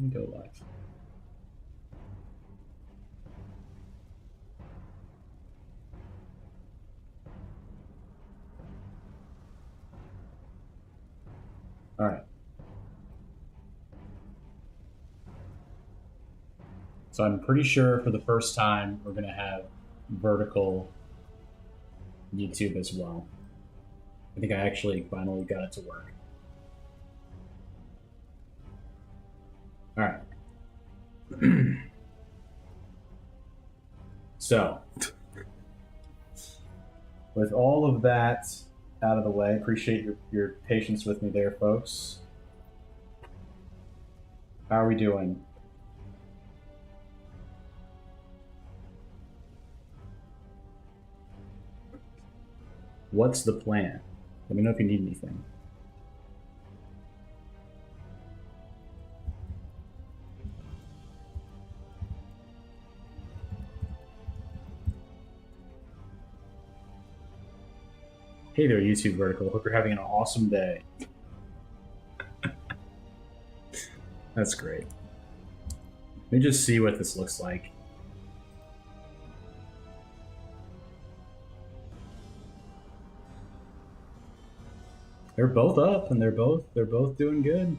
Let me go live. All right. So I'm pretty sure for the first time we're going to have vertical YouTube as well. I think I actually finally got it to work. All right. So, with all of that out of the way, appreciate your patience with me there, folks. How are we doing? What's the plan? Let me know if you need anything. Hey there, YouTube Vertical. Hope you're having an awesome day. That's great. Let me just see what this looks like. They're both up and they're both doing good.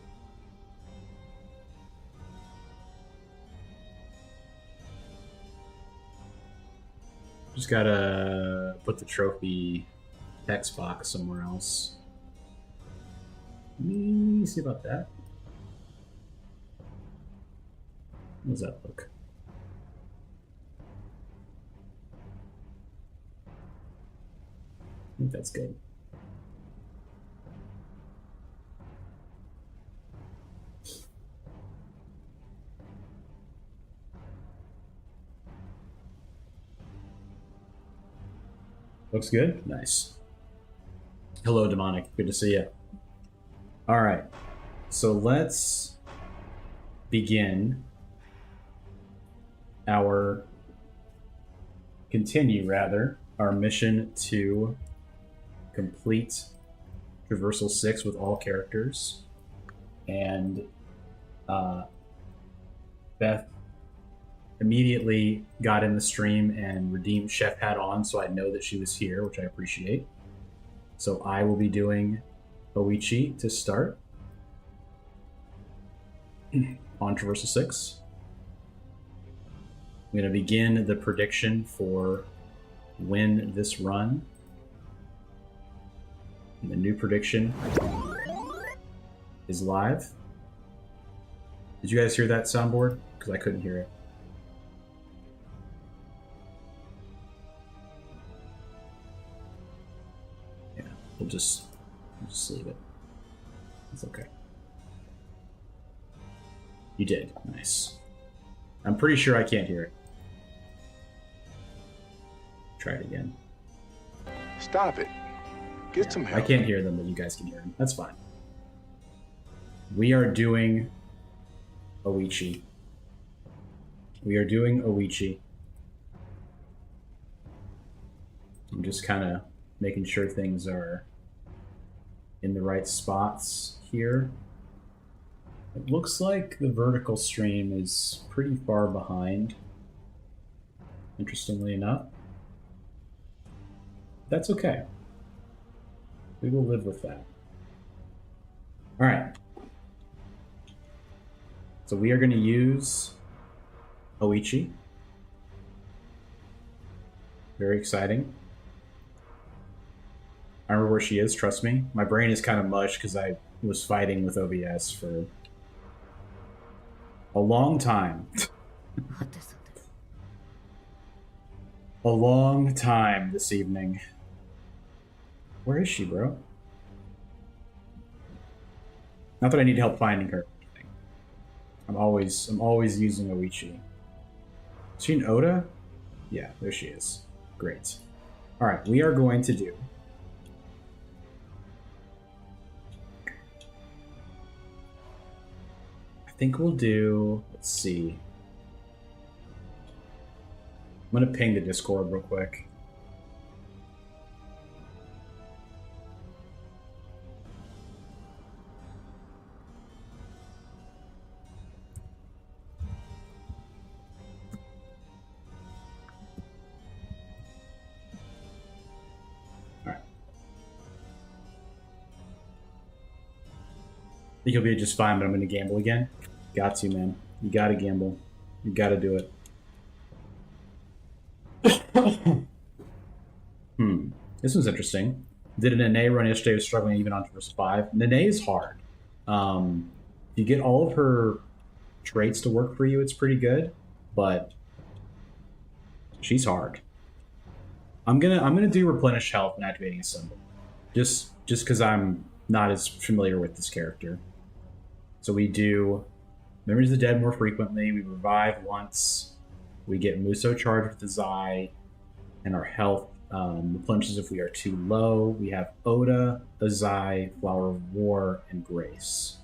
Just gotta put the trophy text box somewhere else. Let me see about that. How does that look? I think that's good. Looks good? Nice. Hello, Demonic. Good to see you. All right. So let's begin our mission to complete Traversal 6 with all characters. And Beth immediately got in the stream and redeemed Chef Hat on, so I know that she was here, which I appreciate. So I will be doing Oichi to start on Traversal 6. I'm going to begin the prediction for win this run. And the new prediction is live. Did you guys hear that soundboard? Because I couldn't hear it. Yeah, we'll just leave it. It's okay. You did. Nice. I'm pretty sure I can't hear it. Try it again. Stop it. Get some help. I can't hear them, but you guys can hear them. That's fine. We are doing Oichi. I'm just kind of making sure things are in the right spots here. It looks like the vertical stream is pretty far behind, interestingly enough. That's okay. We will live with that. All right. So we are going to use Oichi. Very exciting. I remember where she is, trust me. My brain is kind of mush because I was fighting with OBS for a long time. A long time this evening. Where is she, bro? Not that I need help finding her. I'm always using Oichi. Is she an Oda? Yeah, there she is. Great. All right, we are going to do I think we'll do, let's see. I'm going to ping the Discord real quick. think he'll be just fine, but I'm going to gamble again. Got to, man. You got to gamble. You got to do it. This one's interesting. Did an Nene run yesterday? Was struggling even on Traversal 5. Nene is hard. If you get all of her traits to work for you, it's pretty good, but she's hard. I'm gonna do replenish health and activating a symbol, just because I'm not as familiar with this character. So we do Memories of the Dead more frequently. We revive once. We get Muso charged with the Zai, and our health replenishes if we are too low. We have Oda, Azai, Flower of War, and Grace.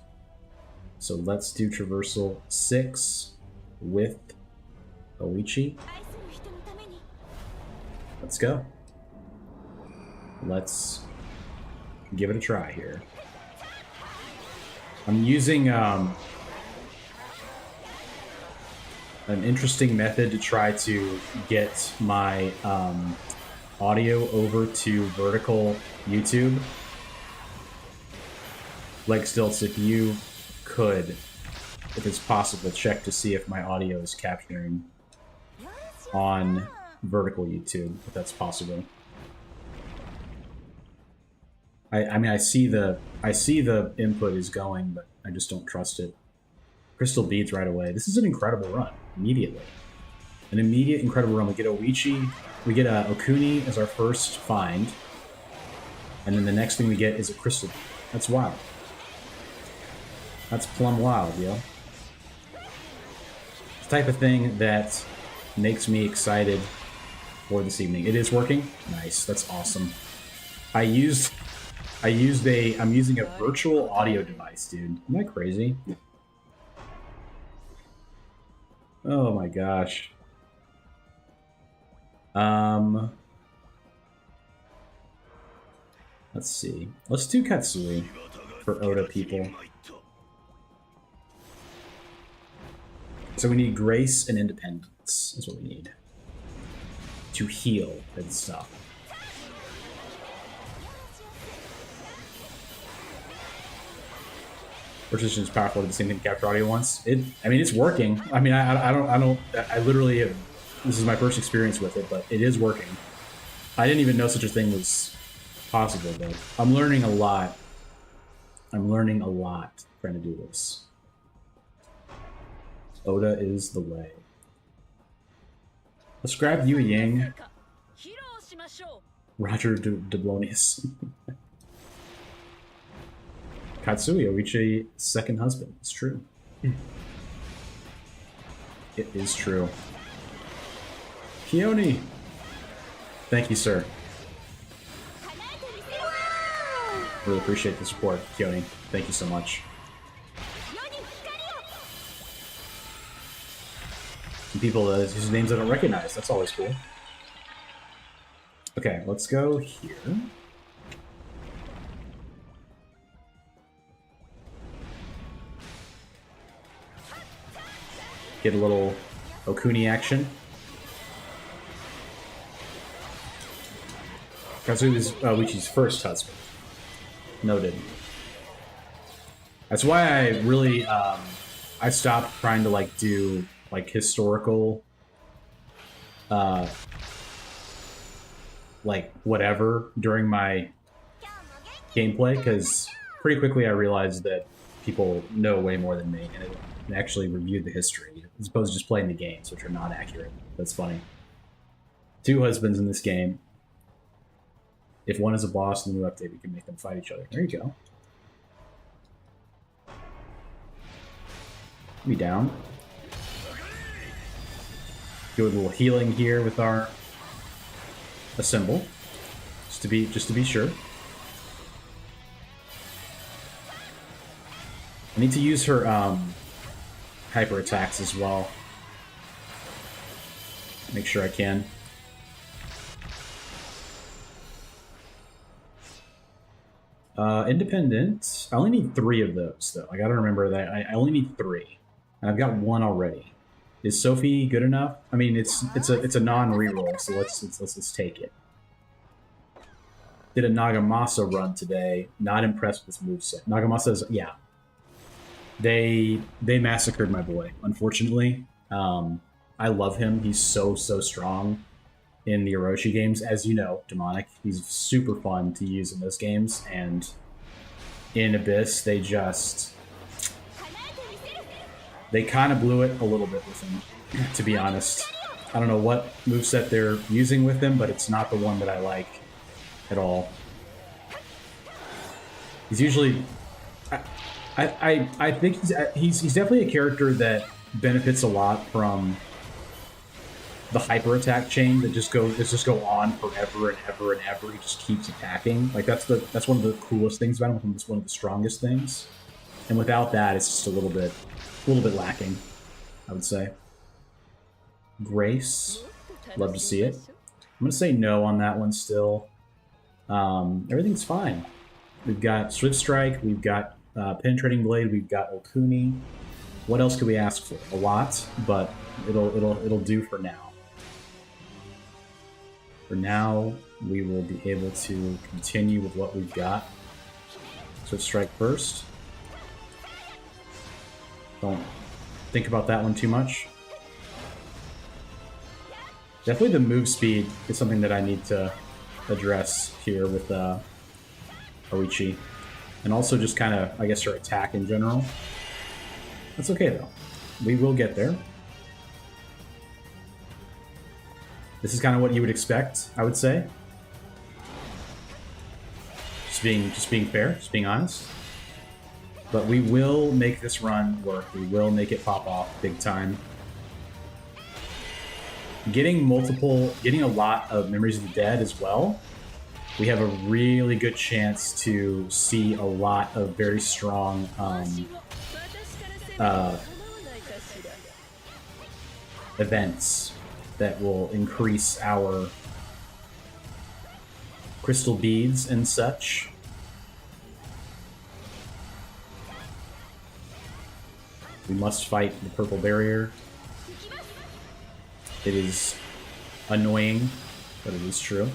So let's do Traversal 6 with Oichi. Let's go. Let's give it a try here. I'm using an interesting method to try to get my audio over to vertical YouTube. Like Stilts, if you could, if it's possible, check to see if my audio is capturing on vertical YouTube, if that's possible. I mean, I see the input is going, but I just don't trust it. Crystal beads right away. This is an incredible run immediately. An immediate incredible run. We get Oichi, we get Okuni as our first find, and then the next thing we get is a crystal bead. That's wild. That's plumb wild, yo. It's the type of thing that makes me excited for this evening. It is working. Nice. That's awesome. I'm using a virtual audio device, dude. Isn't that crazy? Oh my gosh. Let's see. Let's do Katsui for Oda people. So we need grace and independence. That's what we need to heal and stuff. Precision is powerful. Did the same thing to capture audio once. I mean, it's working. I mean, I literally have. This is my first experience with it, but it is working. I didn't even know such a thing was possible, but I'm learning a lot. I'm learning a lot trying to do this. Oda is the way. Let's grab Yu Ying. Roger Deblonius. Katsui, Oichi's second husband. It's true. It is true. Keone! Thank you, sir. Really appreciate the support, Keone. Thank you so much. Some people whose names I don't recognize. That's always cool. Okay, let's go here. Get a little Okuni action. Katsui is Oichi's first husband. Noted. That's why I really I stopped trying to like do like historical like whatever during my gameplay, because pretty quickly I realized that people know way more than me and actually reviewed the history as opposed to just playing the games, which are not accurate. That's funny. 2 husbands in this game. If one is a boss in the new update, we can make them fight each other. There you go. Be down. Do a little healing here with our symbol, just to be sure. I need to use her hyper attacks as well. Make sure I can. Independent. I only need 3 of those, though. I gotta remember that. I only need 3, and I've got 1 already. Is Sophie good enough? I mean, it's a non-reroll, so let's take it. Did a Nagamasa run today. Not impressed with this moveset. Nagamasa's, yeah. They massacred my boy, unfortunately. I love him. He's so strong in the Orochi games. As you know, Demonic, he's super fun to use in those games. And in Abyss, they kind of blew it a little bit with him, to be honest. I don't know what moveset they're using with him, but it's not the one that I like at all. He's usually... I think he's definitely a character that benefits a lot from the hyper attack chain that just go on forever and ever and ever. He just keeps attacking. Like that's one of the coolest things about him. It's one of the strongest things. And without that, it's just a little bit lacking, I would say. Grace, love to see it. I'm gonna say no on that one still. Everything's fine. We've got Swift Strike. We've got Penetrating Blade. We've got Okuni. What else could we ask for? A lot, but it'll do for now. For now, we will be able to continue with what we've got. Swift Strike first. Don't think about that one too much. Definitely the move speed is something that I need to address here with Oichi. And also just kind of, I guess, her attack in general. That's okay, though. We will get there. This is kind of what you would expect, I would say. Just being fair, just being honest. But we will make this run work. We will make it pop off big time. Getting a lot of Memories of the Dead as well, we have a really good chance to see a lot of very strong events that will increase our crystal beads and such. We must fight the purple barrier. It is annoying, but it is true.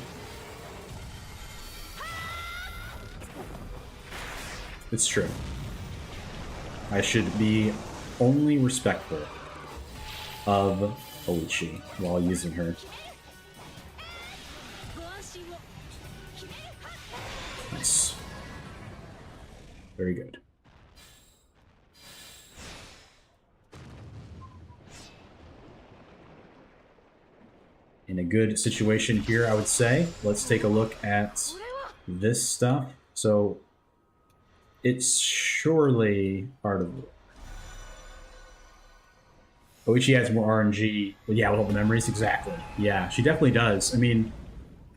It's true. I should be only respectful of Oichi while using her. Nice. Very good. In a good situation here, I would say. Let's take a look at this stuff. So, it's surely Art of War. Oichi has more RNG. Well, yeah, with all the memories, exactly. Yeah, she definitely does. I mean,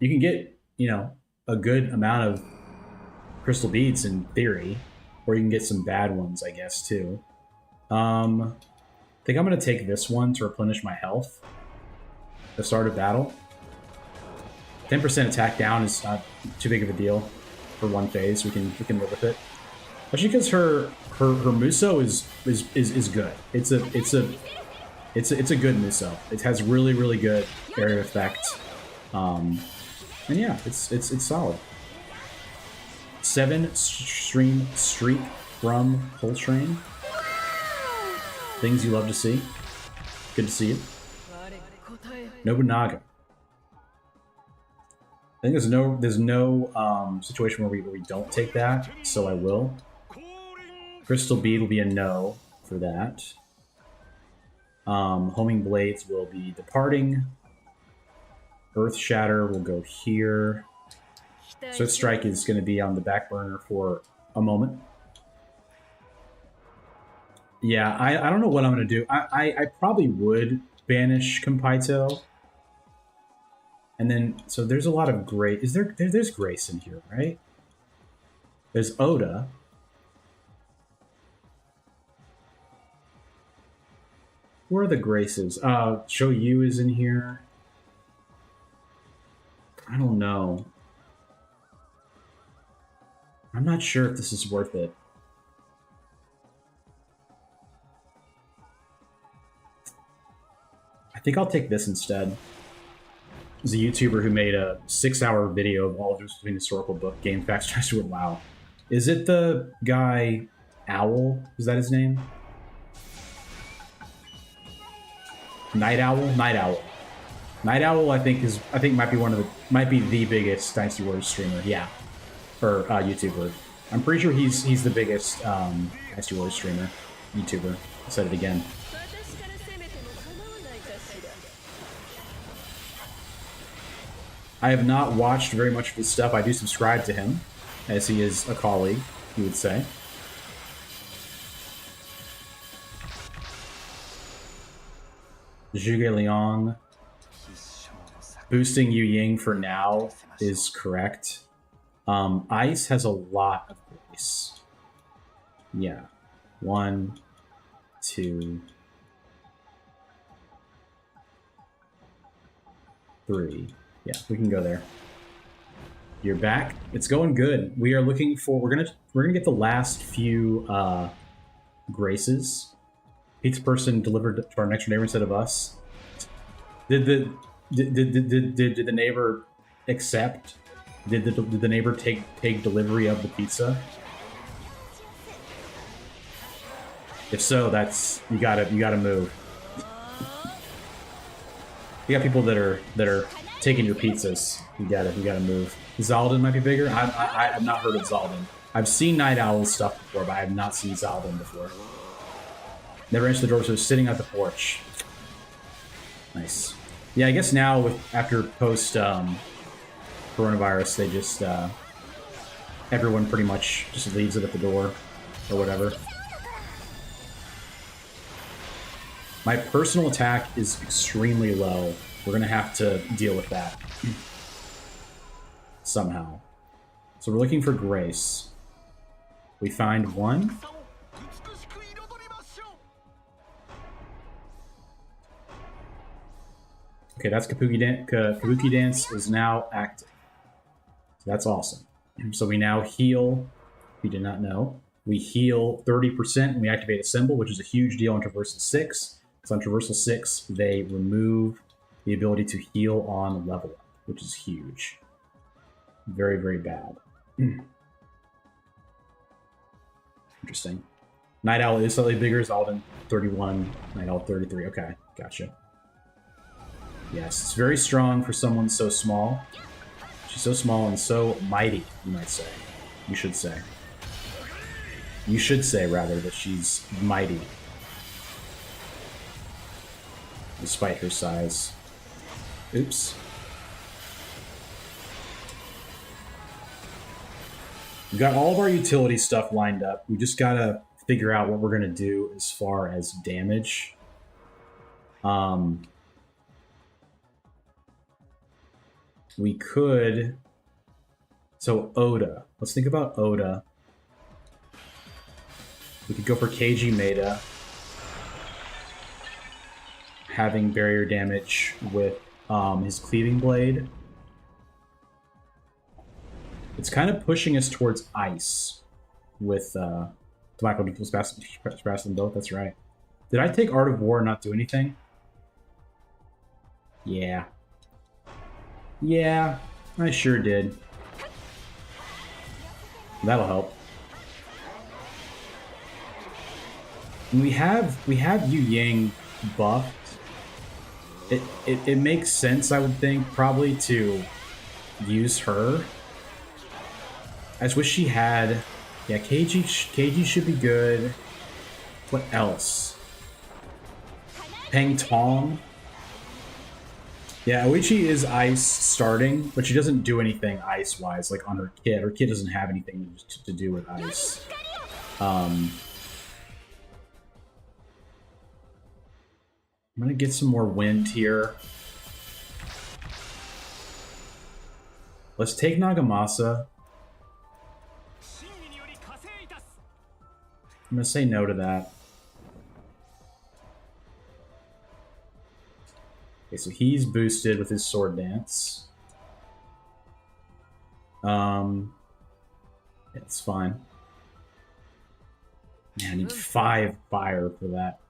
you can get, a good amount of crystal beads in theory, or you can get some bad ones, I guess, too. I think I'm going to take this one to replenish my health. The start of battle. 10% attack down is not too big of a deal for one phase. We can live with it. Especially because her Muso is good. It's a good Muso. It has really good area effect. And yeah, it's solid. 7 stream streak from Coltrane. Things you love to see. Good to see you. Nobunaga. I think there's no situation where we don't take that, so I will. Crystal Bead will be a no for that. Homing Blades will be departing. Earth Shatter will go here. Swift Strike is going to be on the back burner for a moment. Yeah, I don't know what I'm going to do. I probably would banish Kampaito. And then, so there's a lot of Grace. There's Grace in here, right? There's Oda. Where are the Graces? Shoyu is in here. I don't know. I'm not sure if this is worth it. I think I'll take this instead. There's a YouTuber who made a 6-hour video of all of his historical book game facts. WoW. Is it the guy Owl, is that his name? Night Owl? Night Owl. Night Owl, I think might be the biggest Dynasty Warriors streamer. Yeah, or YouTuber. I'm pretty sure he's the biggest Dynasty Warriors streamer, YouTuber. I said it again. I have not watched very much of his stuff. I do subscribe to him, as he is a colleague, you would say. Zhuge Liang. Boosting Yu Ying for now is correct. Ice has a lot of grace. Yeah. 1, 2, 3. Yeah, we can go there. You're back. It's going good. We are looking for. We're gonna get the last few graces. Pizza person delivered to our next door neighbor instead of us. Did the neighbor accept? Did the neighbor take delivery of the pizza? If so, that's you gotta move. You got people that are taking your pizzas. You gotta move. Zaldin might be bigger. I have not heard of Zaldin. I've seen Night Owl stuff before, but I have not seen Zaldin before. Never entered the door, so sitting at the porch. Nice. Yeah, I guess now after post coronavirus, they just everyone pretty much just leaves it at the door or whatever. My personal attack is extremely low. We're gonna have to deal with that somehow. So we're looking for grace. We find one. Okay, that's Kabuki Dance is now active. So that's awesome. So we now heal. We did not know. We heal 30% and we activate a symbol, which is a huge deal on Traversal 6. So on Traversal 6, they remove the ability to heal on level up, which is huge. Very, very bad. Interesting. Night Owl is slightly bigger. Zaldin 31, Night Owl 33. Okay, gotcha. Yes, it's very strong for someone so small. She's so small and so mighty, you might say. You should say. You should say, rather, that she's mighty. Despite her size. Oops. We've got all of our utility stuff lined up. We just gotta figure out what we're gonna do as far as damage. We could... So, Oda. Let's think about Oda. We could go for KG Meta. Having barrier damage with his Cleaving Blade. It's kind of pushing us towards ice with Tobacco equals faster than both. That's right. Did I take Art of War and not do anything? Yeah. Yeah, I sure did. That'll help. And we have Yu Yang buffed. It makes sense, I would think, probably to use her. I just wish she had... Yeah, KG should be good. What else? Peng Tong. Yeah, Oichi is ice starting, but she doesn't do anything ice-wise, like on her kid. Her kid doesn't have anything to do with ice. I'm gonna get some more wind here. Let's take Nagamasa. I'm gonna say no to that. Okay, so he's boosted with his sword dance. It's fine. Man, I need 5 fire for that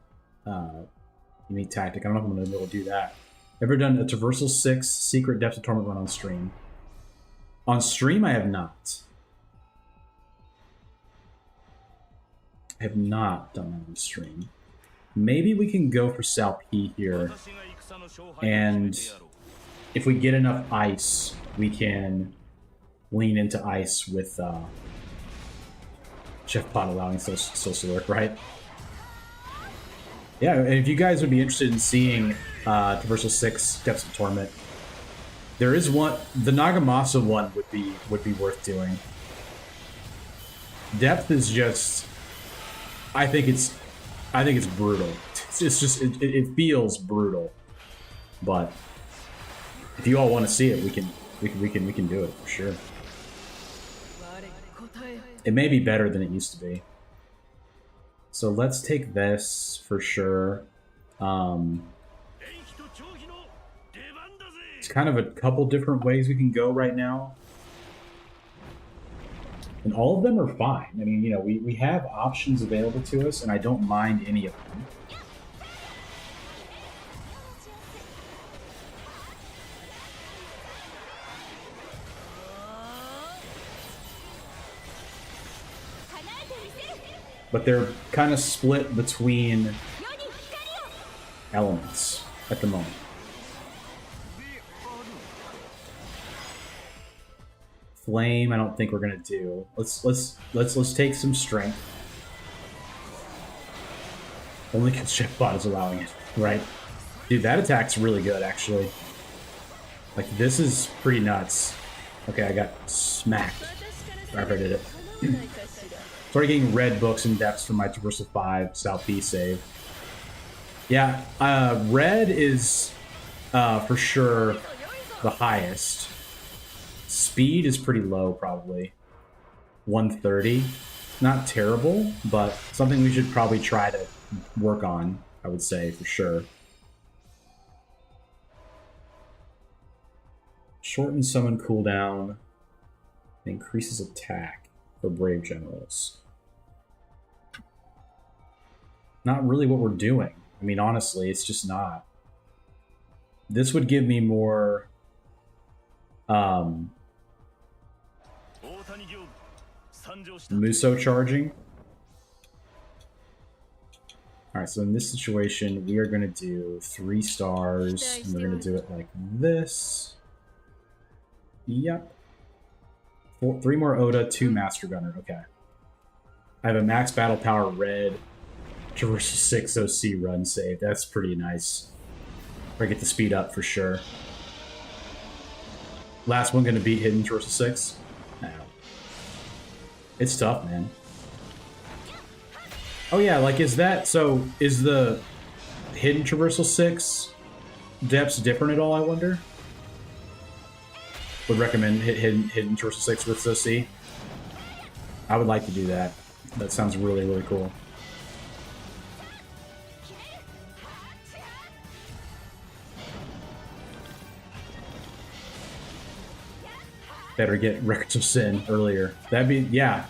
unique tactic. I don't know if I'm gonna be able to do that. Ever done a Traversal 6 Secret Depths of Torment run on stream? On stream, I have not. I have not done that on stream. Maybe we can go for Sal P here, and if we get enough ice, we can lean into ice with Chef Pot allowing social work, right? Yeah, and if you guys would be interested in seeing Traversal 6 Depths of Torment, there is one. The Nagamasa one would be worth doing. Depth is just, I think it's brutal. It's just it feels brutal, but if you all want to see it, we can do it for sure. It may be better than it used to be. So let's take this for sure. It's kind of a couple different ways we can go right now. And all of them are fine. I mean, you know, we have options available to us, and I don't mind any of them. But they're kind of split between elements at the moment. Flame, I don't think we're gonna do. Let's take some strength. Only because Chefbot is allowing it, right? Dude, that attack's really good, actually. Like, this is pretty nuts. Okay, I got smacked. Sorry if I did it. Started getting red books and depths from my Traversal 5 South B save. Yeah, red is for sure the highest. Speed is pretty low, probably. 130. Not terrible, but something we should probably try to work on, I would say, for sure. Shorten summon cooldown. Increases attack for Brave Generals. Not really what we're doing. I mean, honestly, it's just not. This would give me more... Muso charging. Alright, so in this situation, we are going to do 3 stars, and we're going to do it like this. Yep. 3 more Oda, 2 Master Gunner. Okay. I have a max battle power red Traversal 6 OC run save. That's pretty nice. I get the speed up for sure. Last one going to beat Hidden Traversal 6? No. It's tough, man. Oh yeah, like is that... So, is the Hidden Traversal 6 depths different at all, I wonder? Would recommend Hidden Traversal 6 with OC. I would like to do that. That sounds really, really cool. Better get Records of Sin earlier. That'd be, yeah.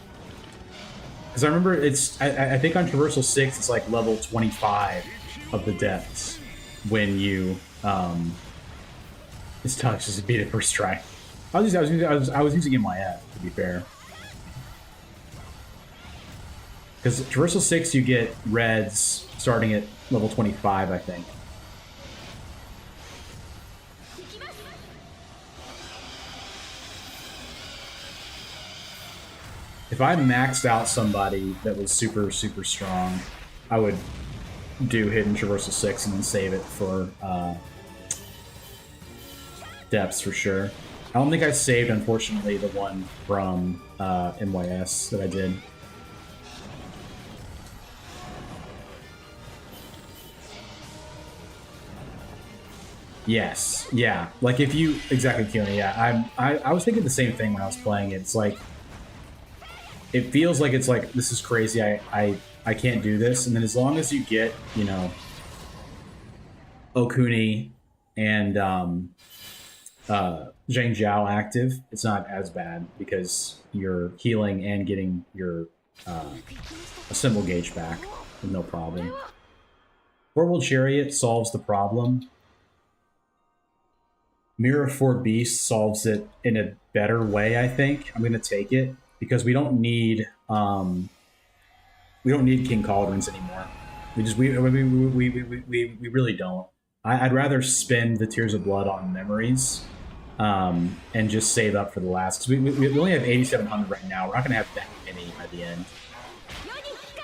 Because I remember it's, I think on Traversal 6, it's like level 25 of the depths when you, it's tough just to beat it first try. I was using MYF, to be fair. Because Traversal 6, you get reds starting at level 25, I think. If I maxed out somebody that was super, super strong, I would do Hidden Traversal 6 and then save it for depths for sure. I don't think I saved, unfortunately, the one from MYS that I did. Yes, yeah. Like if you exactly, Keone, yeah. I was thinking the same thing when I was playing it. It's like it feels like it's like this is crazy. I can't do this. And then as long as you get, you know, Okuni and Zhang Jiao active, it's not as bad because you're healing and getting your symbol gauge back with no problem. Horrible Chariot solves the problem. Mirror of Four Beasts solves it in a better way, I think. I'm going to take it because we don't need We don't need King Cauldrons anymore. We really don't. I'd rather spend the Tears of Blood on memories, and just save up for the last. Because we only have 8,700 right now. We're not gonna have that many by the end.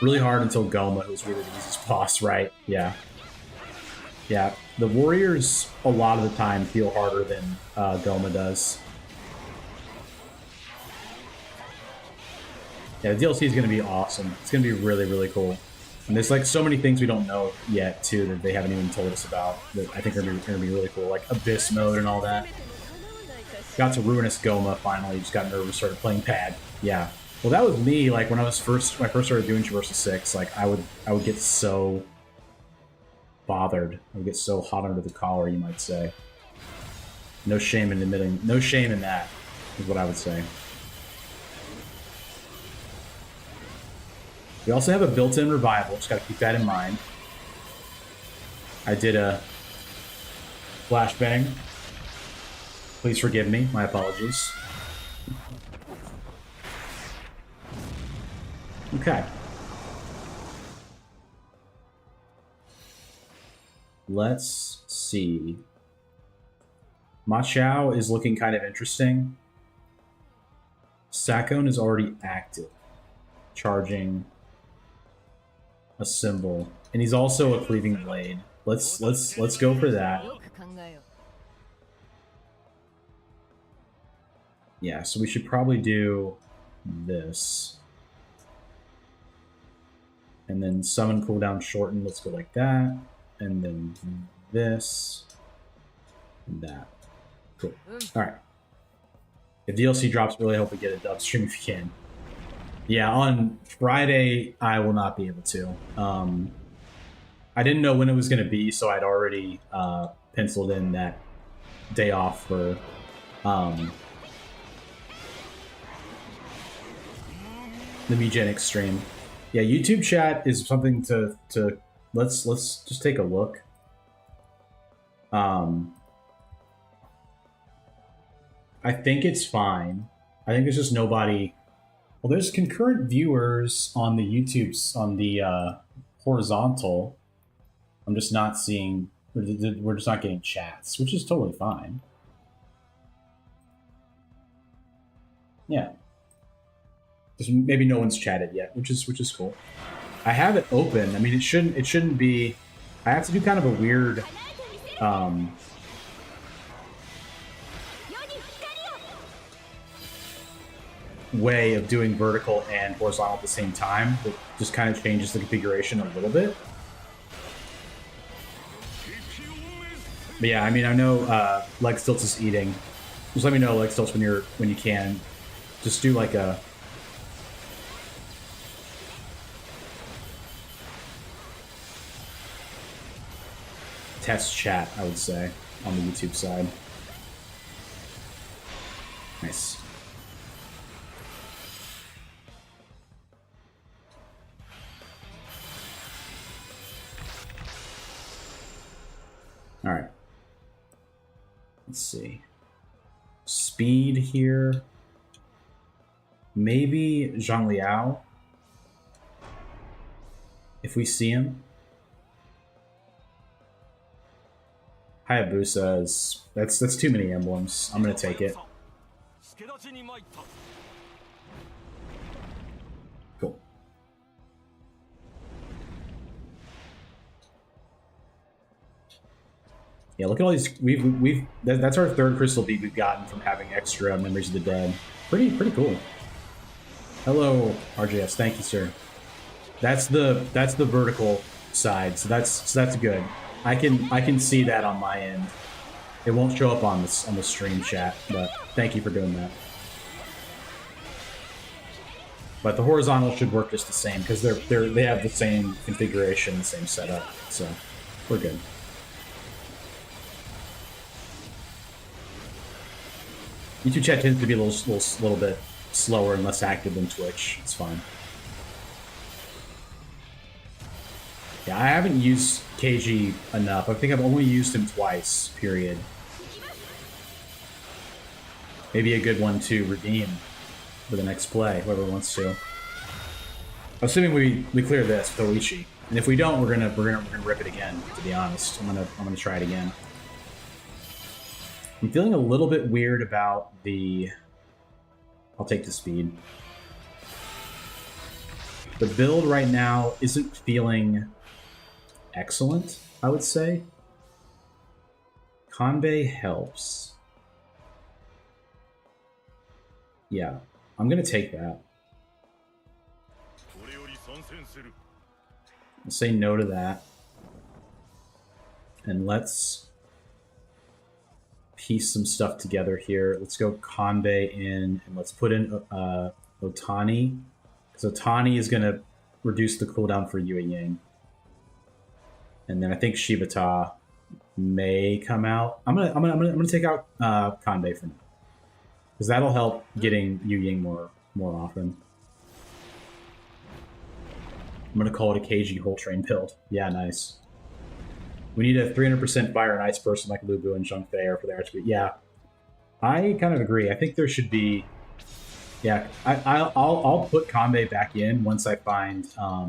Really hard until Goma, who's really the easiest boss, right? Yeah. Yeah, the warriors a lot of the time feel harder than Goma does. Yeah, the DLC is going to be awesome. It's going to be really, really cool. And there's like so many things we don't know yet too that they haven't even told us about that I think are going to be really cool, like Abyss mode and all that. Got to Ruinous Goma finally. Just got nervous, started playing pad. Yeah. Well, that was me. Like when I first started doing Traversal 6, like I would get so bothered. I would get so hot under the collar, you might say. No shame in admitting. No shame in that, is what I would say. We also have a built-in revival. Just got to keep that in mind. I did a flashbang. Please forgive me. My apologies. Okay. Let's see. Ma Chao is looking kind of interesting. Sakon is already active. Charging a symbol. And he's also a cleaving blade. Let's go for that. Yeah, so we should probably do this. And then summon cooldown shorten. Let's go like that. And then this. And that. Cool. Alright. If DLC drops early, I hope we get a dub stream if you can. Yeah, on Friday, I will not be able to. I didn't know when it was going to be, so I'd already penciled in that day off for the Mugenics stream. Yeah, YouTube chat is something to let's just take a look. I think it's fine. I think there's just nobody. Well, there's concurrent viewers on the YouTube's on the horizontal. I'm just not seeing. We're just not getting chats, which is totally fine. Yeah. Just maybe no one's chatted yet, which is cool. I have it open. I mean, it shouldn't be. I have to do kind of a weird. Way of doing vertical and horizontal at the same time that just kind of changes the configuration a little bit. But yeah, I mean, I know Leg Stilts is eating. Just let me know, Leg Stilts, when you can. Just do like a test chat, I would say, on the YouTube side. Nice. All right. Let's see. Speed here. Maybe Zhang Liao. If we see him. Hayabusa is... That's too many emblems. I'm going to take it. Cool. Yeah, look at all these. That's our third crystal bead we've gotten from having extra Memories of the Dead. Pretty cool. Hello, RJS. Thank you, sir. That's the vertical side, so that's good. I can see that on my end. It won't show up on the stream chat, but thank you for doing that. But the horizontal should work just the same because they have the same configuration, the same setup, so we're good. YouTube chat tends to be a little bit slower and less active than Twitch. It's fine. Yeah, I haven't used KG enough. I think I've only used him twice, period. Maybe a good one to redeem for the next play, whoever wants to. Assuming we clear this with Oichi, and if we don't, we're gonna rip it again. To be honest, I'm gonna try it again. I'm feeling a little bit weird about the. I'll take the speed. The build right now isn't feeling excellent, I would say. Kanbei helps. Yeah, I'm gonna take that. I'll say no to that. And let's piece some stuff together here. Let's go Kanbei in, and let's put in Otani. Because Otani is going to reduce the cooldown for Yue Ying. And then I think Shibata may come out. I'm gonna take out Kanbei for now. Because that'll help getting Yu Ying more often. I'm gonna call it a KG whole train build. Yeah, nice. We need a 300% fire and ice person like Lubu and Zheng Fei for there to be. Yeah, I kind of agree. I think there should be. Yeah, I'll put Kanbei back in once I find. I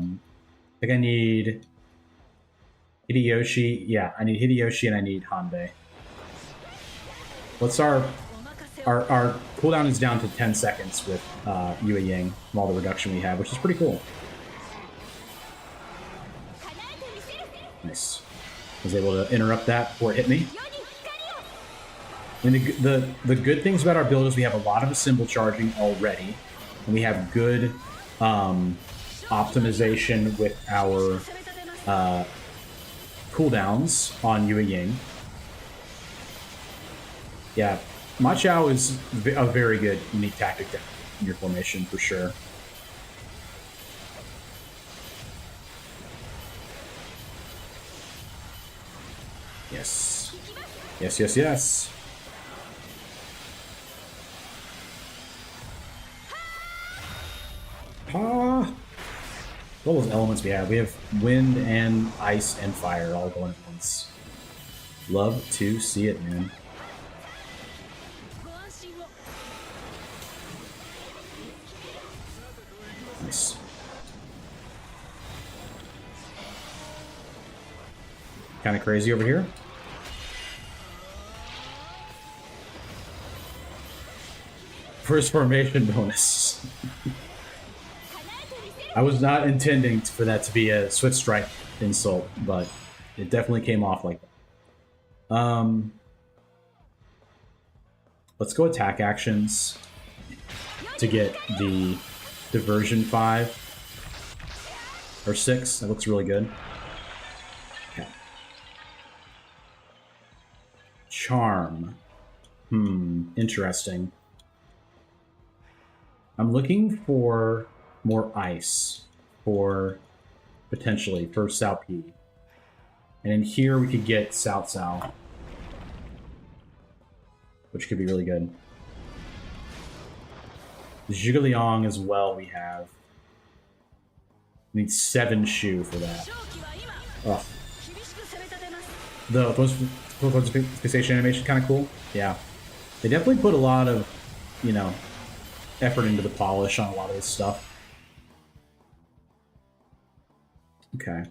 think I need Hideyoshi. Yeah, I need Hideyoshi and I need Hanbei. What's our cooldown is down to 10 seconds with Yue Ying from all the reduction we have, which is pretty cool. Nice. Was able to interrupt that before it hit me. And the good things about our build is we have a lot of assemble charging already, and we have good optimization with our cooldowns on Yue Ying. Yeah, Ma Chao is a very good unique tactic in your formation for sure. Yes. Yes, yes, yes. All those elements we have. We have wind and ice and fire all going at once. Love to see it, man. Nice. Kind of crazy over here. First formation bonus. I was not intending for that to be a Swift Strike insult, but it definitely came off like that. Let's go attack actions to get the diversion 5 or 6. That looks really good. Okay. Charm. Interesting. I'm looking for more ice for potentially for Sao P. And in here we could get Cao Cao, which could be really good. Zhuge as well we have. We need 7 Shu for that. Ugh. The post-fixation animation kind of cool. Yeah. They definitely put a lot of, you know, effort into the polish on a lot of this stuff. Okay.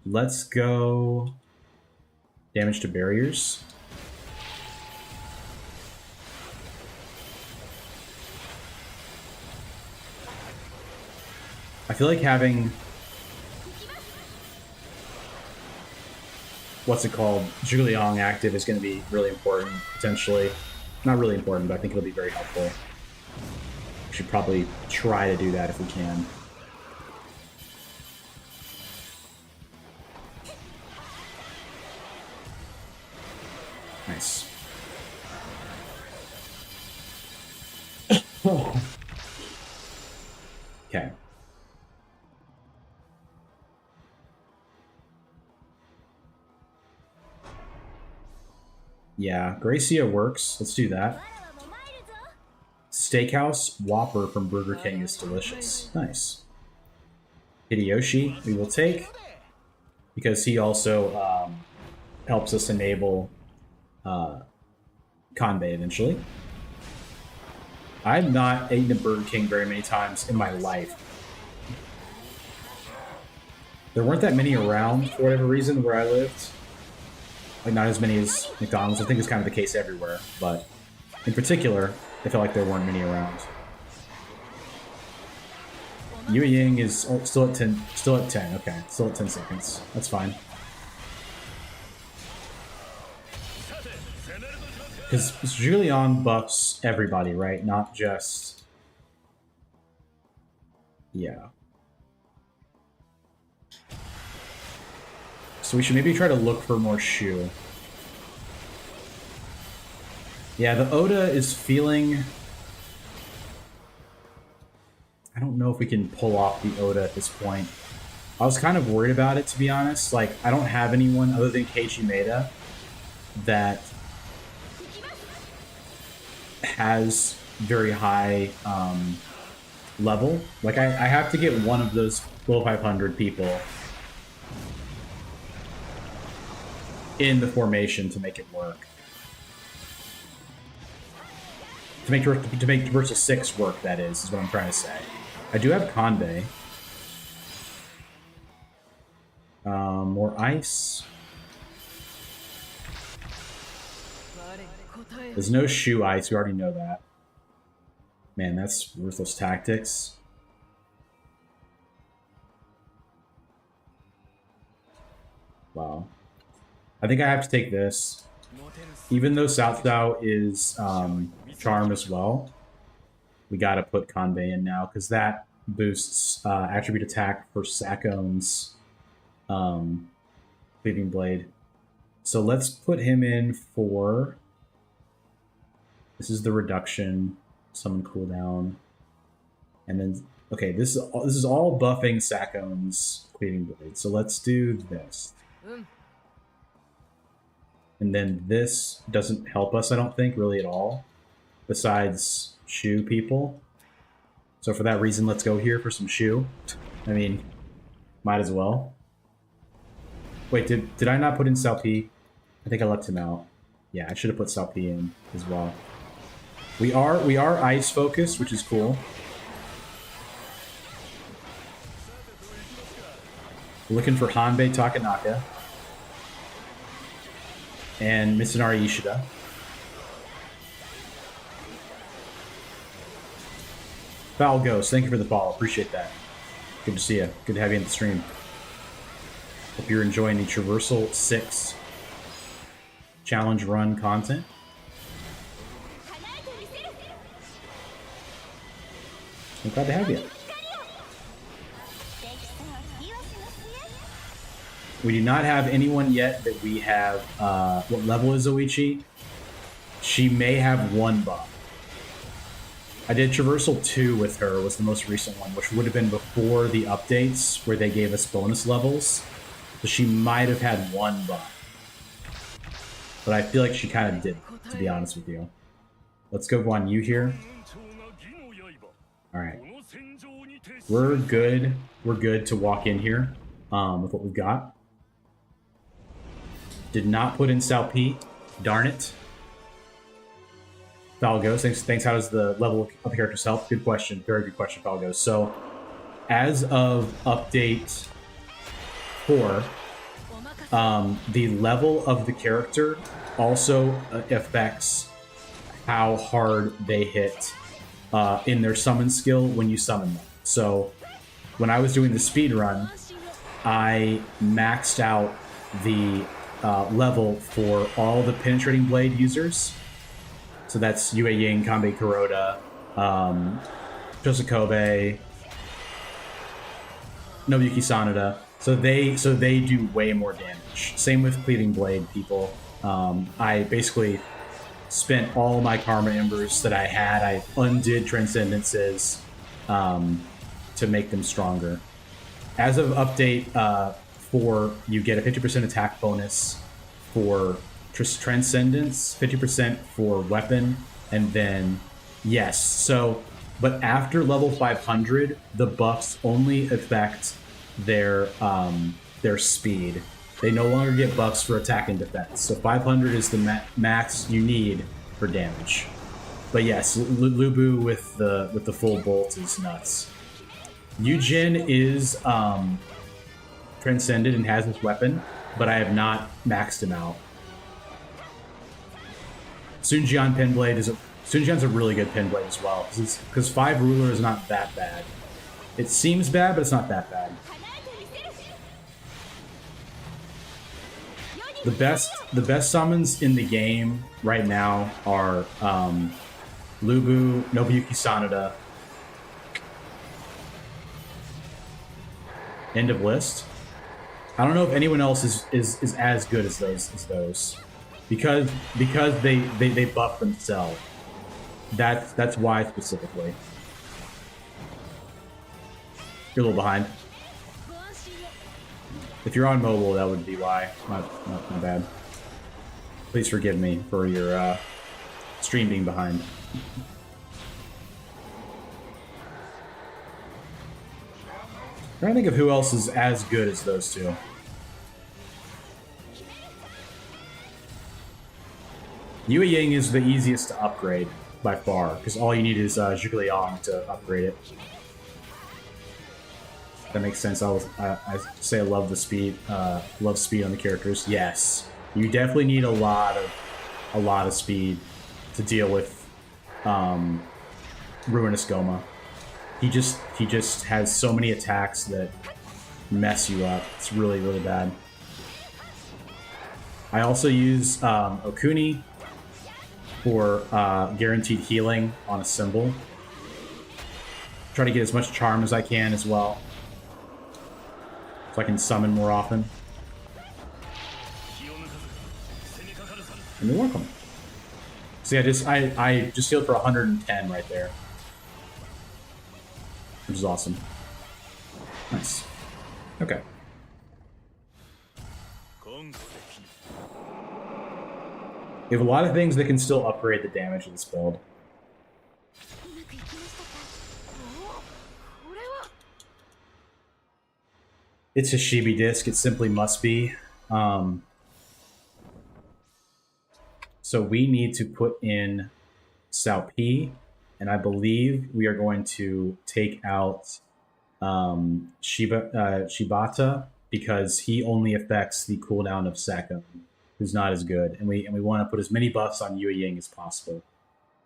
Let's go damage to barriers. I feel like having what's it called? Zhuge Liang active is going to be really important, potentially. Not really important, but I think it'll be very helpful. We should probably try to do that if we can. Nice. Okay. Yeah, Gracia works. Let's do that. Steakhouse Whopper from Burger King is delicious. Nice. Hideyoshi we will take because he also helps us enable Kanbei eventually. I've not eaten a Burger King very many times in my life. There weren't that many around for whatever reason where I lived. Like, not as many as McDonald's. I think it's kind of the case everywhere, but in particular, I felt like there weren't many around. Yue Ying is still at 10. Still at 10. Okay, still at 10 seconds. That's fine. Because Julian buffs everybody, right? Not just... Yeah. So we should maybe try to look for more Shu. Yeah, the Oda is feeling... I don't know if we can pull off the Oda at this point. I was kind of worried about it, to be honest. Like, I don't have anyone other than Keiichi Maeda that has very high level. Like, I have to get one of those below 500 people in the formation to make it work. To make Traversal 6 work, that is what I'm trying to say. I do have Kanbei. More ice. There's no Shu ice, we already know that. Man, that's ruthless tactics. Wow. I think I have to take this. Even though South Dao is charm as well, we gotta put Kanbei in now, because that boosts attribute attack for Sakone's Cleaving Blade. So let's put him in for... This is the reduction, summon cooldown. And then, okay, this is all buffing Sakone's Cleaving Blade. So let's do this. And then this doesn't help us, I don't think, really at all, besides Shu people. So for that reason, let's go here for some Shu. I mean, might as well. Wait, did I not put in Cao Pi? I think I left him out. Yeah, I should have put Cao Pi in as well. We are ice focused, which is cool. We're looking for Hanbei Takanaka and Mitsunari Ishida. Foul Ghost, thank you for the follow. Appreciate that. Good to see you. Good to have you in the stream. Hope you're enjoying the Traversal 6 challenge run content. I'm glad to have you. We do not have anyone yet that we have... what level is Oichi? She may have one buff. I did Traversal 2 with her, was the most recent one, which would have been before the updates where they gave us bonus levels. So she might have had one buff. But I feel like she kind of did, to be honest with you. Let's go on you here. Alright. We're good. We're good to walk in here with what we've got. Did not put in Cao Pi. Darn it. Falgos, thanks. How does the level of the character's health? Good question. Very good question, Falgos. So, as of update 4, the level of the character also affects how hard they hit in their summon skill when you summon them. So, when I was doing the speed run, I maxed out the level for all the Penetrating Blade users. So that's Yue Ying, Kanbei Kuroda, Tosakobe, Nobuyuki Sanada. So they do way more damage. Same with Cleaving Blade people. I basically spent all my Karma Embers that I had. I undid Transcendences to make them stronger. As of update 4, you get a 50% attack bonus for Transcendence, 50% for weapon, and then yes. So, but after level 500, the buffs only affect their speed. They no longer get buffs for attack and defense. So 500 is the max you need for damage. But yes, Lubu with the full bolt is nuts. Yujin is transcended and has his weapon, but I have not maxed him out. Sunjian Pinblade is Sunjian's a really good Pinblade as well, because 5 ruler is not that bad. It seems bad, but it's not that bad. The best summons in the game right now are Lubu, Nobuyuki Sanada, end of list. I don't know if anyone else is as good as those. Because they buff themselves. That's why specifically. You're a little behind. If you're on mobile, that would be why. Not bad. Please forgive me for your stream being behind. I'm trying to think of who else is as good as those two. Yue Ying is the easiest to upgrade by far, because all you need is Zhuge Liang to upgrade it. That makes sense. I say I love the speed, love speed on the characters. Yes, you definitely need a lot of speed to deal with Ruinous Goma. He just has so many attacks that mess you up. It's really, really bad. I also use Okuni for guaranteed healing on a symbol. Try to get as much charm as I can as well, so I can summon more often. And you're welcome. See, I just healed for 110 right there, which is awesome. Nice. Okay. We have a lot of things that can still upgrade the damage of this build. It's a Shibi disc. It simply must be. So we need to put in Sao P, and I believe we are going to take out Shibata, because he only affects the cooldown of Sacco, who's not as good, and we want to put as many buffs on Yue Ying as possible.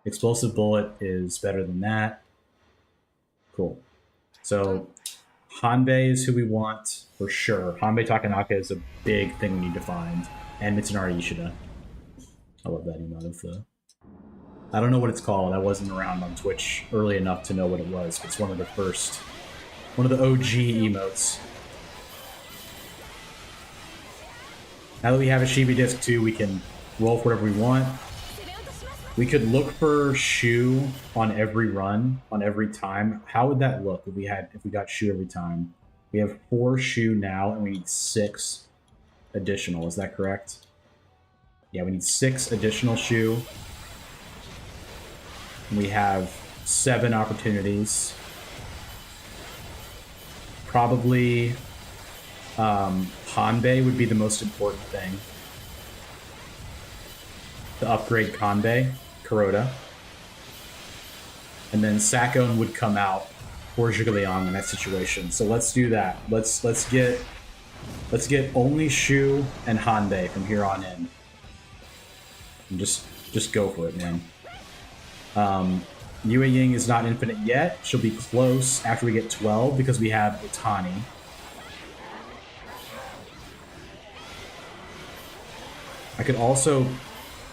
Explosive Bullet is better than that. Cool. So Hanbei is who we want for sure. Hanbei Takanaka is a big thing we need to find, and Mitsunari Ishida. I love that emote of the... I don't know what it's called. I wasn't around on Twitch early enough to know what it was, but it's one of the first, one of the OG emotes. Now that we have a Shibi disc too, we can roll for whatever we want. We could look for Shu on every run, on every time. How would that look if we got Shu every time? We have 4 Shu now, and we need 6 additional. Is that correct? Yeah, we need 6 additional Shu. We have 7 opportunities. Probably Hanbei would be the most important thing to upgrade Kanbei, Kuroda. And then Sakon would come out for Zhuge Liang in that situation. So let's do that. Let's get only Shu and Hanbei from here on in. And just go for it, man. Yue Ying is not infinite yet. She'll be close after we get 12 because we have Utani. I could also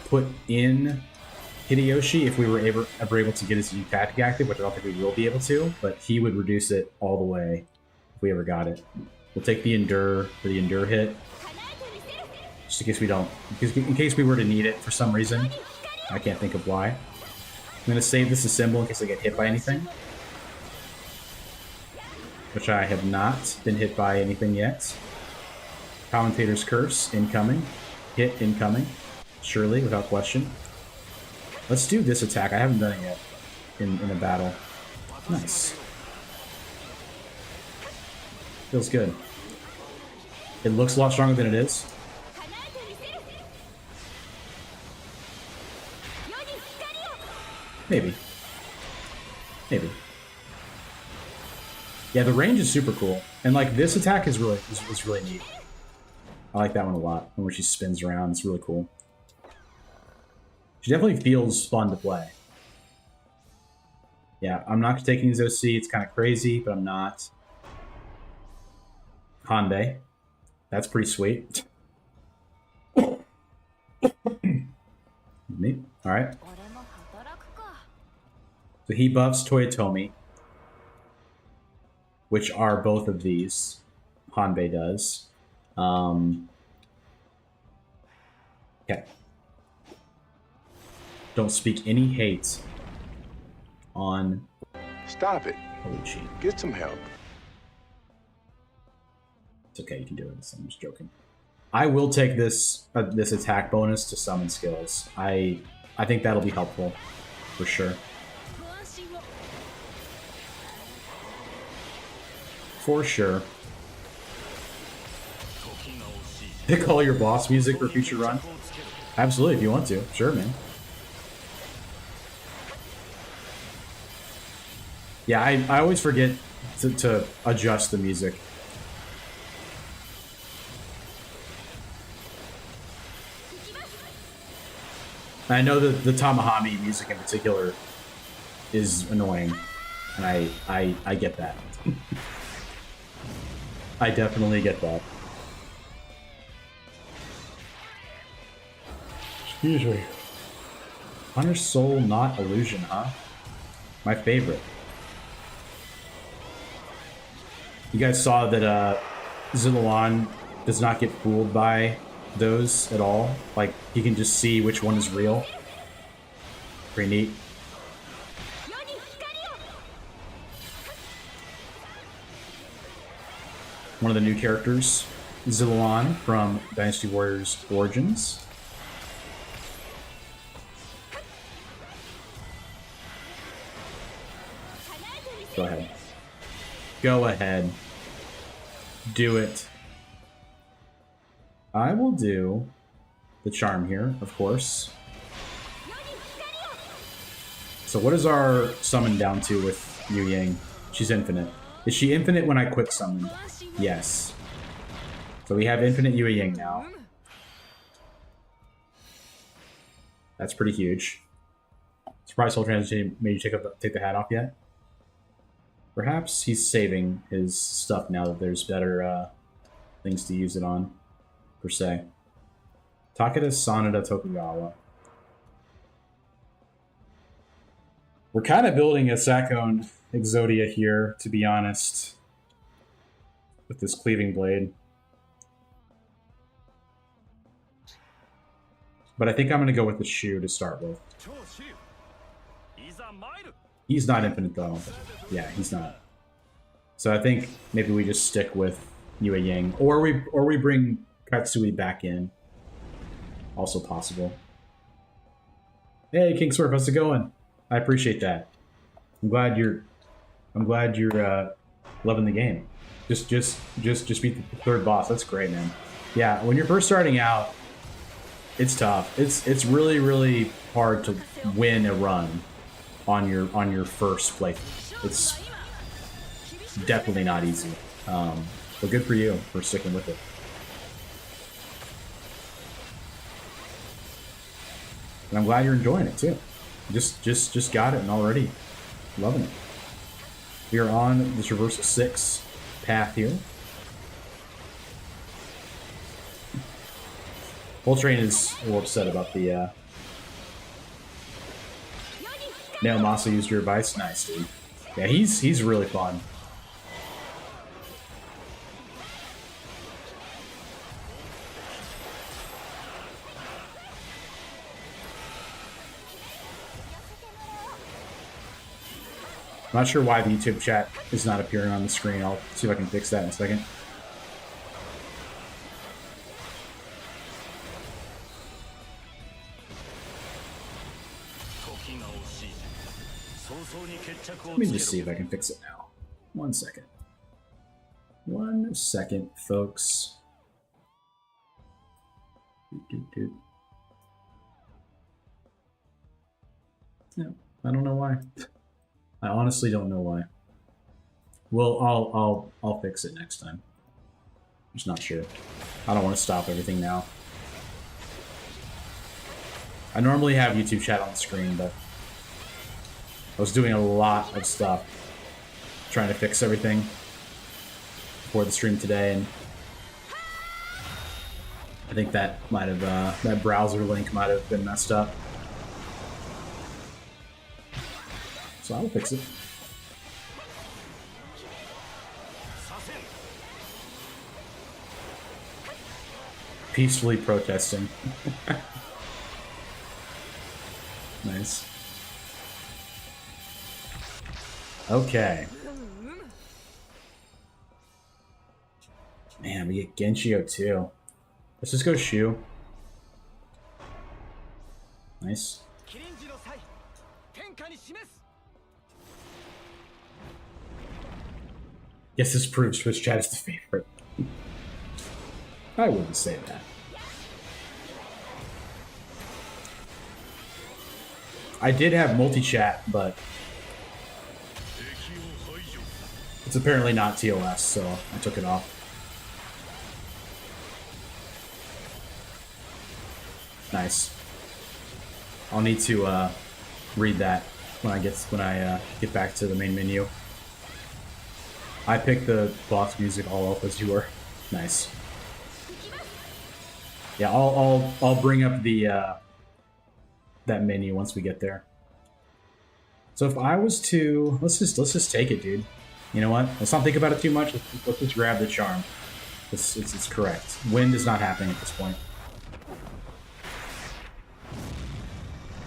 put in Hideyoshi if we were ever able to get his tactic active, which I don't think we will be able to, but he would reduce it all the way if we ever got it. We'll take the Endure for the Endure hit, just in case we don't, in case we were to need it for some reason. I can't think of why. I'm going to save this as symbol in case I get hit by anything, which I have not been hit by anything yet. Commentator's Curse, incoming. Hit, incoming. Surely, without question. Let's do this attack. I haven't done it yet in a battle. Nice. Feels good. It looks a lot stronger than it is. Maybe. Maybe. Yeah, the range is super cool. And like this attack is really neat. I like that one a lot. When she spins around, it's really cool. She definitely feels fun to play. Yeah, I'm not taking his OC. It's kind of crazy, but I'm not. Hanbei. That's pretty sweet. Me. All right. So he buffs Toyotomi, which are both of these. Hanbei does. Okay. Don't speak any hate on. Stop it. Hoichi. Get some help. It's okay, you can do it. I'm just joking. I will take this this attack bonus to summon skills. I think that'll be helpful for sure. For sure. Pick all your boss music for future run. Absolutely, if you want to. Sure, man. Yeah, I always forget to adjust the music. I know that the Tamahami music in particular is annoying, and I get that. I definitely get that. Excuse me. Hunter's Soul, not Illusion, huh? My favorite. You guys saw that Zillawan does not get fooled by those at all. Like, he can just see which one is real. Pretty neat. One of the new characters, Zillawan from Dynasty Warriors Origins. Go ahead. Go ahead. Do it. I will do the charm here, of course. So what is our summon down to with Yu Yang? She's infinite. Is she infinite when I quick summon? Yes. So we have infinite Yu Yang now. That's pretty huge. Surprise Soul Transition made you take the hat off yet? Perhaps he's saving his stuff now that there's better things to use it on, per se. Takeda Sanada Tokugawa. We're kind of building a Sakone Exodia here, to be honest, with this Cleaving Blade. But I think I'm going to go with the Shu to start with. He's not infinite, though. Yeah, he's not. So I think maybe we just stick with Yue Yang. Or we bring Katsui back in. Also possible. Hey, King Swerve, how's it going? I appreciate that. I'm glad you're loving the game. Just beat the third boss. That's great, man. Yeah, when you're first starting out, it's tough. It's really, really hard to win a run on your first playthrough. It's definitely not easy. But good for you for sticking with it. And I'm glad you're enjoying it too. Just got it and already loving it. We are on the Traversal 6 path here. Full Train is a little upset about the Naomasa used your advice. Nice, dude. Yeah, he's really fun. I'm not sure why the YouTube chat is not appearing on the screen. I'll see if I can fix that in a second. Let me just see if I can fix it now. 1 second. 1 second, folks. No, I don't know why. I honestly don't know why. Well, I'll fix it next time. I'm just not sure. I don't want to stop everything now. I normally have YouTube chat on the screen, but I was doing a lot of stuff trying to fix everything before the stream today, and I think that might have that browser link might have been messed up. So I'll fix it. Peacefully protesting. Nice. Okay. Man, we get Genshio too. Let's just go Shu. Nice. Guess this proves Twitch chat is the favorite. I wouldn't say that. I did have multi-chat, but it's apparently not TOS, so I took it off. Nice. I'll need to read that when I get back to the main menu. I picked the box music all up as you were. Nice. Yeah, I'll bring up the that menu once we get there. So if I was to let's just take it, dude. You know what? Let's not think about it too much. Let's just grab the charm. It's correct. Wind is not happening at this point.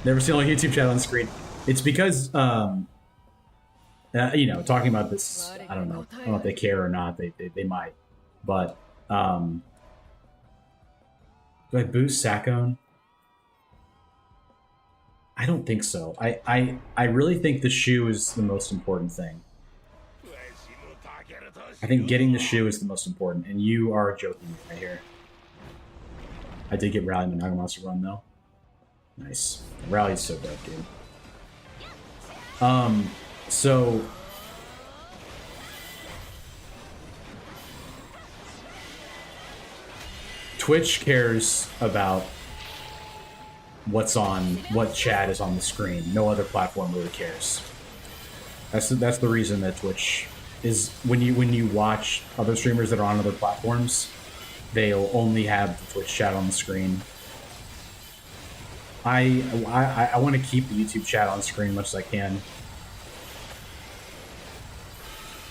Never seen a YouTube chat on the screen. It's because you know, talking about this, I don't know if they care or not. They might, but do I boost Sakone? I don't think so. I really think the shoe is the most important thing. I think getting the shoe is the most important, and you are joking right here. I did get Rally Nagamasa run though. Nice. Rally's so dope, dude. So Twitch cares about what chat is on the screen. No other platform really cares. That's the reason that Twitch is when you watch other streamers that are on other platforms, they'll only have the Twitch chat on the screen. I want to keep the YouTube chat on screen as much as I can.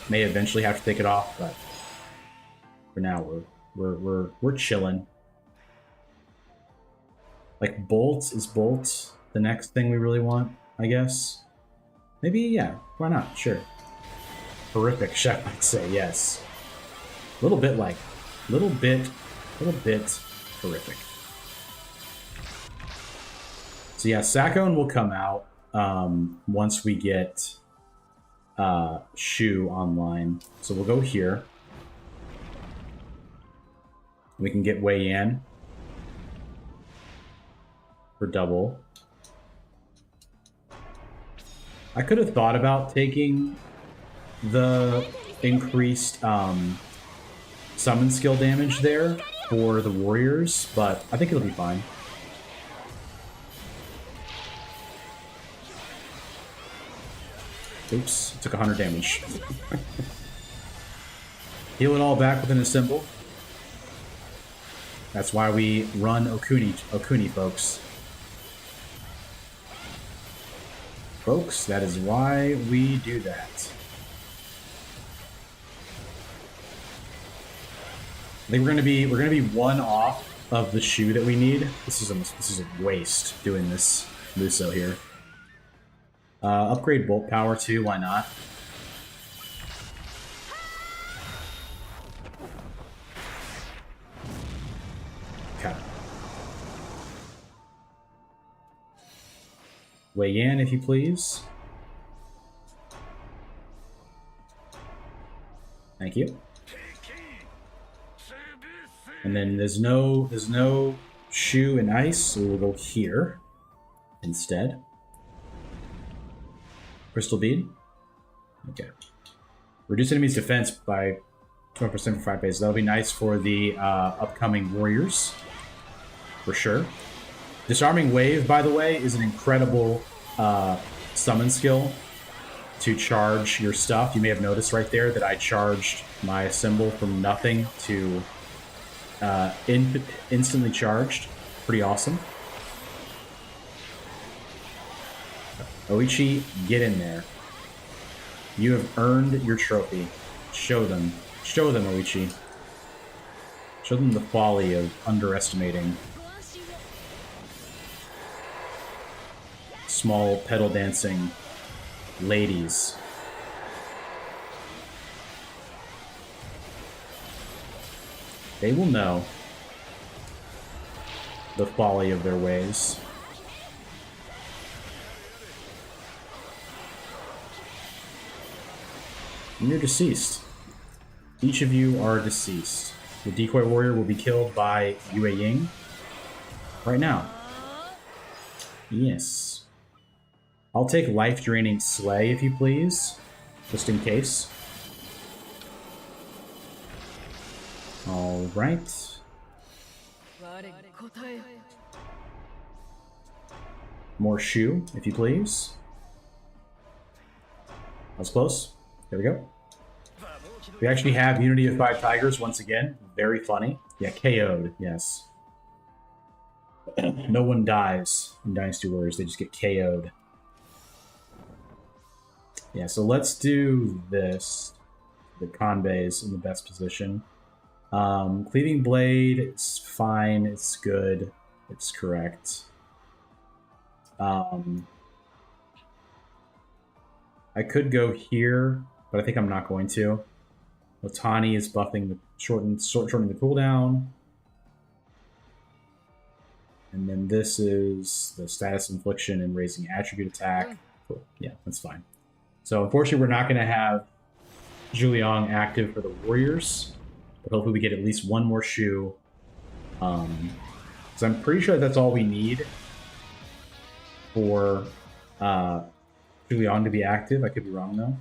May eventually have to take it off, but for now we're chilling. Like Bolt, is Bolt the next thing we really want, I guess? Maybe, yeah, why not? Sure. Horrific, Chef might say, yes. Little bit horrific. So yeah, Sakone will come out once we get Shu online. So we'll go here. We can get Wei Yan for double. I could have thought about taking the increased summon skill damage there for the warriors, but I think it'll be fine. Oops, took 100 damage. Heal it all back within a symbol. That's why we run Okuni, folks. Folks, that is why we do that. I think we're gonna be one off of the shoe that we need. This is a waste doing this Muso here. Upgrade bolt power too, why not? Okay. Wei Yan, if you please. Thank you. And then there's no shoe and ice, so we'll go here instead. Crystal bead. Okay. Reduce enemy's defense by 20% for 5 days. That'll be nice for the upcoming warriors, for sure. Disarming Wave, by the way, is an incredible summon skill to charge your stuff. You may have noticed right there that I charged my symbol from nothing to instantly charged. Pretty awesome. Oichi, get in there. You have earned your trophy. Show them. Show them, Oichi. Show them the folly of underestimating small pedal dancing ladies. They will know the folly of their ways. And you're deceased. Each of you are deceased. The decoy warrior will be killed by Yue Ying right now. Yes. I'll take life-draining Slay, if you please, just in case. All right. More Shu, if you please. That was close. There we go. We actually have Unity of 5 Tigers once again. Very funny. Yeah, KO'd, yes. No one dies in Dynasty Warriors, they just get KO'd. Yeah, so let's do this. The Kanbei is in the best position. Cleaving Blade, it's fine, it's good, it's correct. I could go here, but I think I'm not going to. Otani is buffing the shortening the cooldown. And then this is the status infliction and raising attribute attack. Cool. Yeah, that's fine. So unfortunately, we're not going to have Zhuliang active for the Warriors, but hopefully we get at least one more Shu. So I'm pretty sure that's all we need for Zhuliang to be active. I could be wrong though.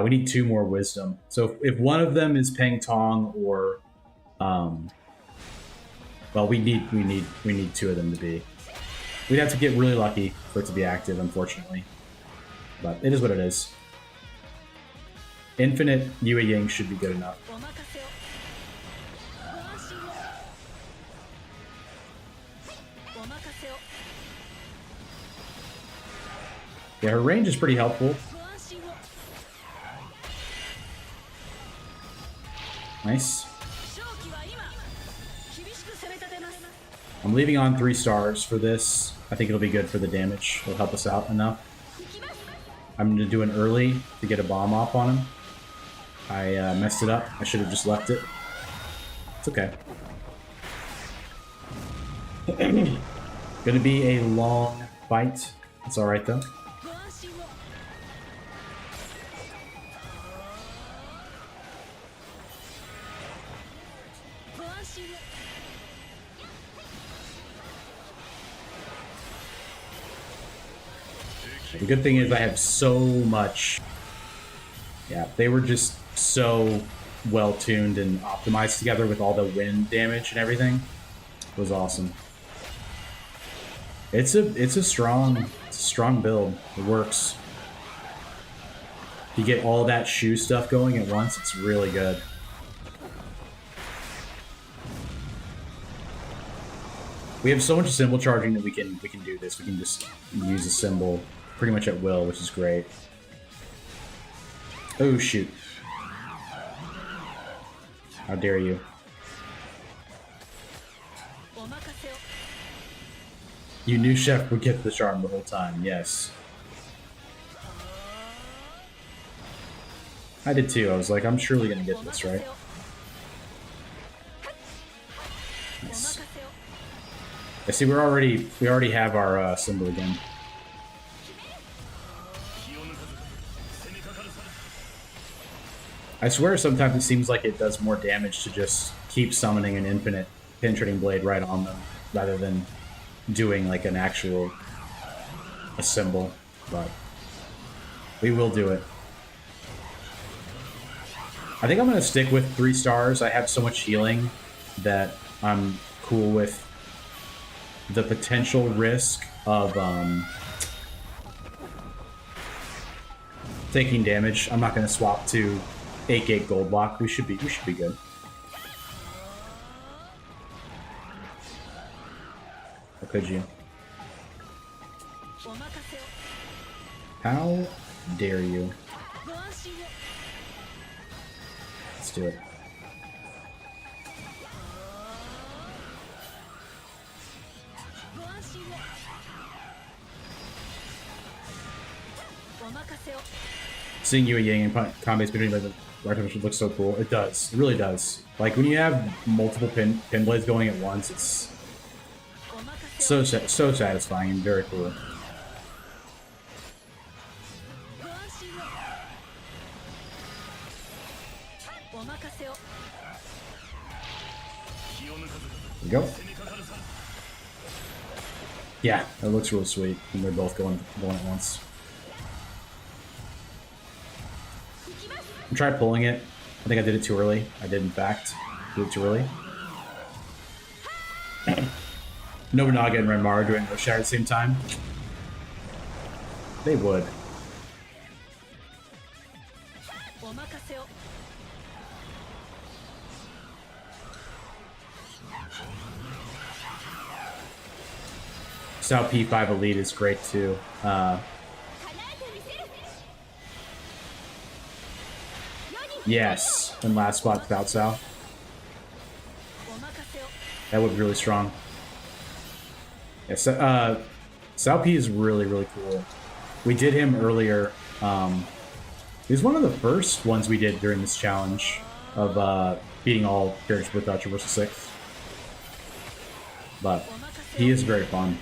We need 2 more Wisdom. So if one of them is Peng Tong or, well, we need 2 of them to be. We'd have to get really lucky for it to be active, unfortunately. But it is what it is. Infinite Yue Ying should be good enough. Yeah, her range is pretty helpful. Nice. I'm leaving on 3 stars for this. I think it'll be good for the damage. It'll help us out enough. I'm going to do an early to get a bomb off on him. I messed it up. I should have just left it. It's okay. Gonna be a long fight. It's alright though. The good thing is I have so much. Yeah, they were just so well tuned and optimized together with all the wind damage and everything. It was awesome. It's a strong build. It works. You get all that Shu stuff going at once. It's really good. We have so much symbol charging that we can do this. We can just use a symbol pretty much at will, which is great. Oh shoot. How dare you. You knew Chef would get the charm the whole time, yes. I did too. I was like, I'm surely gonna get this, right? Nice. I see we already have our symbol again. I swear sometimes it seems like it does more damage to just keep summoning an infinite penetrating blade right on them rather than doing like an actual symbol, but We will do it. I think I'm going to stick with 3 stars. I have so much healing that I'm cool with the potential risk of taking damage. I'm not going to swap to 8-gate gold block. We should be good. Or could you? How dare you? Let's do it. Seeing you and Yang in combos between the right looks so cool. It does. It really does. Like when you have multiple pin blades going at once, it's so satisfying and very cool. There we go. Yeah, that looks really sweet when they're both going at once. I tried pulling it. I think I did it too early. I did, in fact, do it too early. Nobunaga and Renmar doing Roshar at the same time. They would. Sao P5 Elite is great too. Yes, and last spot without Sao. That would be really strong. Yeah, so, Sao P is really, really cool. We did him earlier. He was one of the first ones we did during this challenge of beating all characters with Traversal 6. But he is very fun.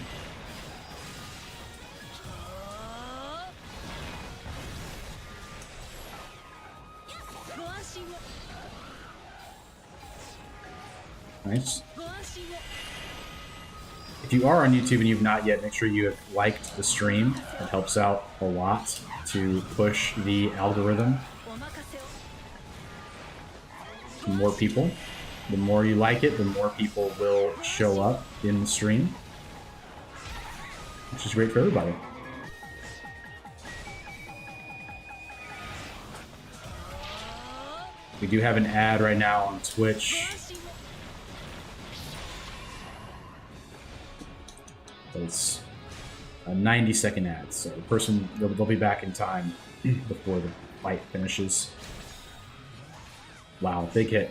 Nice. If you are on YouTube and you've not yet, make sure you have liked the stream. It helps out a lot to push the algorithm to more people. The more you like it, the more people will show up in the stream, which is great for everybody. We do have an ad right now on Twitch. It's a 90-second ad, so the person, they'll be back in time before the fight finishes. Wow, big hit.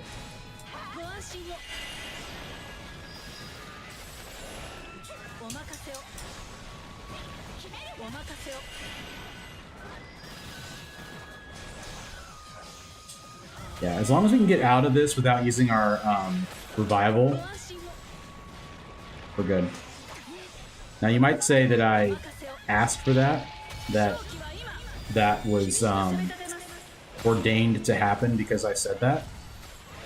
Yeah, as long as we can get out of this without using our revival, we're good. Now you might say that I asked for that was ordained to happen because I said that,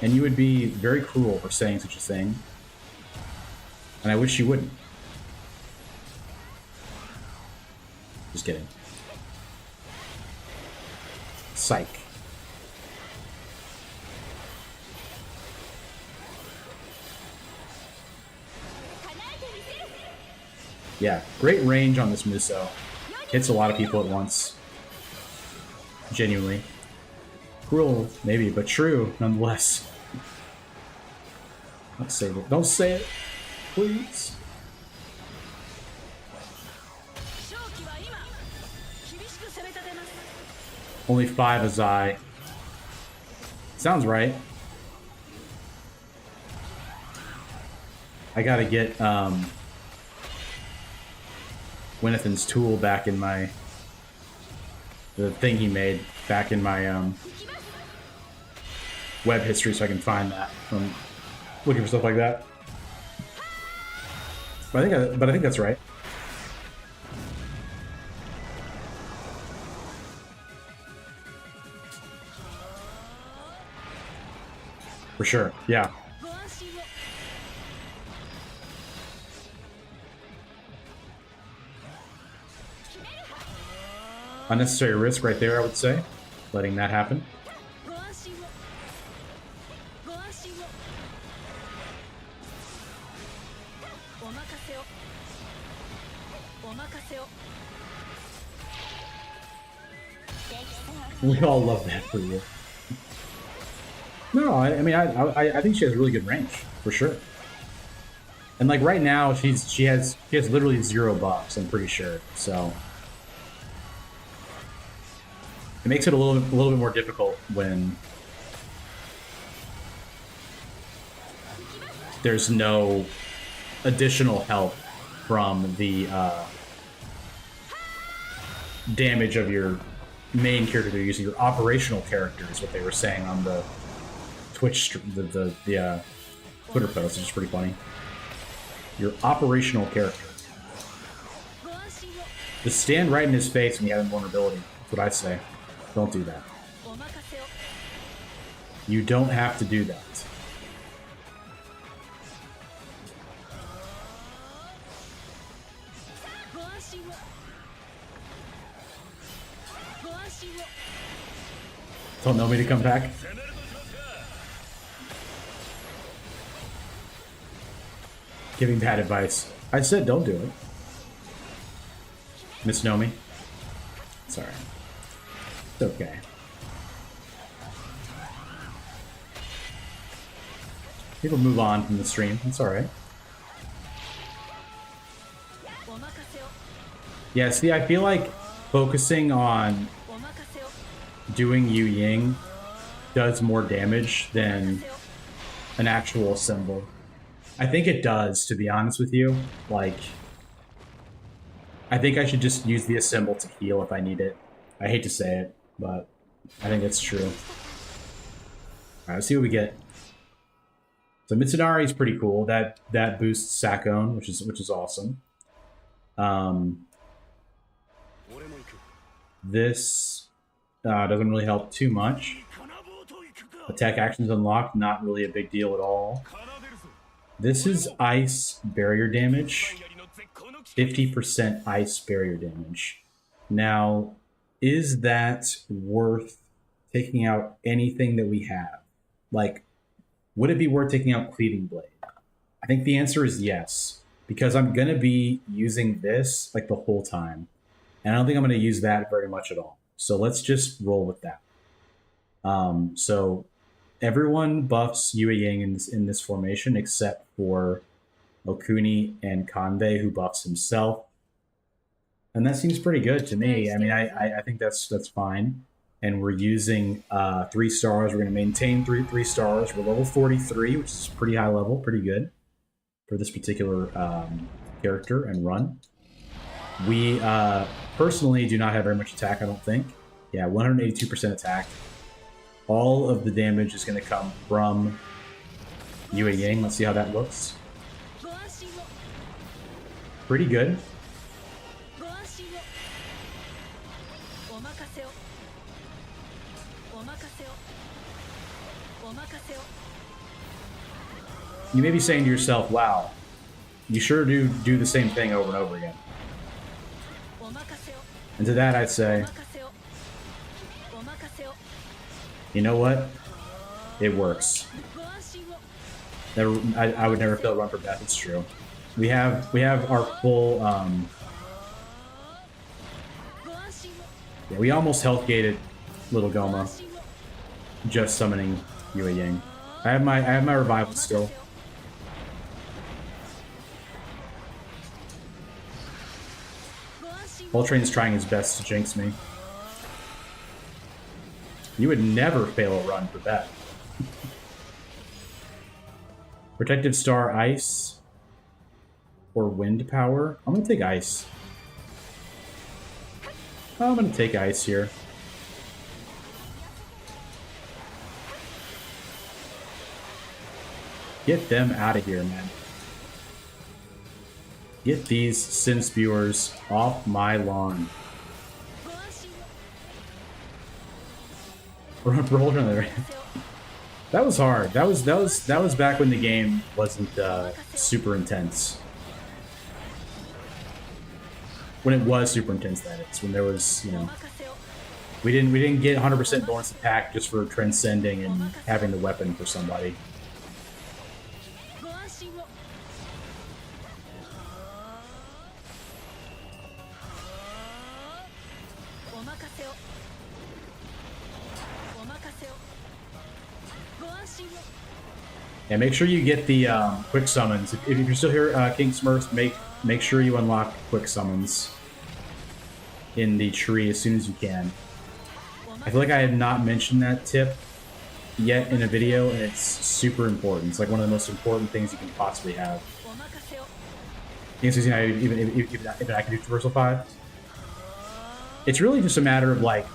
and you would be very cruel for saying such a thing, and I wish you wouldn't. Just kidding. Psych. Yeah, great range on this Muso. Hits a lot of people at once. Genuinely. Cruel, maybe, but true, nonetheless. Don't say it. Don't say it, please. Only 5 Azai. Sounds right. I gotta get, Winnethan's tool back in my... the thing he made back in my, web history so I can find that from looking for stuff like that. But I think that's right. For sure, yeah. Unnecessary risk right there, I would say. Letting that happen. We all love that for you. No, I mean, I think she has really good range for sure. And like right now, she has literally 0 buffs. I'm pretty sure. So it makes it a little bit more difficult when there's no additional help from the damage of your main character they're using. Your operational character is what they were saying on the Twitch, the Twitter post, which is pretty funny. Your operational character. Just stand right in his face when you have invulnerability. That's what I say. Don't do that. You don't have to do that. Don't know me to come back? Giving bad advice. I said don't do it. Miss Nomi. Sorry. It's okay. People move on from the stream. It's alright. Yeah, see, I feel like focusing on doing Yu Ying does more damage than an actual symbol. I think it does, to be honest with you. Like, I think I should just use the symbol to heal if I need it. I hate to say it, but I think it's true. Alright, let's see what we get. So Mitsunari is pretty cool. That boosts Sakon, which is awesome. This doesn't really help too much. Attack actions unlocked, not really a big deal at all. This is ice barrier damage. 50% ice barrier damage. Now, is that worth taking out anything that we have? Like, would it be worth taking out Cleaving Blade? I think the answer is yes, because I'm going to be using this like the whole time. And I don't think I'm going to use that very much at all. So let's just roll with that. So everyone buffs Yue Ying in this formation except for Okuni and Kanbei, who buffs himself. And that seems pretty good to me. I mean, I think that's fine. And we're using 3 stars. We're going to maintain three stars. We're level 43, which is pretty high level, pretty good for this particular character and run. We personally do not have very much attack, I don't think. Yeah, 182% attack. All of the damage is going to come from Yue Ying. Let's see how that looks. Pretty good. You may be saying to yourself, wow, you sure do the same thing over and over again. And to that I'd say, you know what? It works. I would never feel run for death, it's true. We have our full yeah, we almost health gated Little Goma just summoning Yue Ying. I have my revival still. Voltrain's trying his best to jinx me. You would never fail a run for that. Protective Star Ice or Wind Power? I'm gonna take Ice. I'm gonna take Ice here. Get them out of here, man. Get these Sin Spewers off my lawn. That was hard. That was back when the game wasn't super intense. When it was super intense, that is. When there was, you know, We didn't get 100% bonus attack just for transcending and having the weapon for somebody. Yeah, make sure you get the quick summons. If you're still here, King Smurfs, make sure you unlock quick summons in the tree as soon as you can. I feel like I had not mentioned that tip yet in a video, and it's super important. It's like one of the most important things you can possibly have. Even I can do Traversal 5. It's really just a matter of like,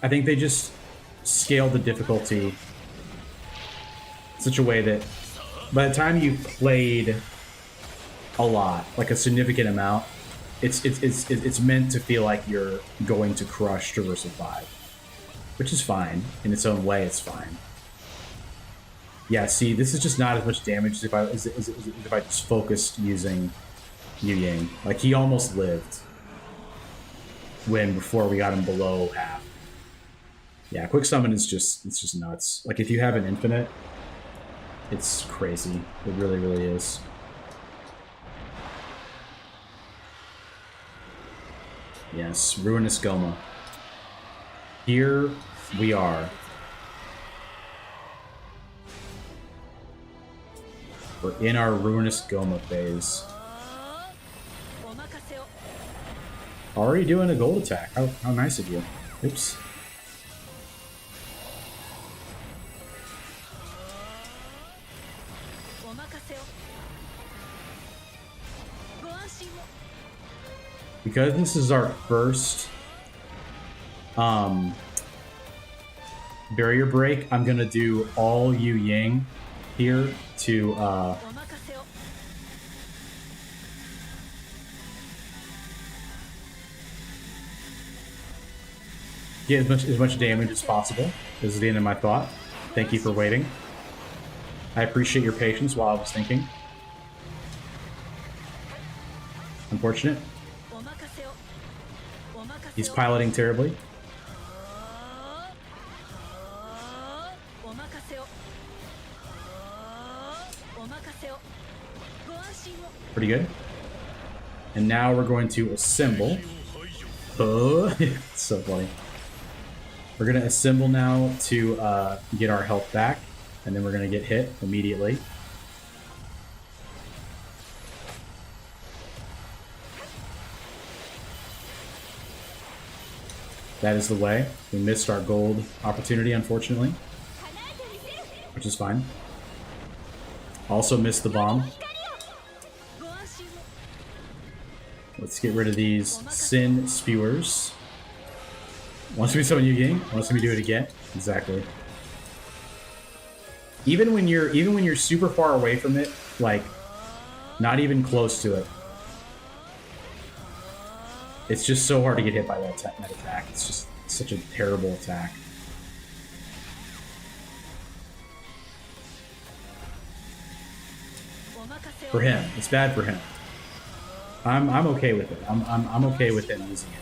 I think they just scaled the difficulty in such a way that by the time you've played a lot, like a significant amount, it's meant to feel like you're going to crush Traversal 5. Which is fine. In its own way, it's fine. Yeah, see, this is just not as much damage as if I just focused using Yu Yang. Like, he almost lived before we got him below half. Yeah, quick summon is it's just nuts. Like, if you have an infinite, it's crazy. It really, really is. Yes, Ruinous Goma. Here we are. We're in our Ruinous Goma phase. Already doing a gold attack. How nice of you. Oops. Because this is our first barrier break, I'm gonna do all Yu Yang here to get as much damage as possible. This is the end of my thought. Thank you for waiting. I appreciate your patience while I was thinking. Unfortunate. He's piloting terribly. Pretty good. And now we're going to assemble. Oh, it's so funny. We're going to assemble now to get our health back, and then we're going to get hit immediately. That is the way. We missed our gold opportunity, unfortunately, which is fine. Also missed the bomb. Let's get rid of these Sin Spewers. Once we summon Yu Yang, once we do it again. Exactly. Even when you're super far away from it, like not even close to it, it's just so hard to get hit by that attack. It's just such a terrible attack. For him, it's bad for him. I'm okay with it. I'm okay with him using it.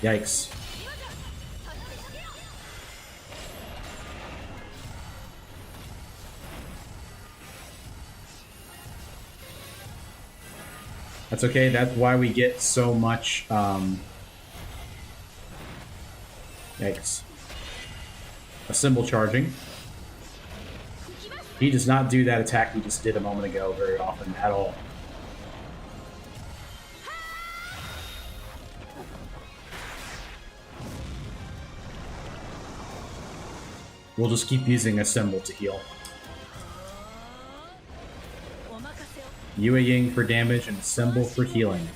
Yikes. That's okay. That's why we get so much. Yikes. A symbol charging. He does not do that attack we just did a moment ago very often at all. We'll just keep using a symbol to heal. Yu Yang for damage and a symbol for healing.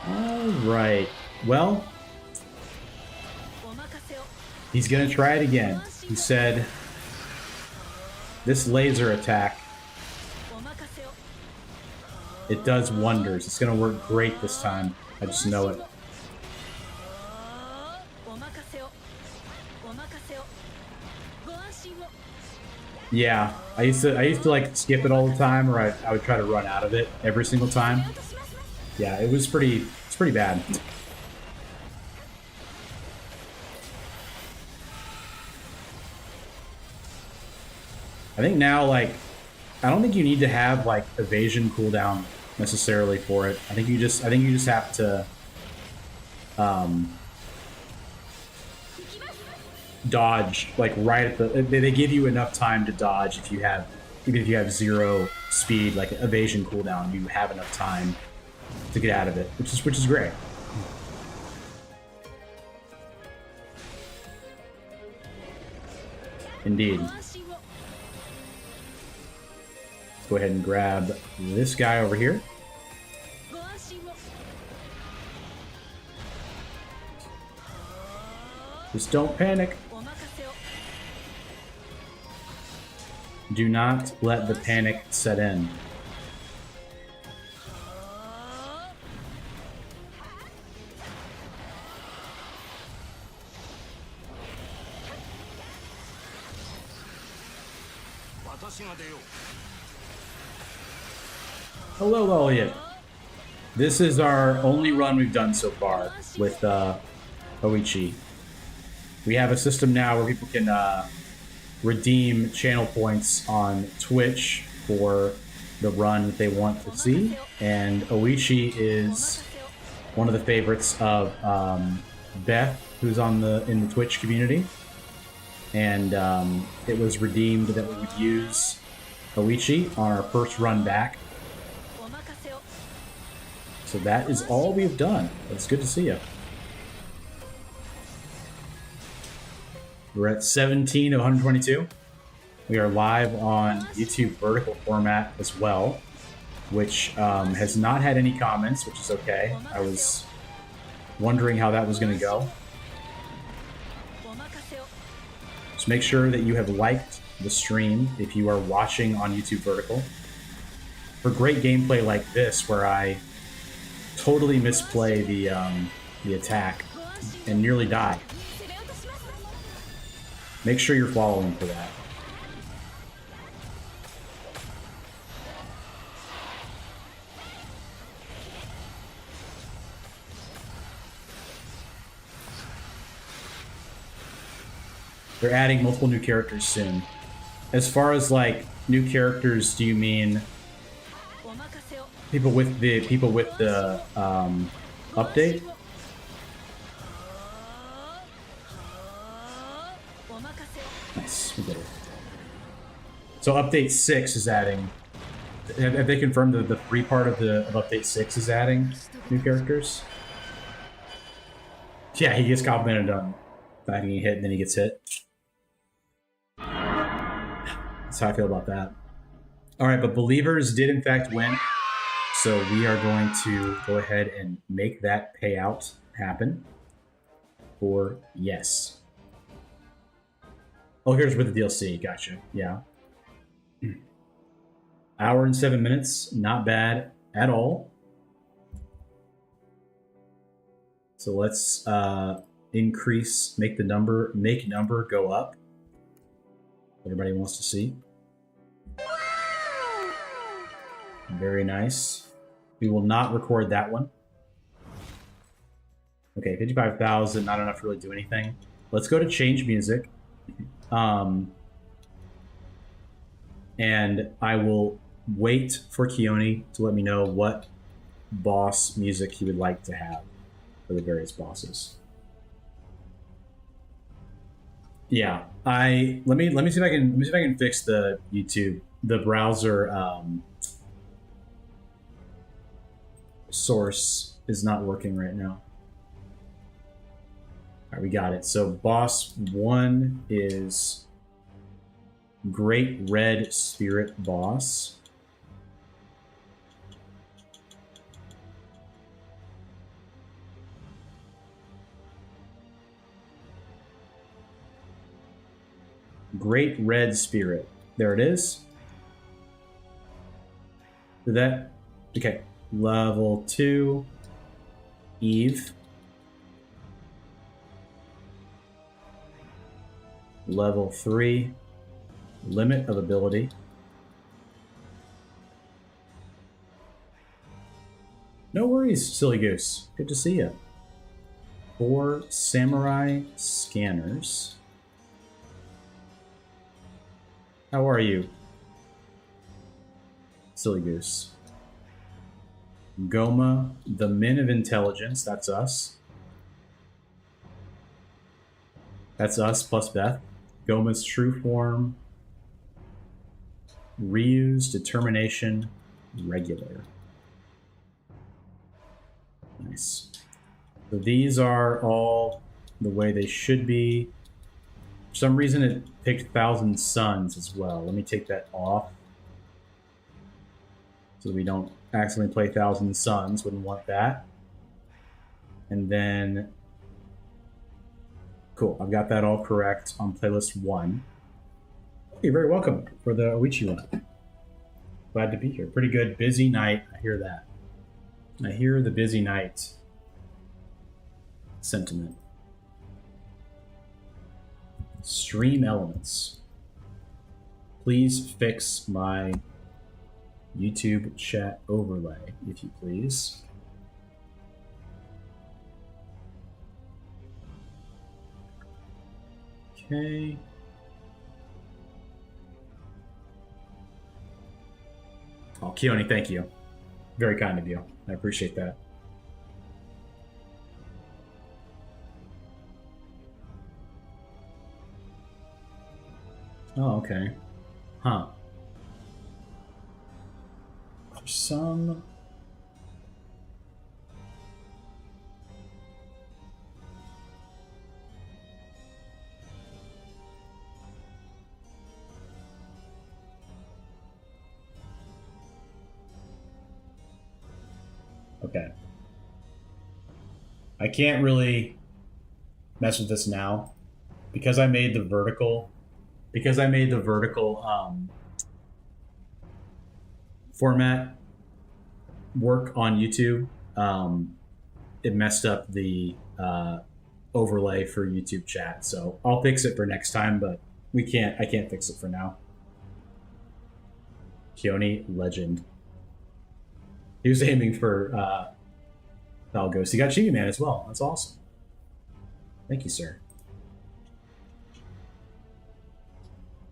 All right. Well, he's gonna try it again. He said, "This laser attack, it does wonders. It's gonna work great this time. I just know it." Yeah, I used to like skip it all the time, or I would try to run out of it every single time. Yeah, it's pretty bad. I think now, like, I don't think you need to have like evasion cooldown necessarily for it. I think you just have to dodge like right at the. They give you enough time to dodge if you have, even if you have 0 speed, like evasion cooldown, you have enough time to get out of it, which is great. Indeed. Go ahead and grab this guy over here. Just don't panic. Do not let the panic set in. Hello, Elliot. This is our only run we've done so far with Oichi. We have a system now where people can redeem channel points on Twitch for the run that they want to see, and Oichi is one of the favorites of Beth, who's in the Twitch community, and it was redeemed that we would use Oichi on our first run back. So that is all we've done. It's good to see you. We're at 17 of 122. We are live on YouTube vertical format as well, which has not had any comments, which is okay. I was wondering how that was going to go. Just make sure that you have liked the stream if you are watching on YouTube vertical. For great gameplay like this, where I totally misplay the attack and nearly die, make sure you're following for that. They're adding multiple new characters soon. As far as like new characters, do you mean people with the update? Nice, we did it. So update 6 is adding. Have they confirmed that the free part of update 6 is adding new characters? Yeah, he gets complimented on getting hit, and then he gets hit. That's how I feel about that. All right, but Believers did in fact win, so we are going to go ahead and make that payout happen for yes. Oh, here's with the DLC. Gotcha. Yeah. Hour and 7 minutes. Not bad at all. So let's make number go up. Everybody wants to see. Very nice. We will not record that one. Okay, 55,000, not enough to really do anything. Let's go to change music. And I will wait for Keone to let me know what boss music he would like to have for the various bosses. Yeah, let me see if I can fix the YouTube, the browser source is not working right now. All right, we got it. So boss 1 is Great Red Spirit Boss. Great Red Spirit. There it is. Did that? Okay. Level 2. Eve. Level 3. Limit of ability. No worries, silly goose. Good to see you. 4 samurai scanners. How are you, silly goose? Goma, the Men of Intelligence. That's us. That's us plus Beth. Goma's true form. Ryu's determination. Regular. Nice. So these are all the way they should be. For some reason it picked Thousand Suns as well. Let me take that off so we don't accidentally play Thousand Suns. Wouldn't want that. And then, cool, I've got that all correct on playlist 1. You're very welcome for the Oichi one. Glad to be here. Pretty good. Busy night. I hear that. I hear the busy night sentiment. Stream elements. Please fix my YouTube chat overlay, if you please. Okay. Oh, Keone, thank you. Very kind of you. I appreciate that. Oh, okay. Huh. For some... Okay. I can't really mess with this now because I made the vertical format work on YouTube. It messed up the overlay for YouTube chat, so I'll fix it for next time, but I can't fix it for now. Keone, legend. He was aiming for Ghost. He got Chibi Man as well. That's awesome. Thank you, sir.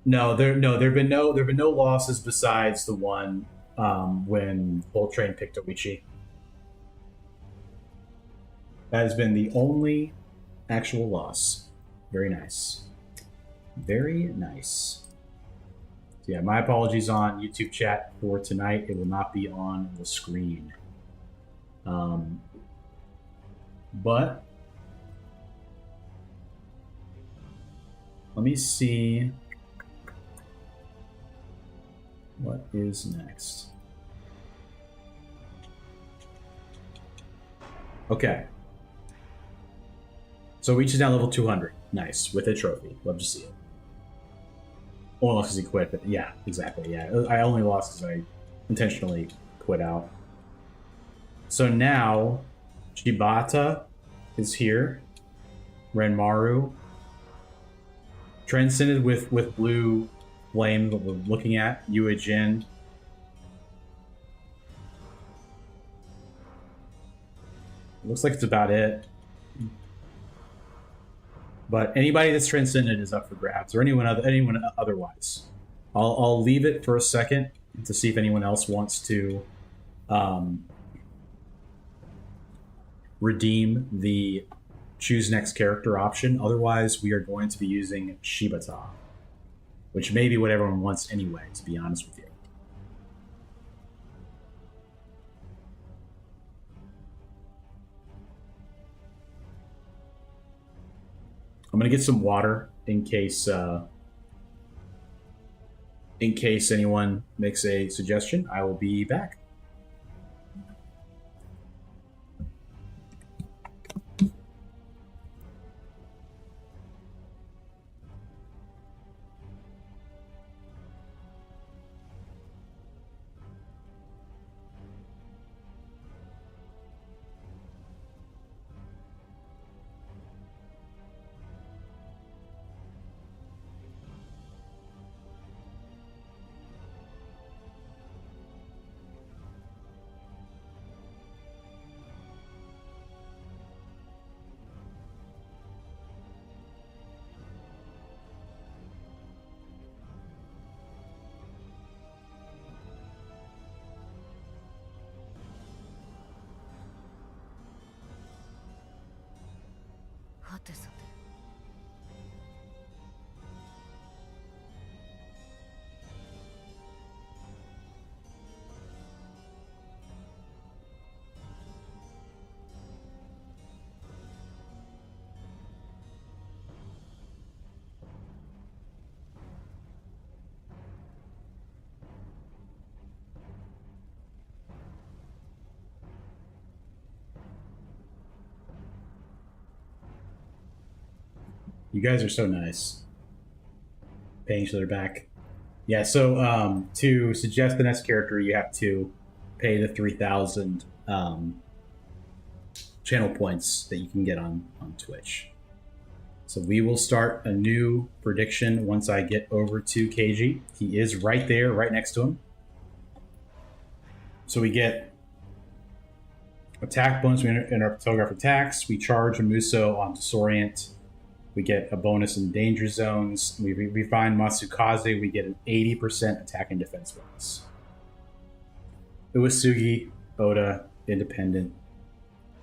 No, there have been no losses besides the one when Bull Train picked Oichi. That has been the only actual loss. Very nice. Very nice. So yeah, my apologies on YouTube chat for tonight. It will not be on the screen. But let me see what is next. Okay. So Reach is now level 200. Nice. With a trophy. Love to see it. Only lost because he quit, but yeah, exactly. Yeah, I only lost because I intentionally quit out. So now, Shibata is here. Renmaru. Transcended with blue flame that we're looking at. Yue Jin. Looks like it's about it. But anybody that's transcended is up for grabs, or anyone otherwise. I'll leave it for a second to see if anyone else wants to redeem the choose next character option. Otherwise, we are going to be using Shibata, which may be what everyone wants anyway, to be honest with you. I'm gonna get some water in case anyone makes a suggestion. I will be back. You guys are so nice. Paying each other back. Yeah, so to suggest the next character, you have to pay the 3,000 channel points that you can get on Twitch. So we will start a new prediction once I get over to KG. He is right there, right next to him. So we get attack bonus, we interrupt telegraph attacks, we charge a Muso on Disorient, we get a bonus in danger zones, we find Matsukaze, we get an 80% attack and defense bonus. Uesugi, Oda, Independent,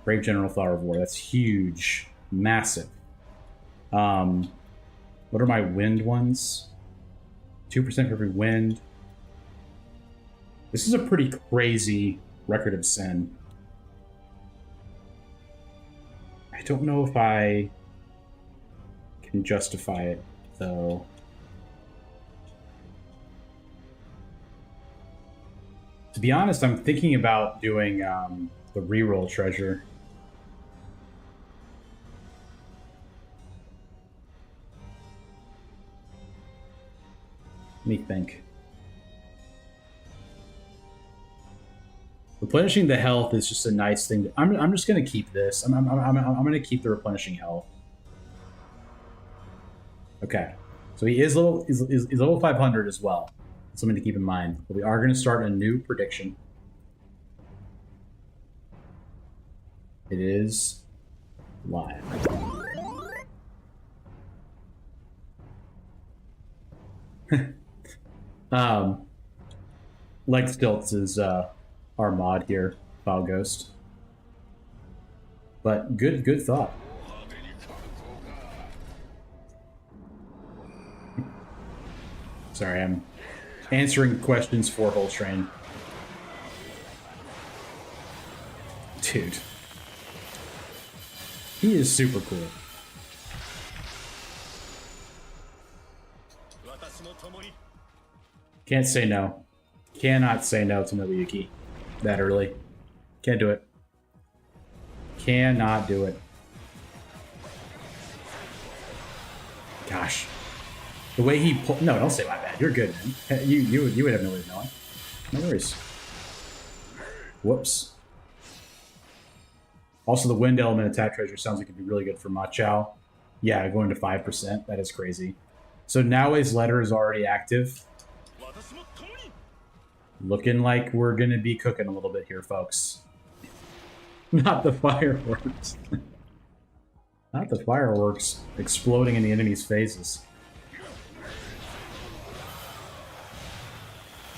Brave General, Flower of War, that's huge, massive. What are my wind ones? 2% for every wind. This is a pretty crazy record of sin. I don't know if I can justify it, though. To be honest, I'm thinking about doing the reroll treasure. Let me think. Replenishing the health is just a nice thing. I'm just gonna keep this. I'm gonna keep the replenishing health. Okay, so he is he's level 500 as well. Something to keep in mind. But we are gonna start a new prediction. It is live. Leg Stilts is our mod here, File Ghost. But good thought. Sorry, I'm answering questions for Whole Train. Dude. He is super cool. Can't say no. Cannot say no to Nobuyuki that early. Can't do it. Cannot do it. Gosh. The way he pulled... No, don't say my bad. You're good, man. You would have no way of knowing. No worries. Whoops. Also, the wind element attack treasure sounds like it'd be really good for Machao. Yeah, going to 5%. That is crazy. So Naoe's letter is already active. Looking like we're going to be cooking a little bit here, folks. Not the fireworks. Not the fireworks exploding in the enemy's faces.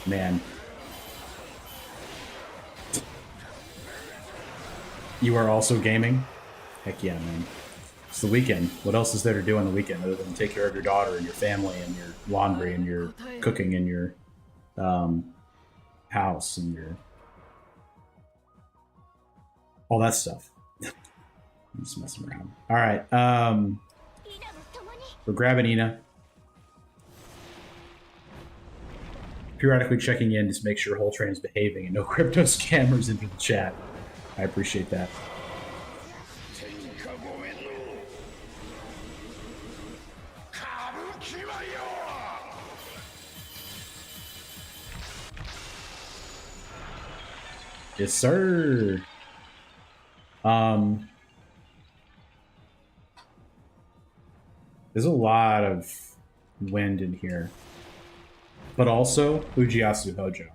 Man. You are also gaming? Heck yeah, man. It's the weekend. What else is there to do on the weekend other than take care of your daughter and your family and your laundry and your cooking and your house and your... all that stuff. I'm just messing around. Alright, we're grabbing Ina. Periodically checking in to make sure Whole Train is behaving and no crypto scammers into the chat. I appreciate that. Yes, sir. There's a lot of wind in here. But also Ujiyasu Hojo.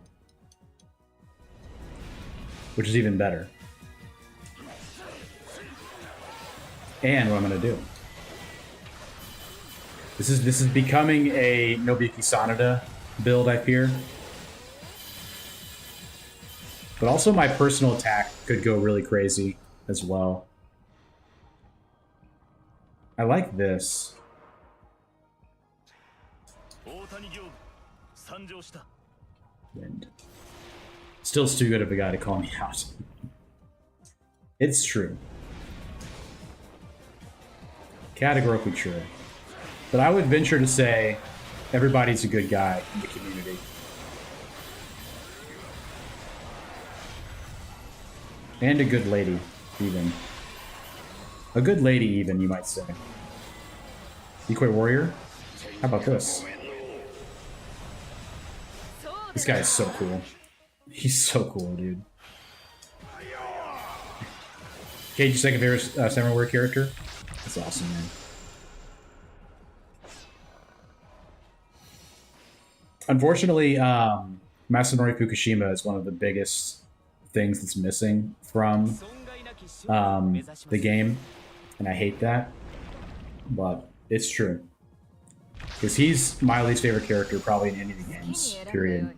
Which is even better. And what I'm gonna do. This is becoming a Nobuyuki Sanada build, I fear. But also my personal attack could go really crazy as well. I like this. Wind. Still's too good of a guy to call me out. It's true. Categorically true. But I would venture to say everybody's a good guy in the community. And a good lady, even. A good lady, even, you might say. Decoy Warrior? How about this? This guy is so cool. He's so cool, dude. Cage, your second favorite Samurai Warrior character? That's awesome, man. Unfortunately, Masanori Fukushima is one of the biggest things that's missing from the game, and I hate that, but it's true. Because he's my least favorite character probably in any of the games, period.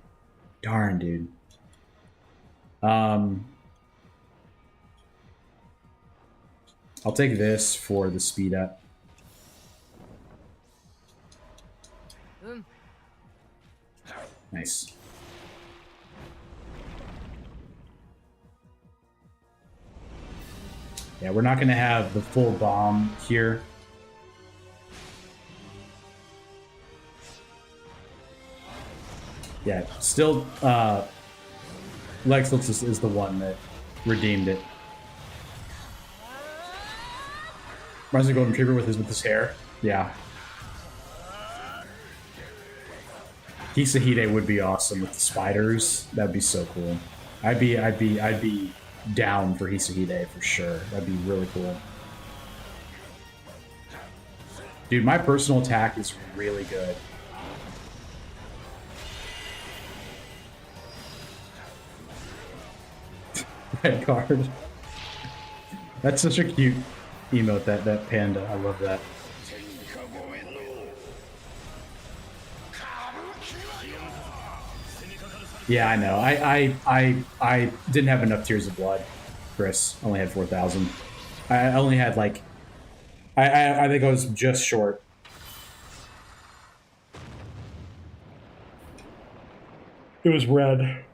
Darn, dude. I'll take this for the speed up. Nice. Yeah, we're not going to have the full bomb here. Yeah, still, Lexlitz is the one that redeemed it. Reminds me of Golden Retriever with his hair. Yeah. Hisahide would be awesome with the spiders. That'd be so cool. I'd be down for Hisahide for sure. That'd be really cool. Dude, my personal attack is really good. Red card. That's such a cute emote, that panda. I love that. Yeah, I know. I didn't have enough Tears of Blood, Chris. I only had 4,000. I only had like I think I was just short. It was red.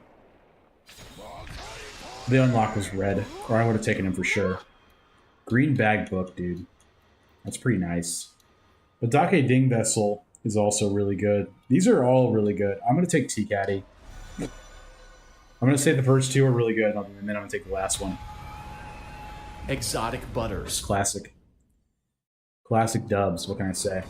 The unlock was red, or I would have taken him for sure. Green bag book, dude. That's pretty nice. But Dake Ding Vessel is also really good. These are all really good. I'm going to take T-Caddy. I'm going to say the first two are really good, and then I'm going to take the last one. Exotic butters. Classic. Classic dubs, what can I say?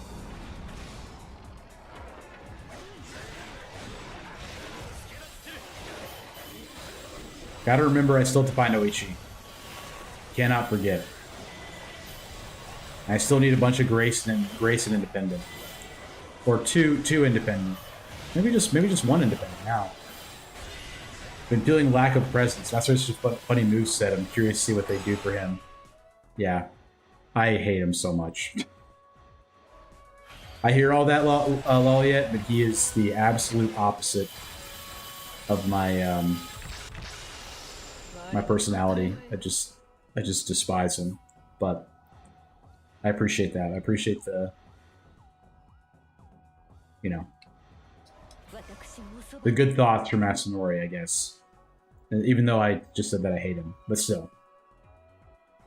Gotta remember, I still have to find Oichi. Cannot forget. I still need a bunch of Grace and Independent. Or two Independent. Maybe just one Independent now. Been feeling lack of presence. That's just a funny moveset. I'm curious to see what they do for him. Yeah. I hate him so much. I hear all that, Loliet, but he is the absolute opposite of my my personality. I just despise him. But I appreciate that. I appreciate the, you know, the good thoughts from Masanori, I guess. And even though I just said that I hate him, but still.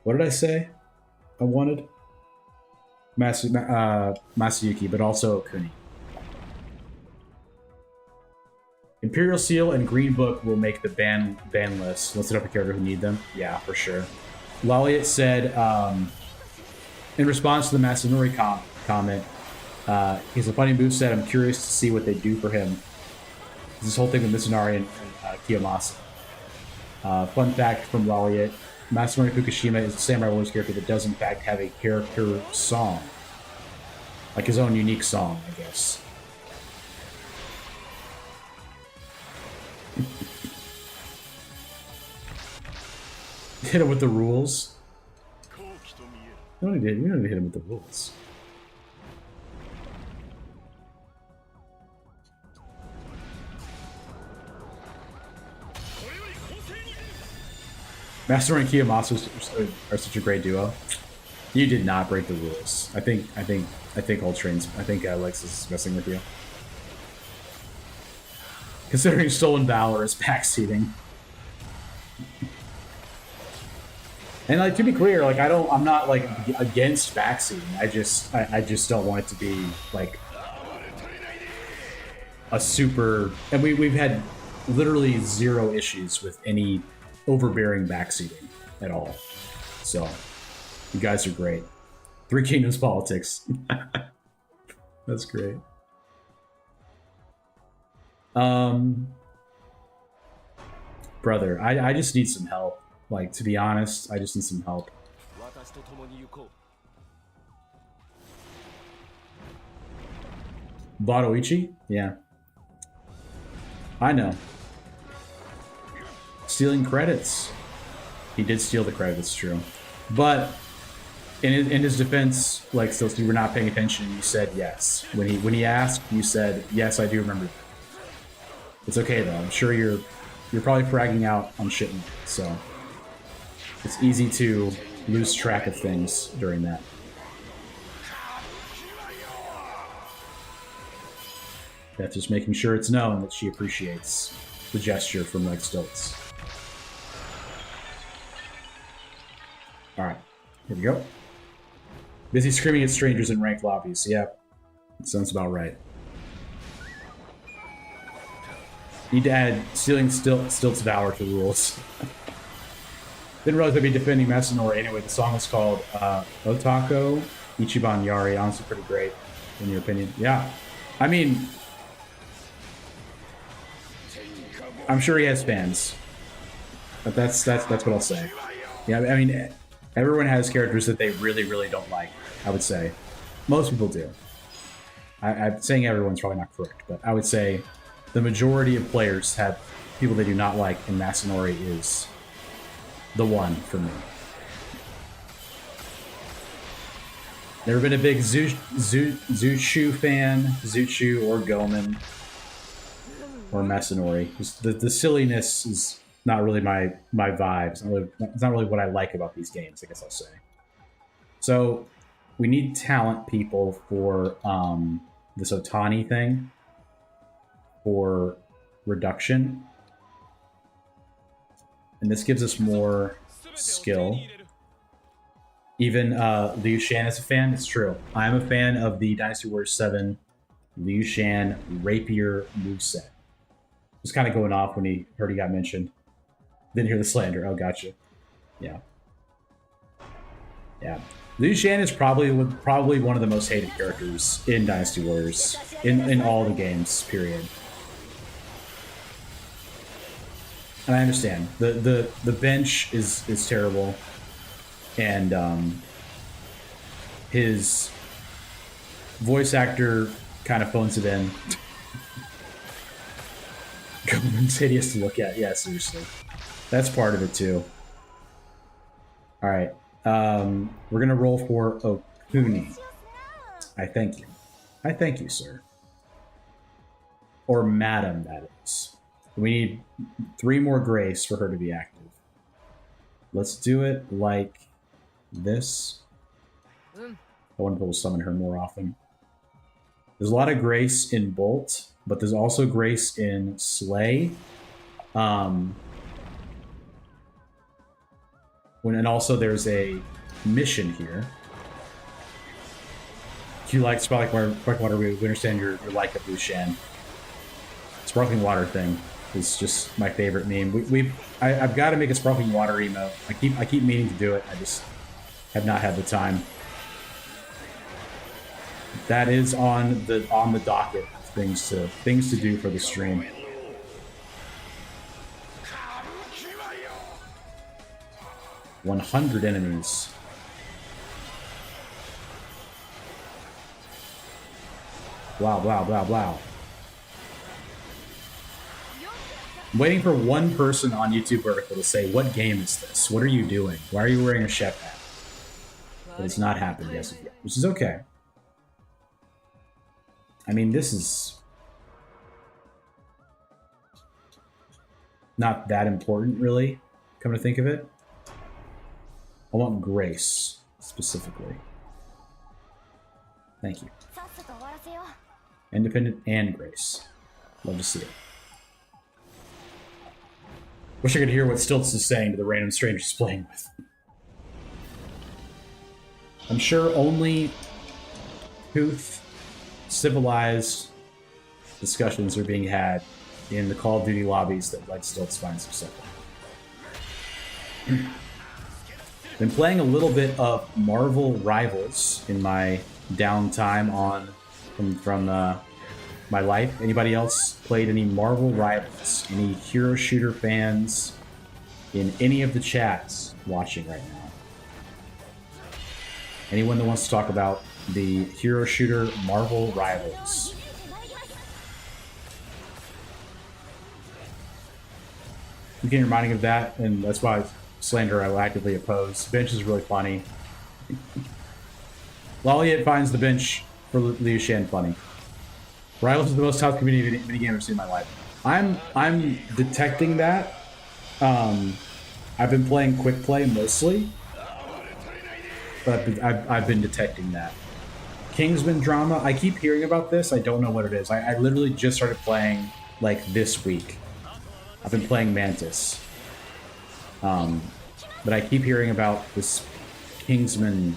What did I say? I wanted Masayuki, but also Kuni. Imperial Seal and Green Book will make the ban list. Let's set up a character who need them. Yeah, for sure. Loliet said, in response to the Masanori comment, he's a funny moveset. I'm curious to see what they do for him. This whole thing with Mitsunari and Kiyomasa. Fun fact from Loliet, Masanori Fukushima is a Samurai Warriors character that does in fact have a character song. Like his own unique song, I guess. Hit him with the rules. You don't need to hit him with the rules. Master and Kiyomasa are such a great duo. You did not break the rules. I think Ultrain's. I think Alexis is messing with you. Considering Stolen Valor is backseating. And like to be clear, like I'm not like against backseating. I just don't want it to be like a super. And we've had literally zero issues with any overbearing backseating at all. So you guys are great. Three Kingdoms politics. That's great. Brother, I just need some help. Like, to be honest, I just need some help. Badoichi? Yeah. I know. Stealing credits. He did steal the credits, true. But in his defense, like, still, you were not paying attention. You said yes. When he asked, you said, yes, I do remember. It's okay, though. I'm sure you're probably fragging out on shit, so it's easy to lose track of things during that. That's just making sure it's known that she appreciates the gesture from Lex Stoltz. Alright, here we go. Busy screaming at strangers in ranked lobbies. Yeah, that sounds about right. Need to add stealing Stilt's Valor to the rules. Didn't realize I'd be defending Messinori. Anyway, the song is called Otako Ichiban Yari. Honestly, pretty great, in your opinion. Yeah. I mean, I'm sure he has fans. But that's what I'll say. Yeah, I mean, everyone has characters that they really, really don't like, I would say. Most people do. I'm saying everyone's probably not correct, but I would say the majority of players have people they do not like, and Masanori is the one for me. Never been a big Zuchu fan, Zuchu or Gomen or Masanori. Just the silliness is not really my vibe. It's not really what I like about these games, I guess I'll say. So we need talent people for this Otani thing, for reduction. And this gives us more skill. Even Liu Shan is a fan. It's true. I'm a fan of the Dynasty Warriors 7 Liu Shan Rapier moveset. Just kind of going off when he heard he got mentioned. Didn't hear the slander. Oh, gotcha. Yeah. Yeah. Liu Shan is probably one of the most hated characters in Dynasty Warriors. In all the games, period. And I understand. The bench is terrible. And his voice actor kind of phones it in. Gomen's hideous to look at. Yeah, seriously. That's part of it too. Alright. We're gonna roll for Okuni. I thank you. I thank you, sir. Or madam, that is. We need 3 more grace for her to be active. Let's do it like this. I want to summon her more often. There's a lot of grace in Bolt, but there's also grace in Slay. And also there's a mission here. If you like Sparkling Water, we understand your like of Liu Shan. Sparkling Water thing is just my favorite meme. I've got to make a Sparkling Water emote. I keep meaning to do it. I just have not had the time. That is on the docket of things to do for the stream. $100 enemies. Wow, wow, wow, wow. I'm waiting for one person on YouTube Vertical to say, what game is this? What are you doing? Why are you wearing a chef hat? But it's not happened as of yet, which is okay. I mean, this is not that important, really, come to think of it. I want grace. specifically. Thank you. Independent and Grace. Love to see it. Wish I could hear what Stilts is saying to the random strangers playing with. I'm sure only Tooth civilized discussions are being had in the Call of Duty lobbies that Light Stilts finds himself in. Been playing a little bit of Marvel Rivals in my downtime from my life. Anybody else played any Marvel Rivals? Any hero shooter fans in any of the chats watching right now? Anyone that wants to talk about the hero shooter Marvel Rivals? I'm getting reminding of that, and that's why Slander I will actively oppose. Bench is really funny. Lolliet finds the bench for Liu Shan funny. Rivals is the most tough community video game I've ever seen in my life. I'm detecting that. I've been playing quick play mostly, but I've been detecting that. Kingsman drama. I keep hearing about this. I don't know what it is. I literally just started playing like this week. I've been playing Mantis, but I keep hearing about this Kingsman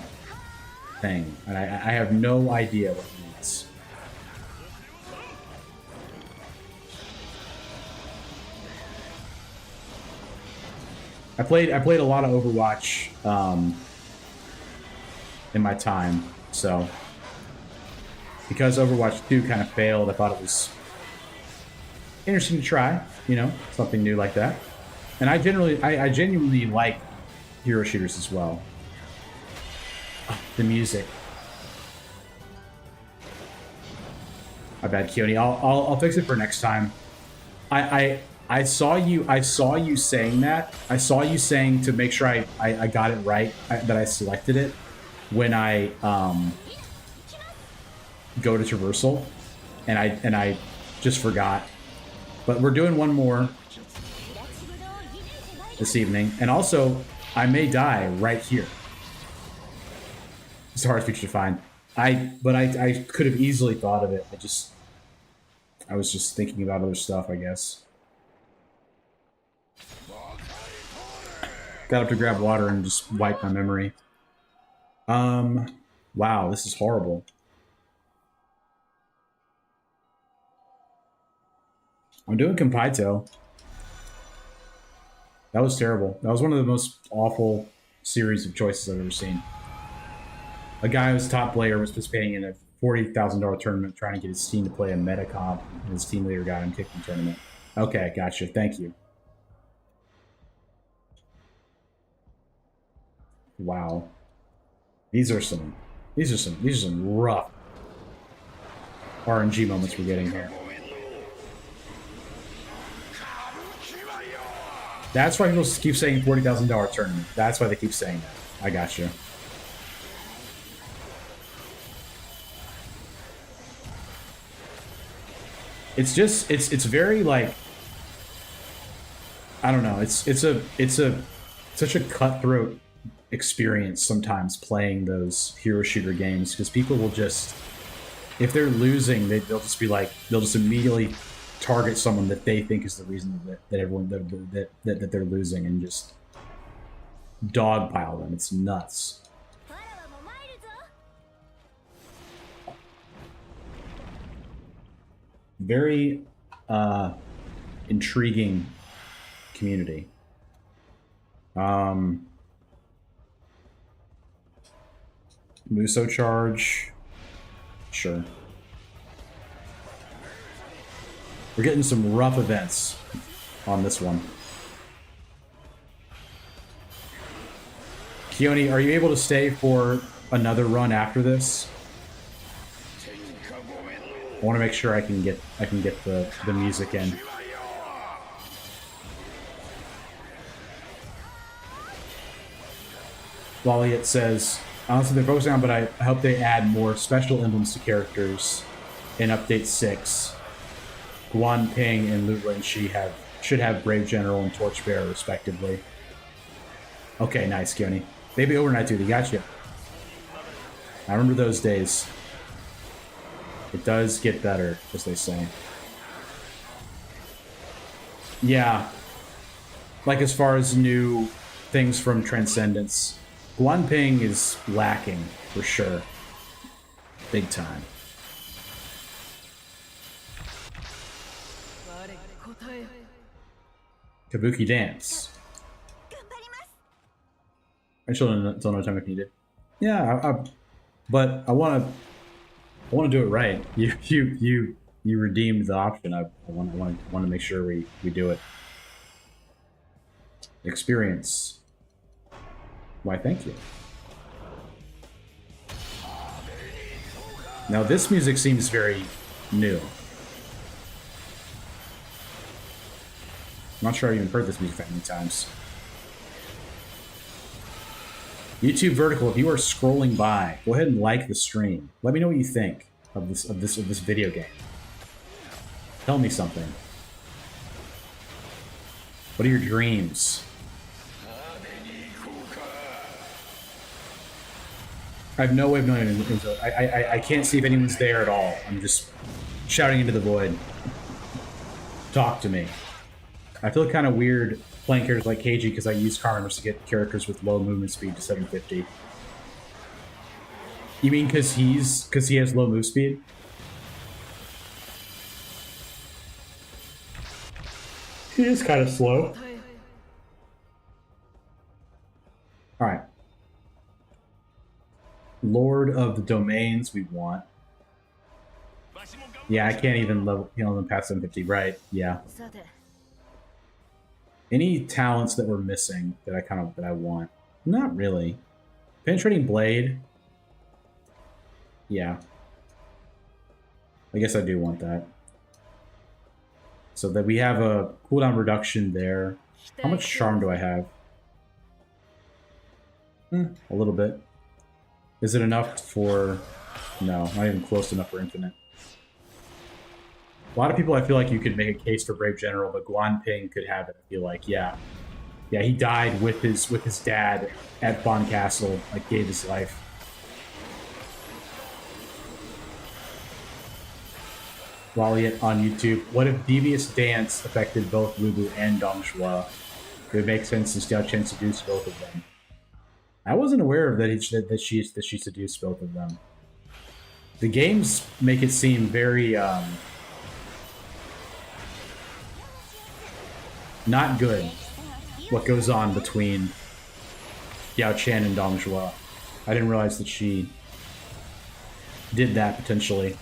thing, and I have no idea what it means. I played a lot of Overwatch in my time, so because Overwatch 2 kind of failed, I thought it was interesting to try, you know, something new like that. And I genuinely like hero shooters as well. Oh, the music. My bad, Keone. I'll fix it for next time. I saw you saying that. I saw you saying to make sure I got it right, that I selected it when I go to Traversal, and I just forgot. But we're doing one more this evening, and also I may die right here. It's the hardest feature to find. But I could have easily thought of it. I was just thinking about other stuff, I guess. Got up to grab water and just wipe my memory. Wow, this is horrible. I'm doing Compito. That was terrible. That was one of the most awful series of choices I've ever seen. A guy who's top player was participating in a $40,000 tournament trying to get his team to play a meta comp, and his team leader got him kicked from the tournament. Okay, gotcha. Thank you. Wow. These are some rough RNG moments we're getting here. That's why people keep saying $40,000 tournament. That's why they keep saying that. I got you. It's very like, I don't know. It's such a cutthroat experience sometimes playing those hero shooter games, because people will just, if they're losing, they'll just be like, they'll just immediately target someone that they think is the reason that they're losing, and just dogpile them. It's nuts. Very intriguing community. Muso charge. Sure. We're getting some rough events on this one. Keone, are you able to stay for another run after this? I want to make sure I can get the music in. Lolliet says, honestly, they're focusing on, but I hope they add more special emblems to characters in Update 6. Guan Ping and Lu Renshi should have Brave General and Torchbearer, respectively. Okay, nice, Keone. Maybe Overnight Duty, gotcha. I remember those days. It does get better, as they say. Yeah. Like, as far as new things from Transcendence, Guanping is lacking, for sure. Big time. Kabuki Dance. I still don't know time if needed. Yeah, but I want to do it right. You redeemed the option. I want to make sure we do it. Experience. Why, thank you. Now this music seems very new. I'm not sure I've even heard this music that many times. YouTube Vertical, if you are scrolling by, go ahead and like the stream. Let me know what you think of this video game. Tell me something. What are your dreams? I have no way of knowing. I can't see if anyone's there at all. I'm just shouting into the void. Talk to me. I feel kind of weird playing characters like Keiji because I use car members to get characters with low movement speed to 750. You mean because he has low move speed? He is kind of slow. All right. Lord of the Domains we want. Yeah, I can't even level them past 750. Right? Yeah. Any talents that we're missing that I want? Not really. Penetrating Blade. Yeah. I guess I do want that. So that we have a cooldown reduction there. How much charm do I have? A little bit. Is it enough for... No, not even close enough for infinite. A lot of people, I feel like you could make a case for Brave General, but Guanping could have it. I feel like, yeah, he died with his dad at Bond Castle, like gave his life. Raleigh on YouTube. What if Devious Dance affected both Lubu and Dongzhuo? It would make sense since Xiao Chen seduced both of them. I wasn't aware of that she seduced both of them. The games make it seem very not good what goes on between Yao Chen and Dongzhuo. I didn't realize that she did that potentially.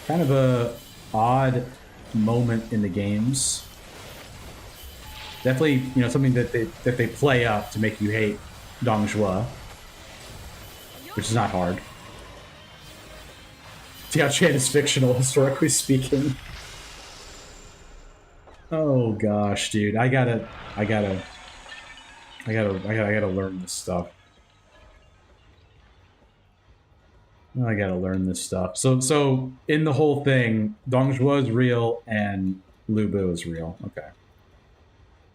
Kind of a odd moment in the games. Definitely, something that they play up to make you hate Dongzhuo, which is not hard. Xiao Chen is fictional, historically speaking. Oh gosh, dude, I gotta learn this stuff. I gotta learn this stuff. So in the whole thing, Dongzhuo is real and Lubu is real. Okay.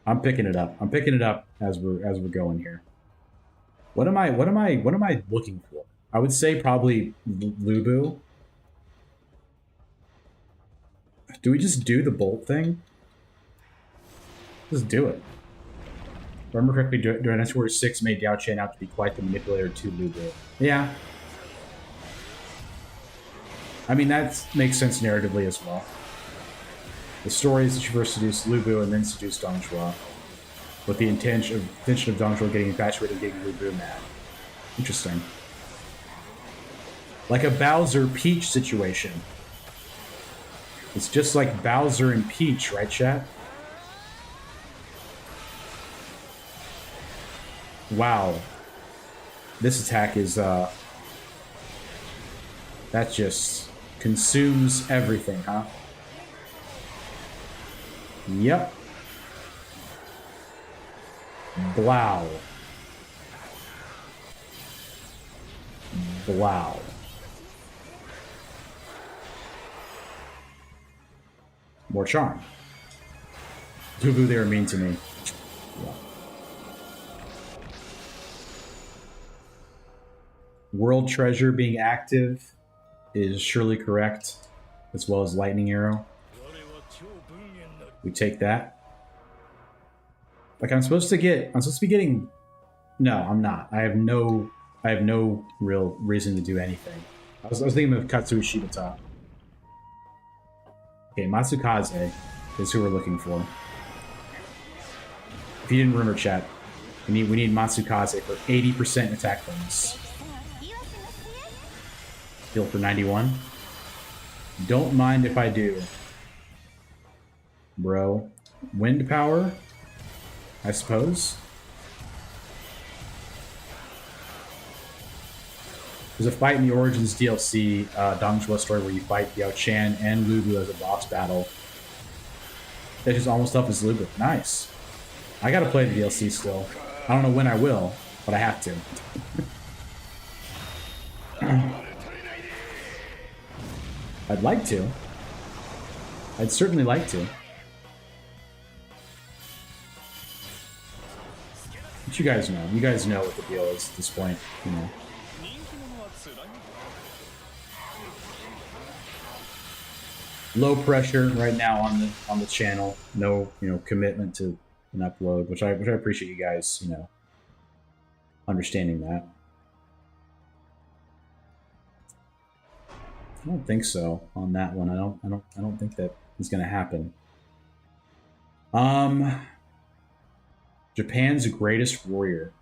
I'm picking it up. I'm picking it up as we're going here. What am I looking for? I would say probably Lubu. Do we just do the bolt thing? Just do it. If I remember correctly, Dynasty 6 made Yao Chen out to be quite the manipulator to Lubu. Yeah. I mean, that makes sense narratively as well. The story is that she first seduced Lubu and then seduced Dongzhuo, with the intention of Dongzhuo getting infatuated and getting Lubu mad. Interesting. Like a Bowser Peach situation. It's just like Bowser and Peach, right, chat? Wow. This attack is, that just consumes everything, huh? Yep. Blow. Blow. More charm. Lubu, they were mean to me. Yeah. World Treasure being active is surely correct, as well as Lightning Arrow. We take that. Like I'm supposed to be getting. No, I'm not. I have no real reason to do anything. I was thinking of Katsui Shibata. Okay, Matsukaze is who we're looking for. If you didn't remember, chat, we need Matsukaze for 80% attack bonus. Heal for 91. Don't mind if I do. Bro. Wind power, I suppose. There's a fight in the Origins DLC, Dongzhuo story, where you fight Yao Chan and Lu Bu as a boss battle. That's just almost up as Lu Bu. Nice. I gotta play the DLC still. I don't know when I will, but I have to. I'd like to. I'd certainly like to. But you guys know. You guys know what the deal is at this point, you know. Low pressure right now on the channel. No, commitment to an upload, which I appreciate you guys, understanding that. I don't think so on that one. I don't think that is going to happen. Japan's greatest warrior.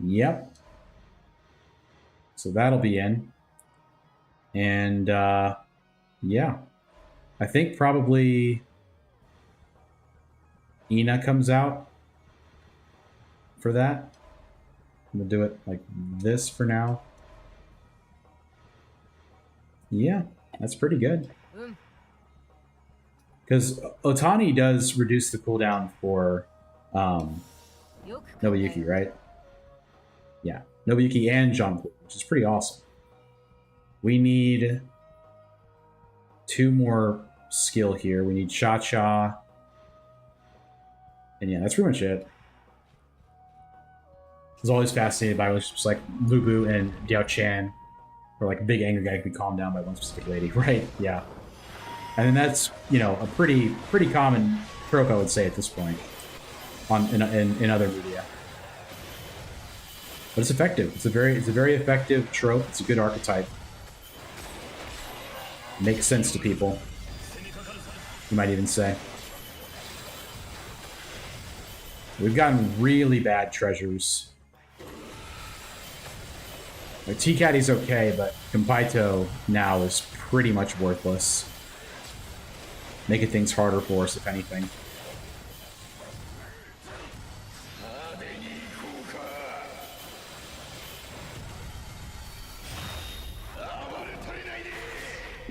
Yep. So that'll be in. And yeah. I think probably Ina comes out for that. I'm gonna do it like this for now. Yeah, that's pretty good. Because Otani does reduce the cooldown for Nobuyuki, right? Yeah, Nobuyuki and Jonku, which is pretty awesome. We need 2 more skill here. We need Cha-Cha. And yeah, that's pretty much it. I was always fascinated by relationships like Lu Bu and Diao Chan, or like a big angry guy can be calmed down by one specific lady, right? Yeah. And then that's, a pretty common trope, I would say, at this point in other media. But it's effective. It's a very effective trope. It's a good archetype. Makes sense to people, you might even say. We've gotten really bad treasures. Like T-Caddy's okay, but Kampaito now is pretty much worthless. Making things harder for us, if anything.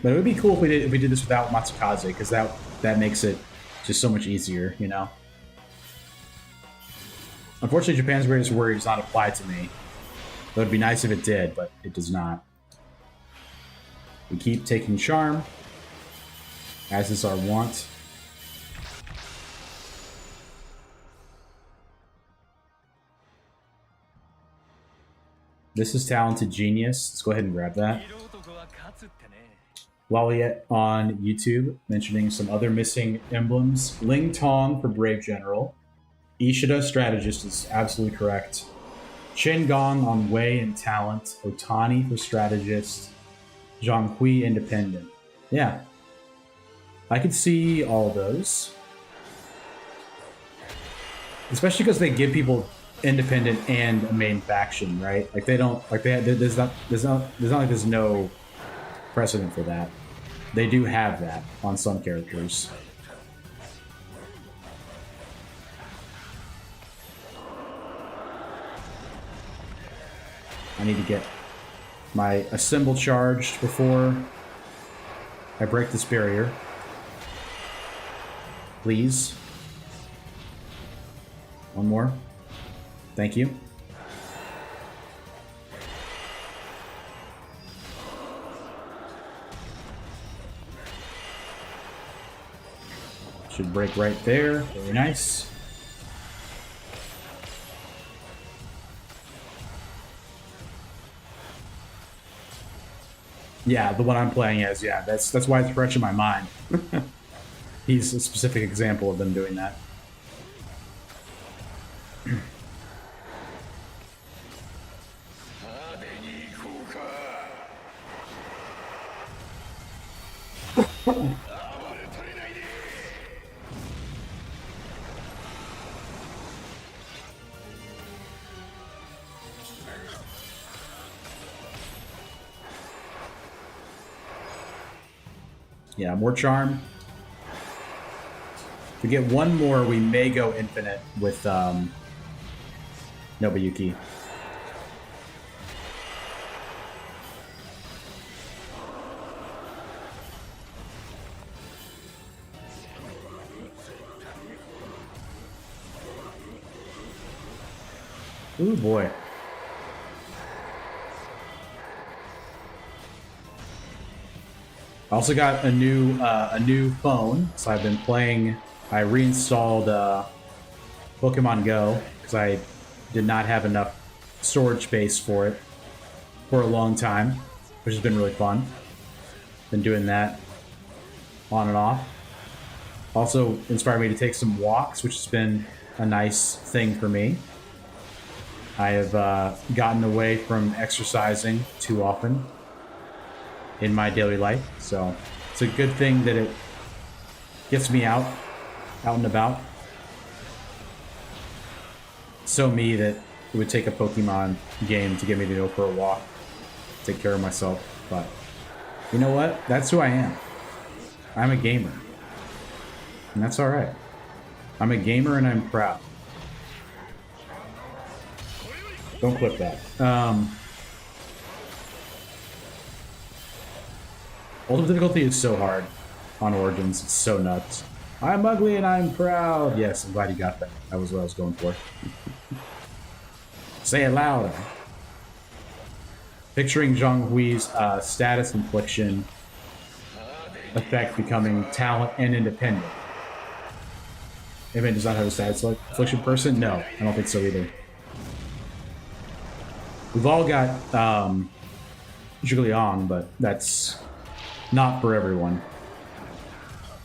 But it would be cool if we did this without Matsukaze, because that makes it just so much easier, Unfortunately, Japan's greatest warrior does not apply to me. It would be nice if it did, but it does not. We keep taking charm, as is our want. This is Talented Genius. Let's go ahead and grab that. While we on YouTube, mentioning some other missing emblems. Ling Tong for Brave General. Ishida, Strategist, is absolutely correct. Chen Gong on Wei and Talent. Otani for Strategist. Zhang Hui, Independent. Yeah. I could see all those. Especially because they give people independent and a main faction, right? Like they don't there's not like there's no precedent for that. They do have that on some characters. I need to get my assemble charged before I break this barrier. Please. One more. Thank you. Should break right there. Very nice. Yeah, the one I'm playing as. Yeah, that's why it's fresh in my mind. He's a specific example of them doing that. Yeah, more charm. If we get one more, we may go infinite with Nobuyuki. Ooh boy. I also got a new phone, so I've been playing. I reinstalled Pokemon Go because I did not have enough storage space for it for a long time, which has been really fun. Been doing that on and off. Also inspired me to take some walks, which has been a nice thing for me. I have gotten away from exercising too often in my daily life, so it's a good thing that it gets me out and about. So me that it would take a Pokemon game to get me to go for a walk, take care of myself. But you know what? That's who I am. I'm a gamer, and that's all right. I'm a gamer, and I'm proud. Don't clip that. Ultimate difficulty is so hard on Origins. It's so nuts. I'm ugly and I'm proud. Yes, I'm glad you got that. That was what I was going for. Say it louder. Picturing Zhang Hui's status infliction effect becoming talent and independent. If it does not have a status infliction person? No, I don't think so either. We've all got Zhuliang, but that's not for everyone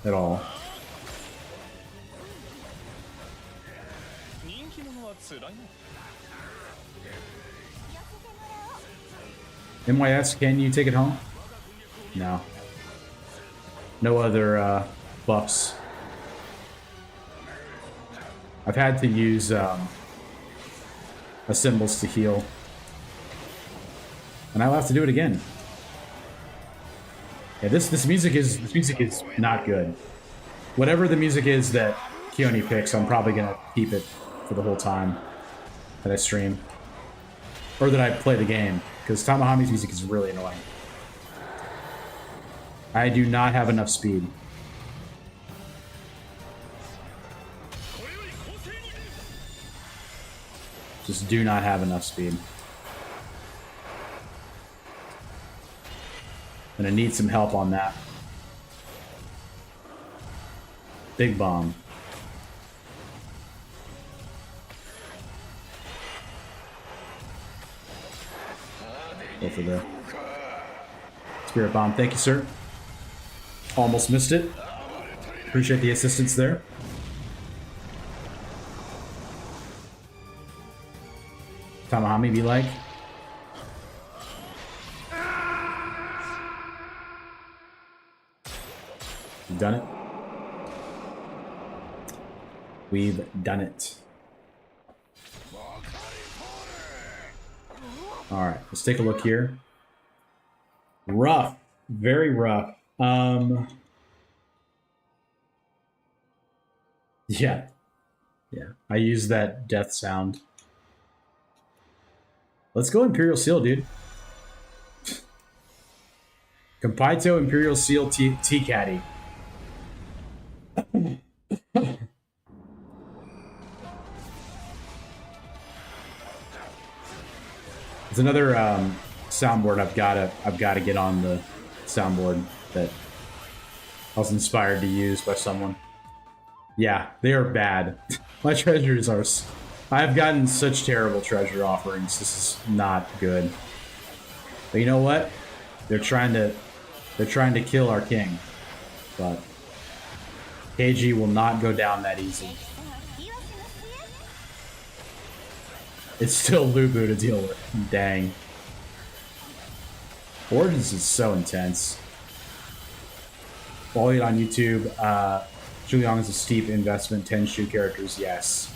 at all. MYS, can you take it home? No. No other buffs. I've had to use symbols to heal. And I'll have to do it again. Yeah, this music is not good. Whatever the music is that Keone picks, I'm probably gonna keep it for the whole time that I stream. Or that I play the game, because Tamahami's music is really annoying. I do not have enough speed. Just do not have enough speed. And I need some help on that. Big bomb. Go for the spirit bomb. Thank you, sir. Almost missed it. Appreciate the assistance there. Tamahami be like. We've done it. We've done it. All right, let's take a look here. Rough, very rough. Yeah. I use that death sound. Let's go Imperial Seal, dude. Compito Imperial Seal T-Caddy. It's another soundboard I've got to get on the soundboard that I was inspired to use by someone. Yeah, they are bad. My treasures are... I've gotten such terrible treasure offerings. This is not good. But you know what? They're trying to kill our king, but KG will not go down that easy. It's still Lubu to deal with. Dang. Origins is so intense. Follow it on YouTube. Zhuliang is a steep investment. 10 shoe characters, yes.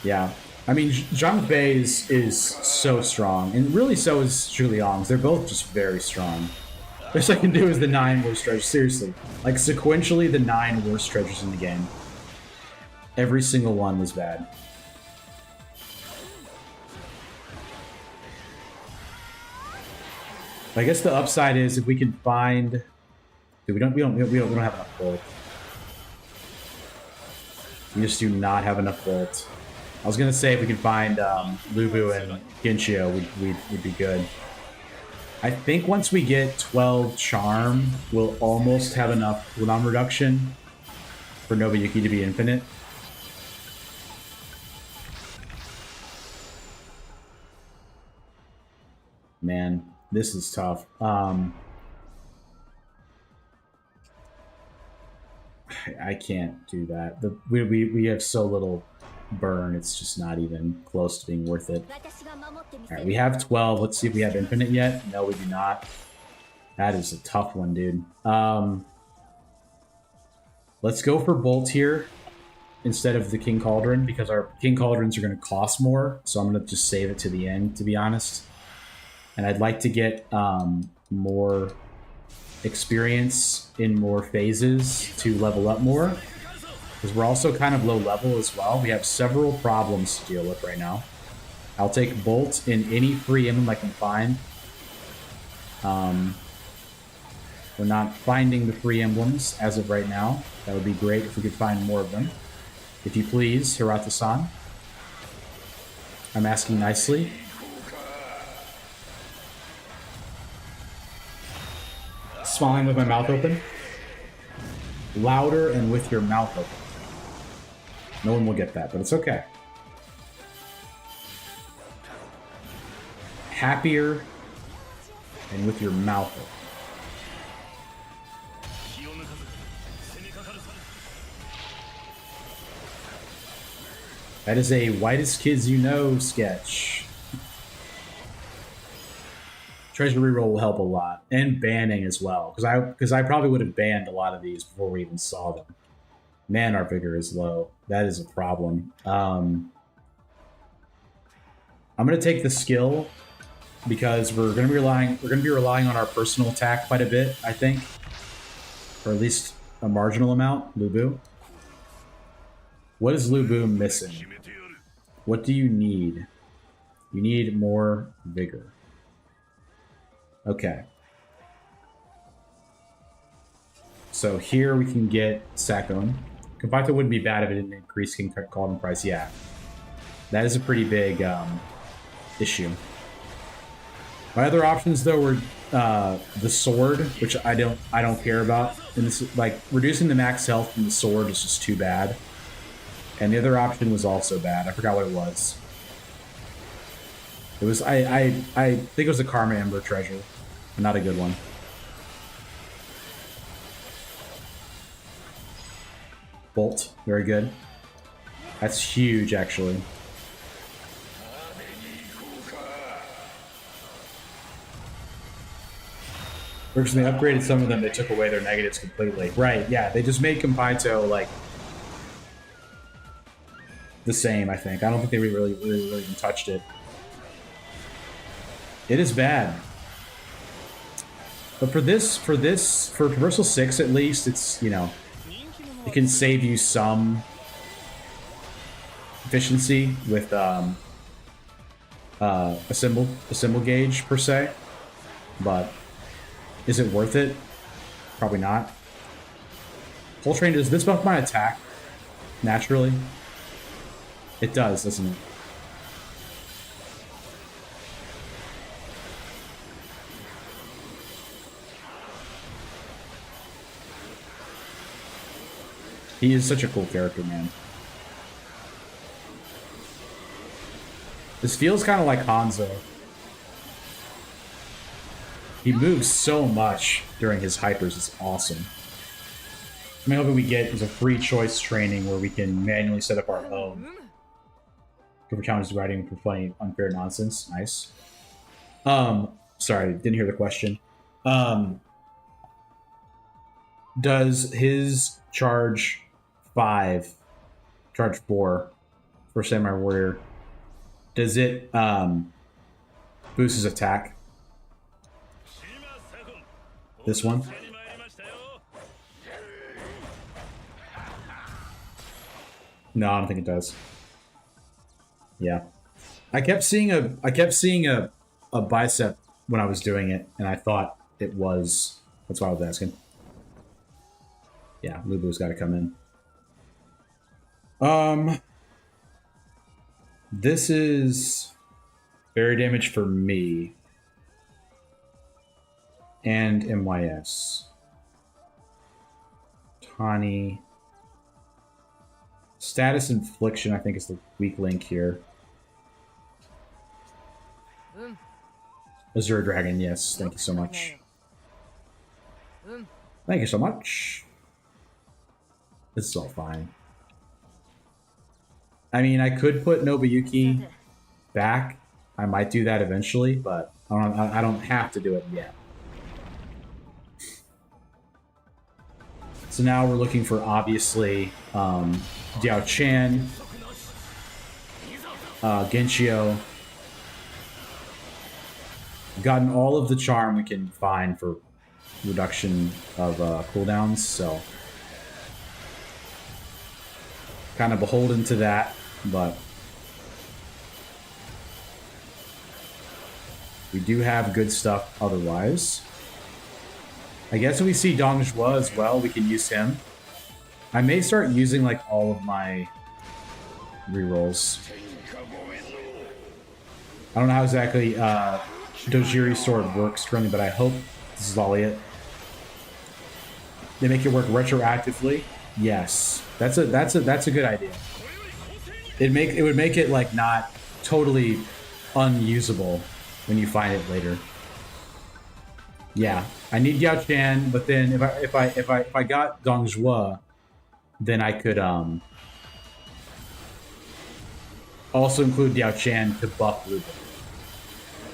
Yeah. I mean, Zhang Bei is so strong, and really so is Zhuliang's. They're both just very strong. Best I can do is the 9 worst treasures. Seriously. Like, sequentially, the 9 worst treasures in the game. Every single one was bad. I guess the upside is if we can find... Dude, we don't have enough gold. We just do not have enough gold. I was gonna say if we could find Lubu and Ginchio, we'd be good. I think once we get 12 charm, we'll almost have enough cooldown reduction for Nobuyuki to be infinite. Man, this is tough. I can't do that. We have so little burn, it's just not even close to being worth it. Alright, we have 12. Let's see if we have infinite yet. No, we do not. That is a tough one, dude. Let's go for Bolt here instead of the King Cauldron, because our King Cauldrons are going to cost more, so I'm going to just save it to the end, to be honest. And I'd like to get more experience in more phases to level up more, because we're also kind of low level as well. We have several problems to deal with right now. I'll take Bolt in any free emblem I can find. We're not finding the free emblems as of right now. That would be great if we could find more of them. If you please, Hirata-san. I'm asking nicely. Smiling with my mouth open. Louder and with your mouth open. No one will get that, but it's okay. Happier and with your mouth open. That is a whitest kids you know sketch. Treasure reroll will help a lot, and banning as well, because I probably would have banned a lot of these before we even saw them. Man, our vigor is low. That is a problem. I'm gonna take the skill because we're gonna be relying on our personal attack quite a bit, I think, or at least a marginal amount. Lubu. What is Lubu missing? What do you need? You need more vigor. Okay. So here we can get Sakon. Compacto wouldn't be bad if it didn't increase King Cauldron price. Yeah. That is a pretty big issue. My other options though were the sword, which I don't care about. And this, like, reducing the max health from the sword is just too bad. And the other option was also bad. I forgot what it was. It was I think it was a Karma Ember treasure. Not a good one. Bolt, very good. That's huge, actually. Because they upgraded some of them, they took away their negatives completely. Right, yeah, they just made Compito, like, the same, I think. I don't think they really even touched it. It is bad. But for Traversal 6 at least, it's, you know, it can save you some efficiency with a symbol gauge per se. But is it worth it? Probably not. Full Train, does this buff my attack naturally? It does, doesn't it? He is such a cool character, man. This feels kind of like Hanzo. He moves so much during his hypers. It's awesome. I'm hoping we get is a free choice training where we can manually set up our own. Cover challenges writing for playing unfair nonsense. Nice. Sorry, didn't hear the question. Does his charge 4 for Samurai Warrior? Does it boost his attack? This one? No, I don't think it does. Yeah, I kept seeing a bicep when I was doing it, and I thought it was. That's why I was asking. Yeah, Lubu's got to come in. This is berry damage for me and MYS. Tani. Status infliction, I think, is the weak link here. Azure Dragon, yes. Thank you so much. Thank you so much. This is all fine. I mean, I could put Nobuyuki back. I might do that eventually, but I don't have to do it yet. So now we're looking for, obviously, Diao Chan, Genshio. Gotten all of the charm we can find for reduction of cooldowns, so kind of beholden to that, but we do have good stuff otherwise. I guess if we see Dong Zhuo as well, we can use him. I may start using like all of my rerolls. I don't know how exactly Dojiri's sword works currently, but I hope this is all it. They make it work retroactively. Yes, that's a good idea. It would make it like not totally unusable when you find it later. Yeah, I need Yao Chan, but then if I got Dong Zhuo, then I could also include Yao Chan to buff Luba,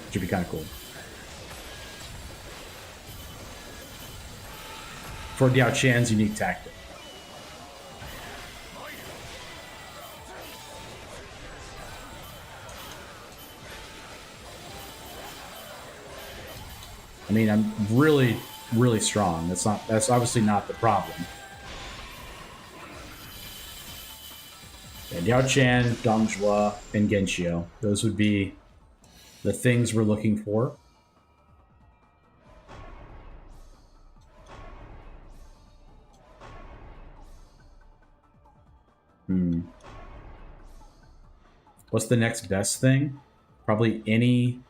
which would be kind of cool. For Yao Chan's unique tactic. I mean, I'm really, really strong. That's obviously not the problem. Yeah, Diao Chan, Dong Zhuo, and Genshio. Those would be the things we're looking for. What's the next best thing? Probably any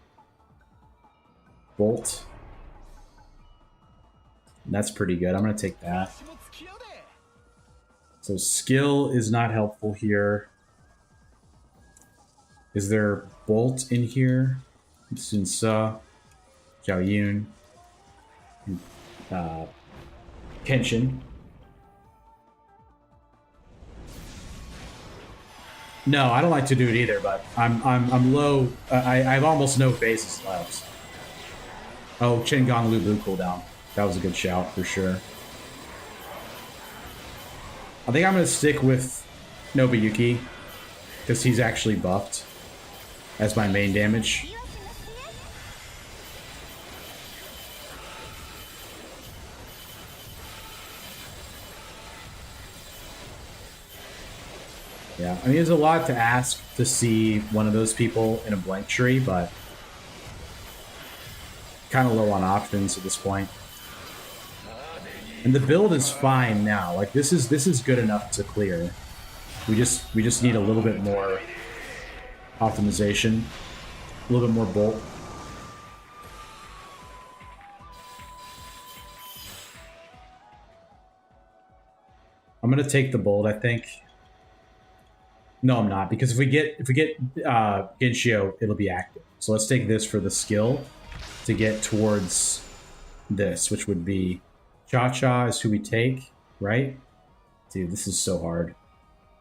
bolt. That's pretty good. I'm going to take that. So skill is not helpful here. Is there bolt in here? Sun Ce, Zhao Yun, Kenshin. No, I don't like to do it either, but I'm low. I have almost no bases left. Oh, Chen Gong Lu Bu cooldown. That was a good shout for sure. I think I'm going to stick with Nobuyuki because he's actually buffed as my main damage. Yeah, I mean, there's a lot to ask to see one of those people in a blank tree, but kind of low on options at this point. And the build is fine now. Like this is good enough to clear. We just need a little bit more optimization, a little bit more bolt. I'm gonna take the bolt, I think. No, I'm not, because if we get Genshio, it'll be active. So let's take this for the skill to get towards this, which would be Cha-Cha is who we take, right? Dude, this is so hard.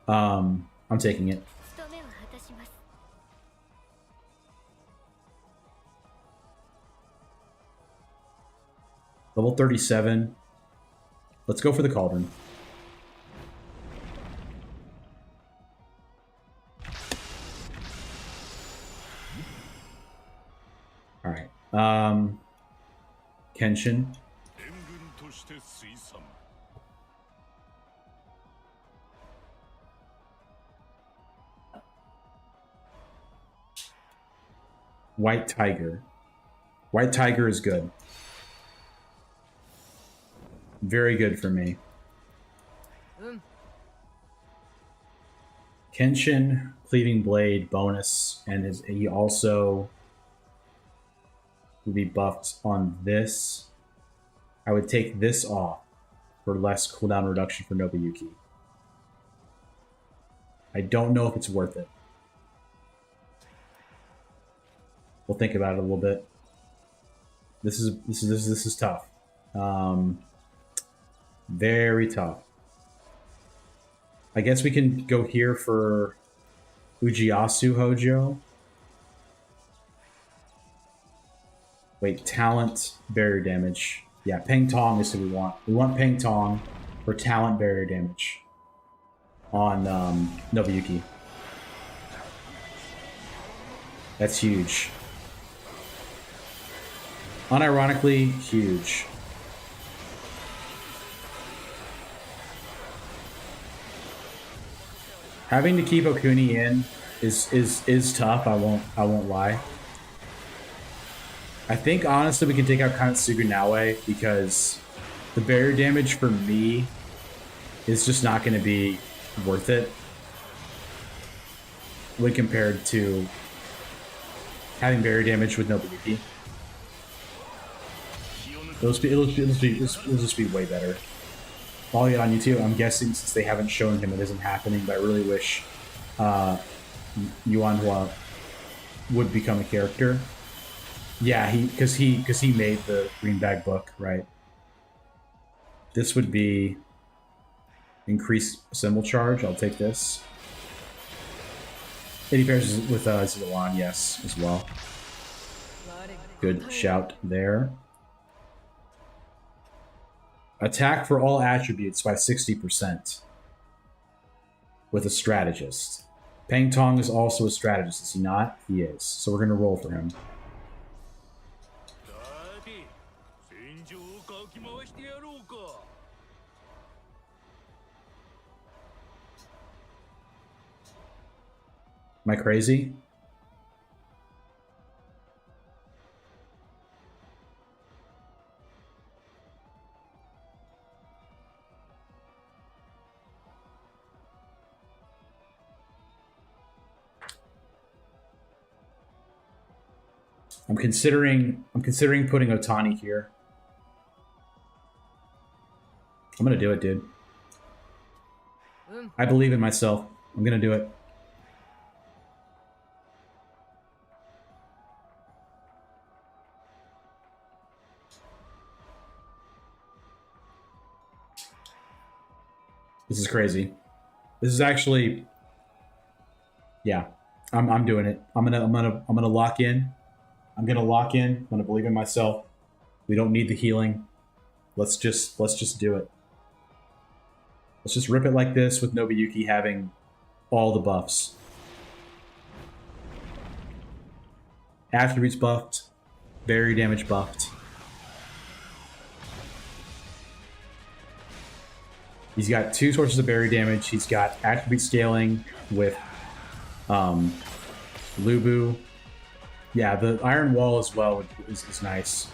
I'm taking it. Level 37. Let's go for the Cauldron. Alright. Kenshin. White Tiger. White Tiger is good. Very good for me. Kenshin, Cleaving Blade, bonus, and he also will be buffed on this. I would take this off for less cooldown reduction for Nobuyuki. I don't know if it's worth it. We'll think about it a little bit. This is tough. Very tough. I guess we can go here for Ujiyasu Hojo. Wait, talent, barrier damage. Yeah, Peng Tong is what we want. We want Peng Tong for talent barrier damage on Nobuyuki. That's huge. Unironically, huge. Having to keep Okuni in is tough. I won't lie. I think honestly we can take out Kanetsugu Naoe because the barrier damage for me is just not going to be worth it when compared to having barrier damage with Nobuyuki. It'll just be way better. Following it on YouTube, I'm guessing since they haven't shown him, it isn't happening. But I really wish Yuanhua would become a character. Yeah, because he made the green bag book, right? This would be increased symbol charge. I'll take this. 80 pairs with Zilan, yes, as well. Good shout there. Attack for all attributes by 60% with a strategist. Peng Tong is also a strategist, is he not? He is. So we're going to roll for him. Am I crazy? I'm considering putting Otani here. I'm gonna do it, dude. I believe in myself. I'm gonna do it. This is crazy. This is actually, yeah. I'm doing it. I'm gonna lock in. I'm gonna lock in. I'm gonna believe in myself. We don't need the healing. Let's just do it. Let's just rip it like this with Nobuyuki having all the buffs. Attributes buffed. Barrier damage buffed. He's got 2 sources of barrier damage. He's got attribute scaling with Lubu. Yeah, the Iron Wall as well is nice.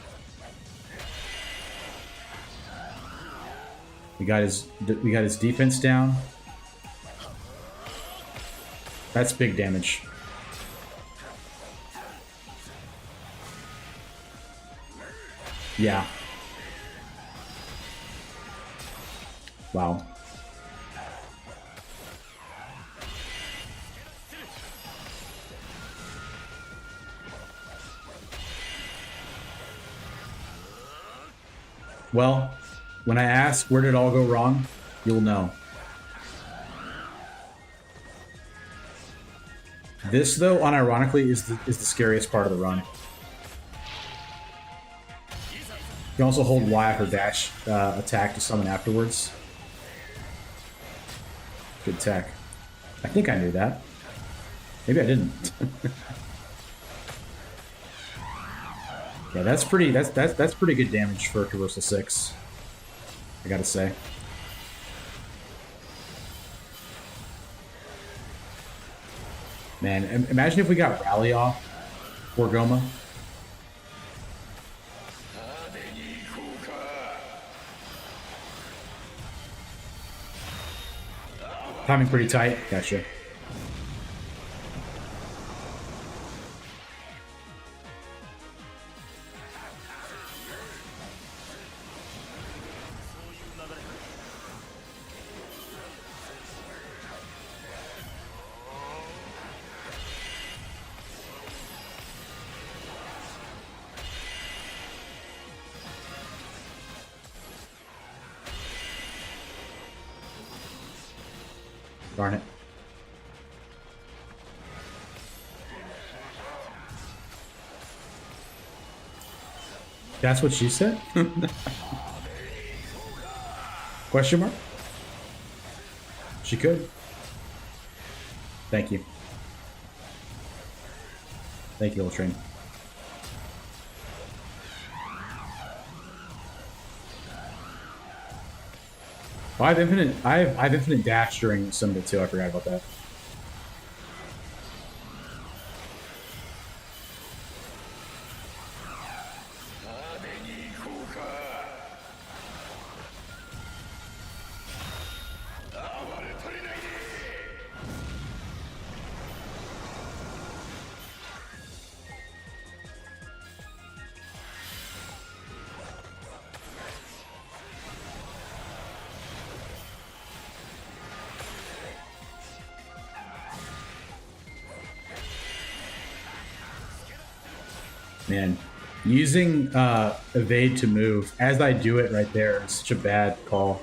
We got his defense down. That's big damage. Yeah. Wow. Well, when I ask where did it all go wrong, you'll know. This, though, unironically, is the scariest part of the run. You can also hold Y for dash attack to summon afterwards. Good tech. I think I knew that. Maybe I didn't. Yeah, that's pretty good damage for a Traversal 6. I gotta say. Man, imagine if we got Rally off for Goma. Timing pretty tight. Gotcha. Darn it. That's what she said? Question mark? She could. Thank you. Thank you, little train. Oh, I have infinite dash during Symbol too. I forgot about that. Man, using evade to move as I do it right there is such a bad call.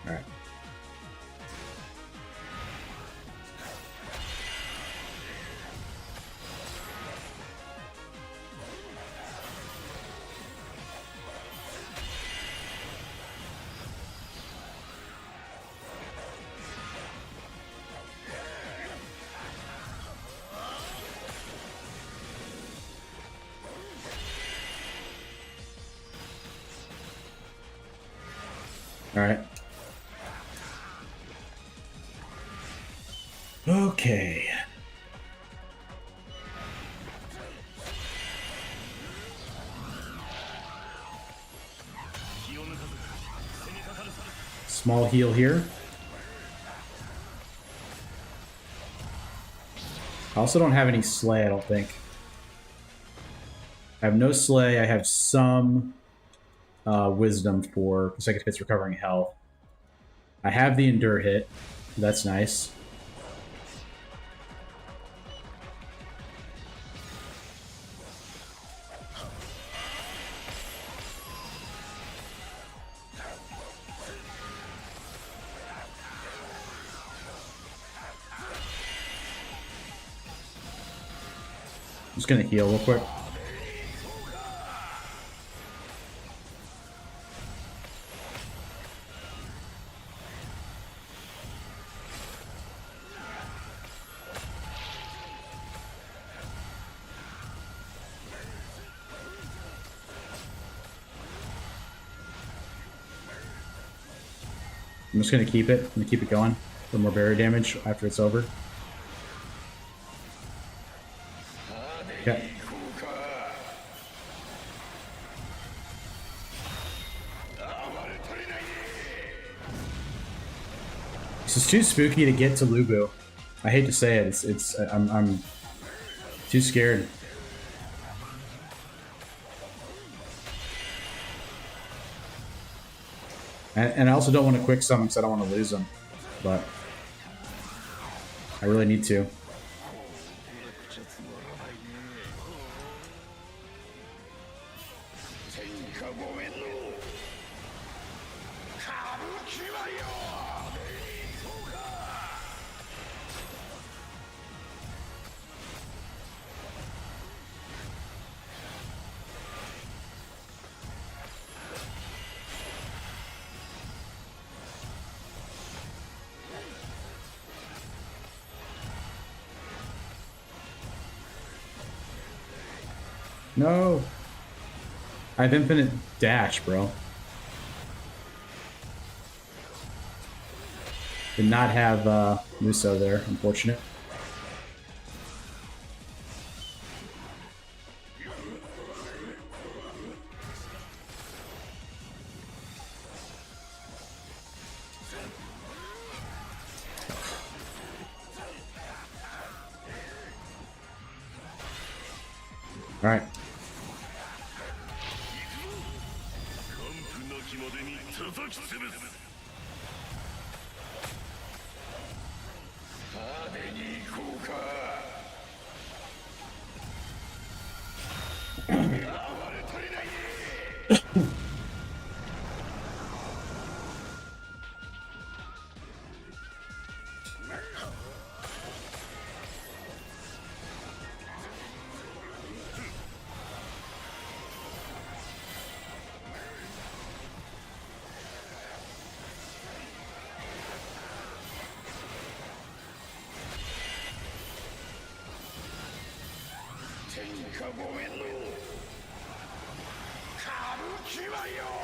All right. All right. Okay. Small heal here. I also don't have any Slay, I don't think. I have no Slay. I have some Wisdom for consecutive hits recovering health. I have the Endure hit. That's nice. I'm just gonna heal real quick. I'm just gonna keep it. I'm gonna keep it going for more barrier damage after it's over. Okay. This is too spooky to get to Lubu. I hate to say it. I'm too scared. And I also don't want to quick summon because I don't want to lose them. But I really need to. No. I have infinite dash, bro. Did not have Muso there, unfortunate. All right.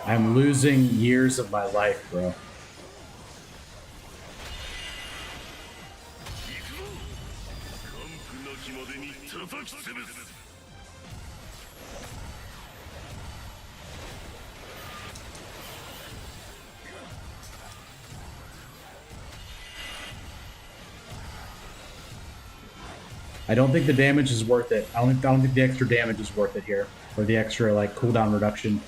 I'm losing years of my life, bro. I don't think the damage is worth it. I don't think the extra damage is worth it here. Or the extra, like, cooldown reduction.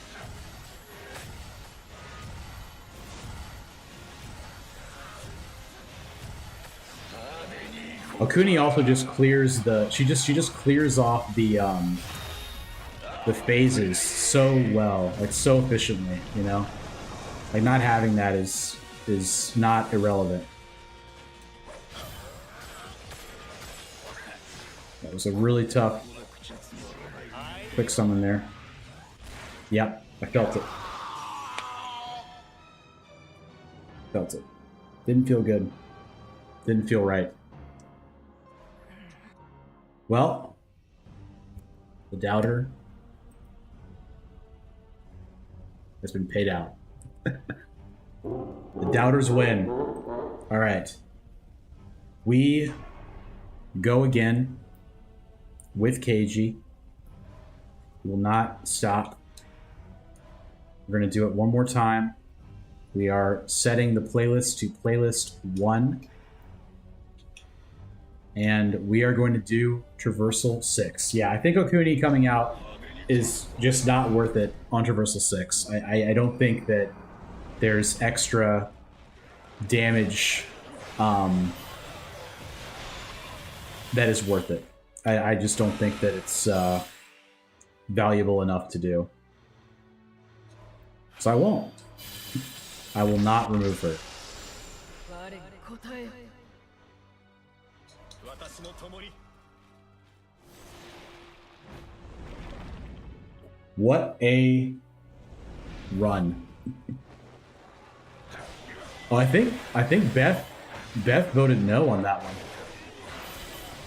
Okuni also just clears the... She just clears off the phases so well. Like, so efficiently, you know? Like, not having that is not irrelevant. That was a really tough quick summon there. Yep, I felt it. Felt it. Didn't feel good. Didn't feel right. Well, the doubter has been paid out. The doubters win. All right. We go again with Keiji. We will not stop. We're going to do it one more time. We are setting the playlist to playlist 1. And we are going to do Traversal 6. Yeah, I think Okuni coming out is just not worth it on Traversal 6. I don't think that there's extra damage that is worth it. I just don't think that it's valuable enough to do. So I won't. I will not remove her. What a run. Oh, I think Beth voted no on that one.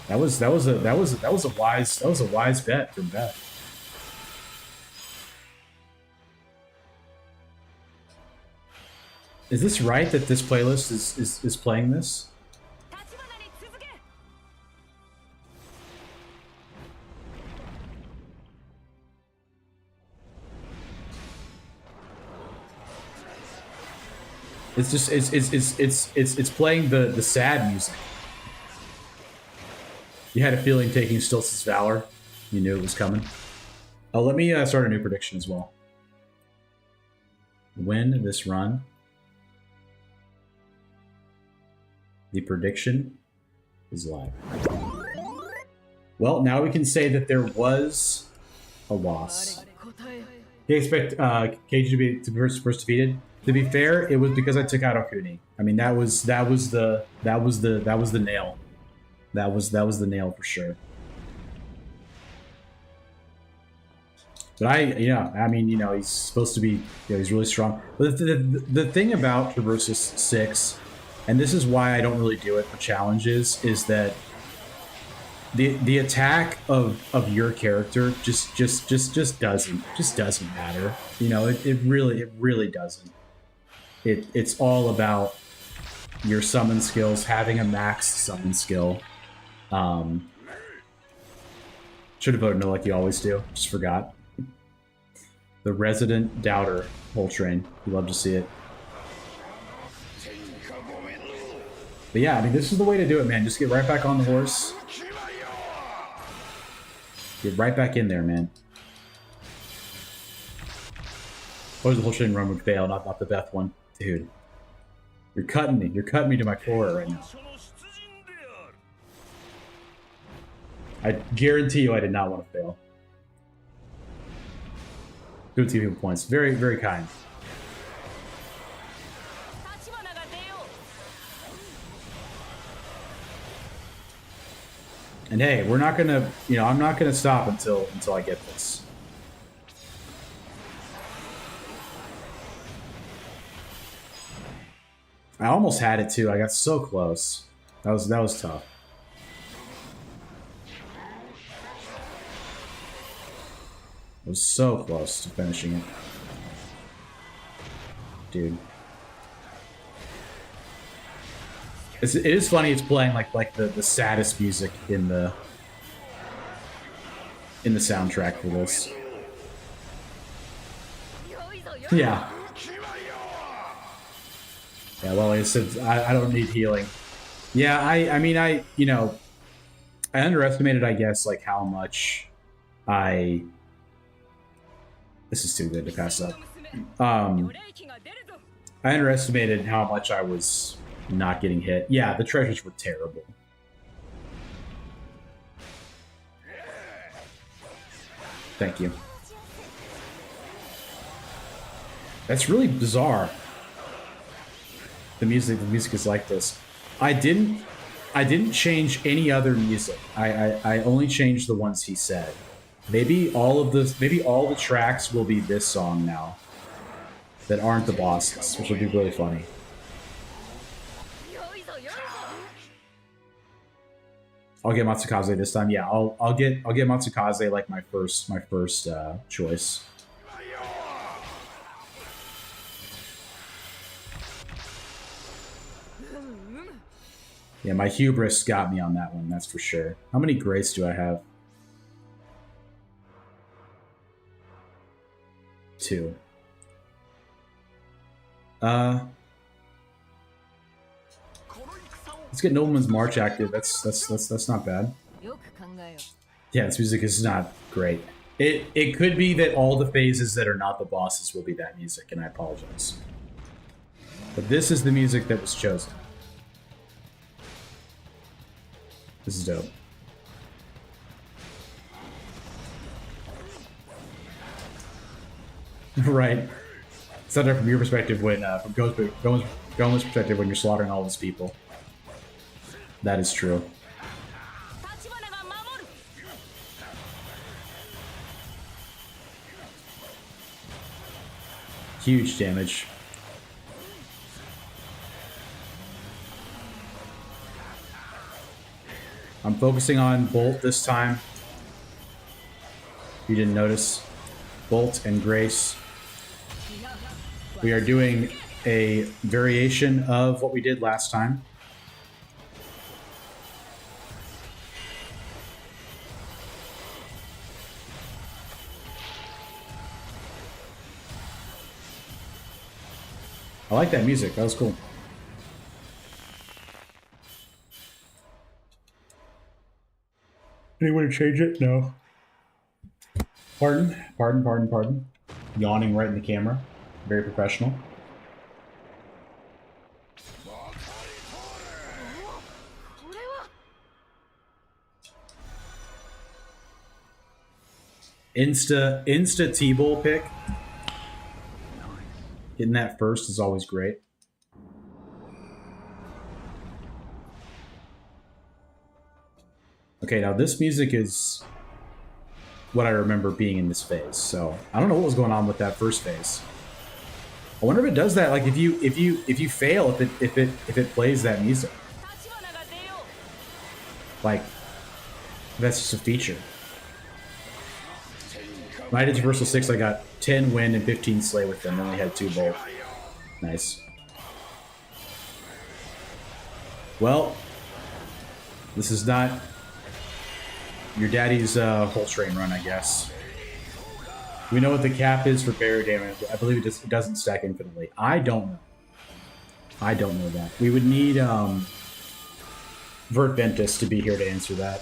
That was a wise bet from Beth. Is this right that this playlist is playing this? It's just it's playing the sad music. You had a feeling taking Stiltz's Valor. You knew it was coming. Oh, let me start a new prediction as well. Win this run. The prediction is live. Well, now we can say that there was a loss. You expect KG to be first defeated. To be fair, it was because I took out Okuni. I mean, that was the nail. That was the nail for sure. But I mean, he's supposed to be, he's really strong. But the thing about Traversal 6, and this is why I don't really do it for challenges, is that the attack of your character just doesn't matter. It really doesn't. It's all about your summon skills, having a max summon skill. Should have voted no like you always do. Just forgot. The resident doubter whole train. You love to see it. But yeah, I mean, this is the way to do it, man. Just get right back on the horse. Get right back in there, man. Or the whole train run would fail, not the Beth one. Dude. You're cutting me. You're cutting me to my core right now. I guarantee you I did not want to fail. 2 TV points. Very, very kind. And hey, we're not gonna, I'm not gonna stop until I get this. I almost had it too. I got so close. That was tough. I was so close to finishing it. Dude. It is funny it's playing like the saddest music in the soundtrack for this. Yeah. Yeah, well, like I said, I don't need healing. Yeah, I mean, I underestimated, I guess, like how much this is too good to pass up. I underestimated how much I was not getting hit. Yeah, the treasures were terrible. Thank you. That's really bizarre. The music is like this. I didn't change any other music. I only changed the ones he said. Maybe all the tracks will be this song now that aren't the bosses, which will be really funny. I'll get Matsukaze this time. Yeah, I'll get Matsukaze like my first choice. Yeah, my hubris got me on that one, that's for sure. How many grace do I have? 2. Let's get Nobleman's March active. That's not bad. Yeah, this music is not great. It could be that all the phases that are not the bosses will be that music, and I apologize. But this is the music that was chosen. This is dope. Right. It's not from your perspective when, from Goma's perspective when you're slaughtering all these people. That is true. Huge damage. I'm focusing on Bolt this time. If you didn't notice. Bolt and Grace. We are doing a variation of what we did last time. I like that music. That was cool. Anyone to change it? No. Pardon. Yawning right in the camera. Very professional. Insta T-Bowl pick. Getting that first is always great. Okay, now this music is what I remember being in this phase. So I don't know what was going on with that first phase. I wonder if it does that. Like if you fail, if it plays that music. Like that's just a feature. When I did Traversal 6, I got 10 win and 15 slay with them. Only had 2 bolt. Nice. Well, this is not your daddy's whole train run, I guess. We know what the cap is for barrier damage. I believe it doesn't stack infinitely. I don't know. I don't know that. We would need Vert Ventus to be here to answer that.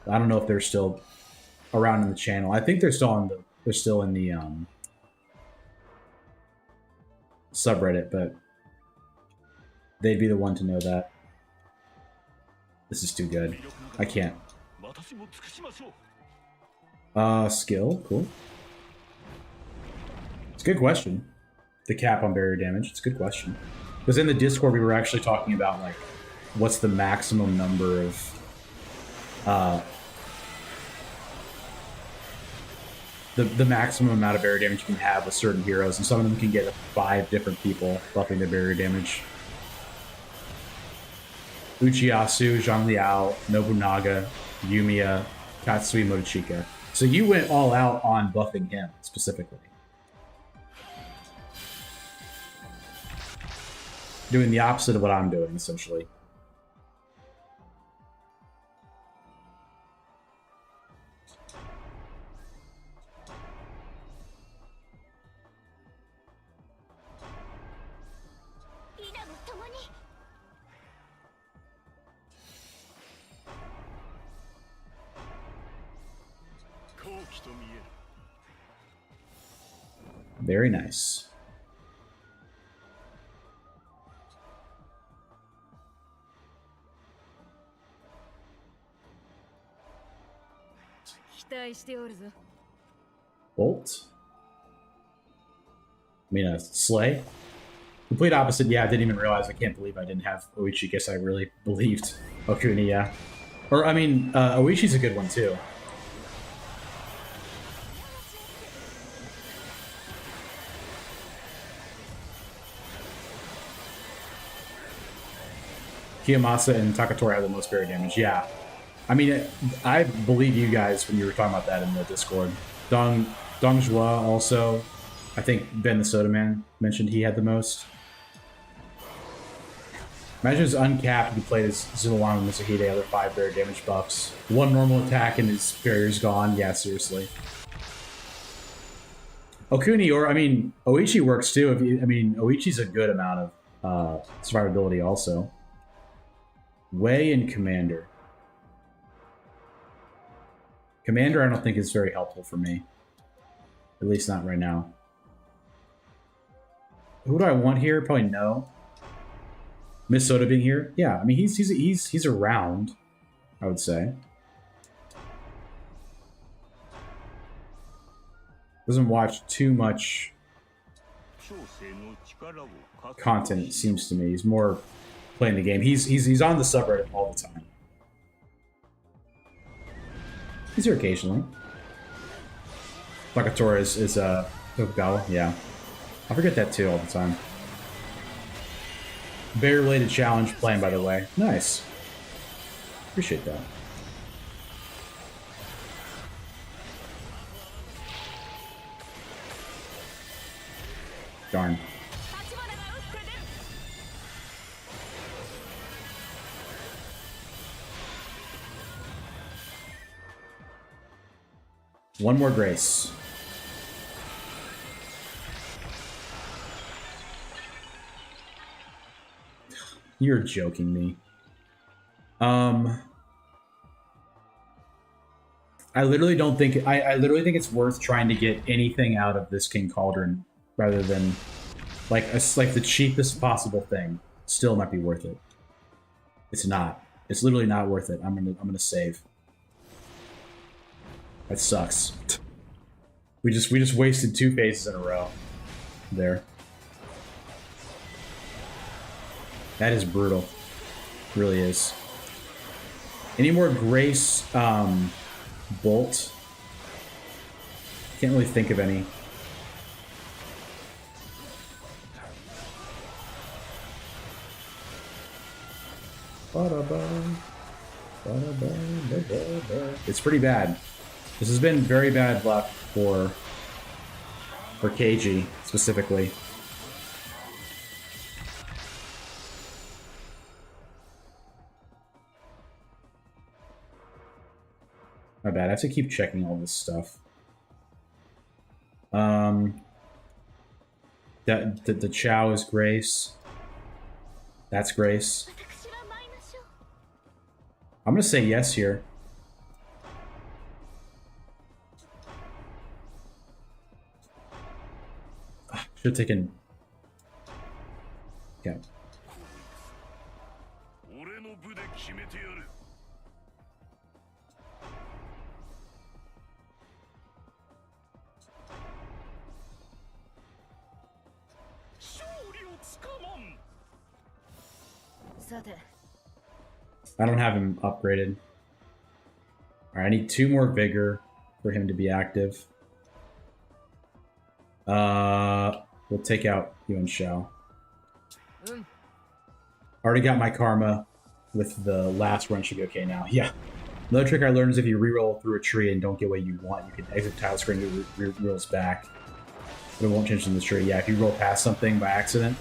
I don't know if they're still around in the channel. I think they're still in the subreddit, but they'd be the one to know that. This is too good. I can't. Skill, cool. It's a good question. The cap on barrier damage. It's a good question. Because in the Discord we were actually talking about like what's the maximum number of the maximum amount of barrier damage you can have with certain heroes, and some of them can get 5 different people buffing their barrier damage. Uchiyasu, Zhang Liao, Nobunaga, Yumiya, Katsui Motochika. So you went all out on buffing him specifically. Doing the opposite of what I'm doing, essentially. Very nice. Bolt. I mean, Slay. Complete opposite. Yeah, I didn't even realize. I can't believe I didn't have Oichi. Guess I really believed Okuni. Yeah, or I mean, Oichi's a good one too. Kiyomasa and Takatori have the most barrier damage. Yeah. I mean, I believe you guys when you were talking about that in the Discord. Dong Zhua also, I think Ben the Soda Man mentioned he had the most. Imagine it's uncapped, he played as Zilawano Mitsuhide, other 5 barrier damage buffs. 1 normal attack and his barrier's gone. Yeah, seriously. Okuni, or, I mean, Oichi works too. I mean, Oichi's a good amount of survivability also. Wei and Commander. Commander, I don't think is very helpful for me. At least not right now. Who do I want here? Probably no. Miss Soda being here? Yeah, I mean he's around, I would say. Doesn't watch too much content, it seems to me. He's more playing the game. He's on the subreddit all the time. He's here occasionally. Takatora is Tokugawa, yeah. I forget that too all the time. Bear-related challenge plan, by the way. Nice. Appreciate that. Darn. One more grace. You're joking me. I literally don't think I literally think it's worth trying to get anything out of this King Cauldron rather than like the cheapest possible thing. Still might be worth it. It's not. It's literally not worth it. I'm gonna save. That sucks. We just wasted 2 phases in a row. There. That is brutal. It really is. Any more Grace Bolt? Can't really think of any. It's pretty bad. This has been very bad luck for KG specifically. My bad. I have to keep checking all this stuff. The Chow is Grace. That's Grace. I'm gonna say yes here. Should have taken. Okay. I don't have him upgraded. Alright, I need 2 more vigor for him to be active. We'll take out Yuan Shao. Already got my karma with the last run, should be okay now. Yeah. Another trick I learned is if you reroll through a tree and don't get what you want, you can exit tile screen and it rolls back. But it won't change in the tree. Yeah, if you roll past something by accident.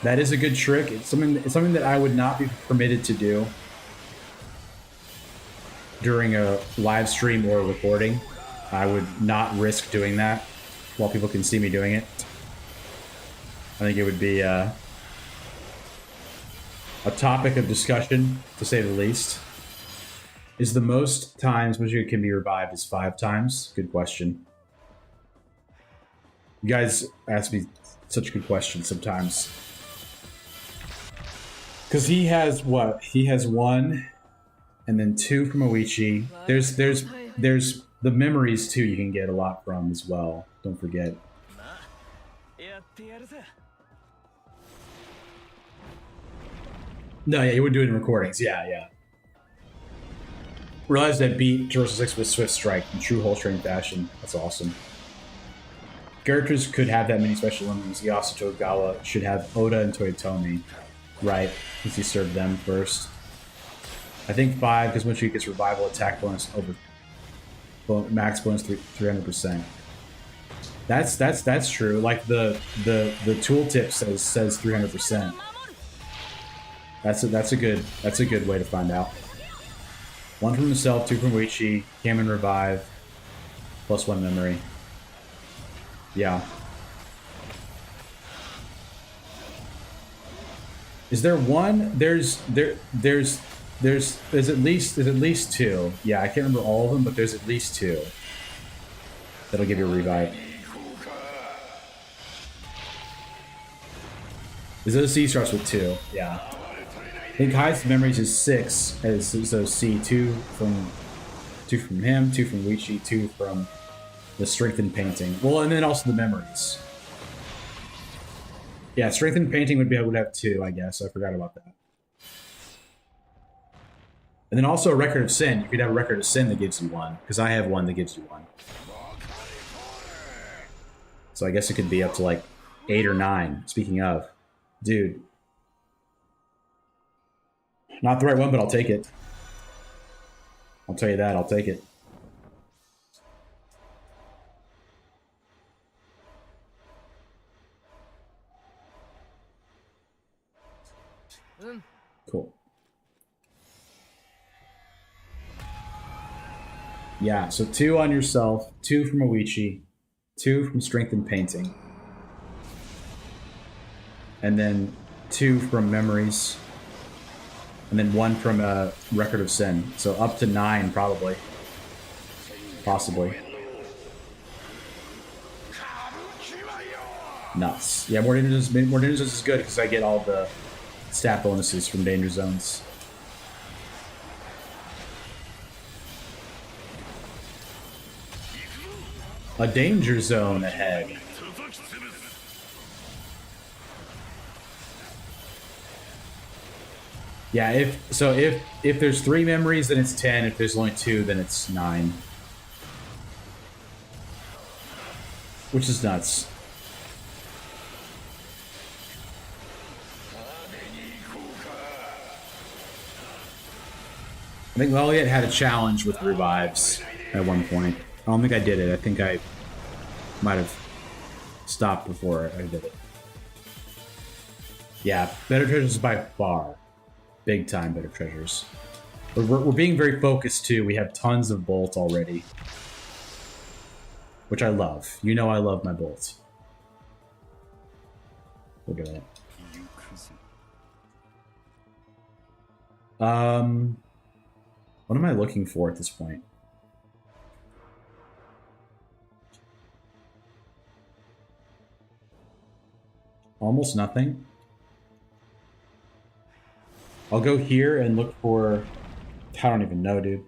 That is a good trick. It's something that I would not be permitted to do during a live stream or a recording. I would not risk doing that while people can see me doing it. I think it would be a topic of discussion, to say the least. Is the most times Majid can be revived is 5 times? Good question. You guys ask me such good questions sometimes. Because he has what? He has 1, and then 2 from Oichi. There's the memories too you can get a lot from as well. Don't forget. No, yeah, you would do it in recordings. Yeah. Realized I beat Traversal 6 with Swift Strike in true whole string fashion. That's awesome. Characters could have that many special limits. Yasuo Togawa should have Oda and Toyotomi. Right, since he served them first. I think 5, because once you gets revival attack bonus over max bonus 300%. That's true. Like the tooltip says 300%. That's a good way to find out. 1 from himself, 2 from Oichi, Kamen revive, plus 1 memory. Yeah. Is there 1? There's at least 2. Yeah, I can't remember all of them, but there's at least 2 that'll give you a revive. His OC starts with 2. Yeah. I think highest memories is 6 as his OC. 2 from him, 2 from Luigi, 2 from the strength and painting. Well, and then also the memories. Yeah, strength and painting would have 2, I guess. I forgot about that. And then also a record of sin. You could have a record of sin that gives you 1, because I have 1 that gives you 1. So I guess it could be up to like 8 or 9. Speaking of, dude, not the right one, but I'll take it. I'll tell you that. I'll take it. Cool. Yeah, so 2 on yourself, 2 from Oichi, 2 from strength and painting. And then 2 from Memories, and then 1 from Record of Sin. So up to 9, probably. Possibly. Nuts. Yeah, more Ninjas is good because I get all the stat bonuses from Danger Zones. A Danger Zone ahead. Yeah, if there's 3 memories, then it's 10. If there's only 2, then it's 9. Which is nuts. I think Leliot had a challenge with revives at one point. I don't think I did it. I think I might have stopped before I did it. Yeah, Better Treasures by far. Big time Better Treasures. We're being very focused too. We have tons of bolts already. Which I love. You know I love my bolts. Look at that. What am I looking for at this point? Almost nothing. I'll go here and look for... I don't even know, dude.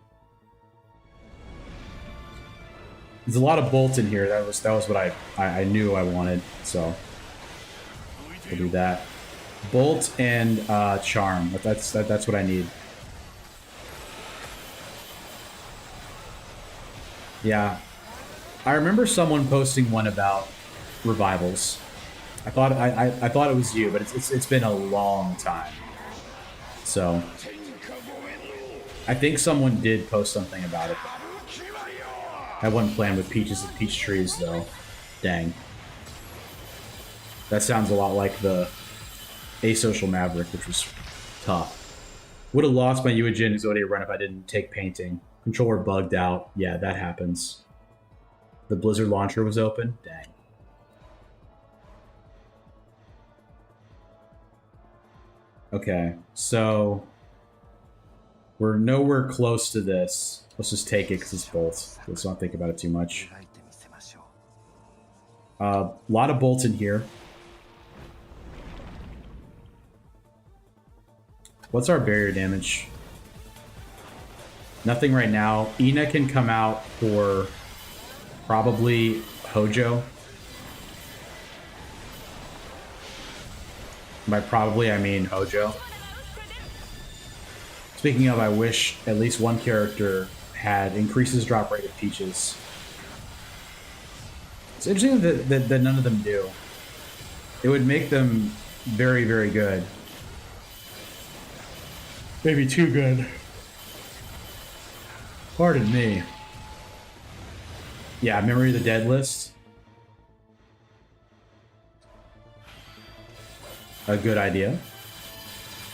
There's a lot of bolts in here. That was what I knew I wanted, so we'll do that. Bolt and charm. That's what I need. Yeah, I remember someone posting one about revivals. I thought it was you, but it's been a long time. So I think someone did post something about it. I wasn't playing with peaches and peach trees though. Dang. That sounds a lot like the Asocial Maverick, which was tough. Would have lost my Eugen Exodia run if I didn't take painting. Controller bugged out. Yeah, that happens. The Blizzard launcher was open. Dang. Okay, so we're nowhere close to this. Let's just take it because it's bolts. Let's not think about it too much. A lot of bolts in here. What's our barrier damage? Nothing right now. Ina can come out for probably Hojo. By probably, I mean Hojo. Speaking of, I wish at least one character had increases drop rate of Peaches. It's interesting that none of them do. It would make them very, very good. Maybe too good. Pardon me. Yeah, Memory of the Dead list. A good idea.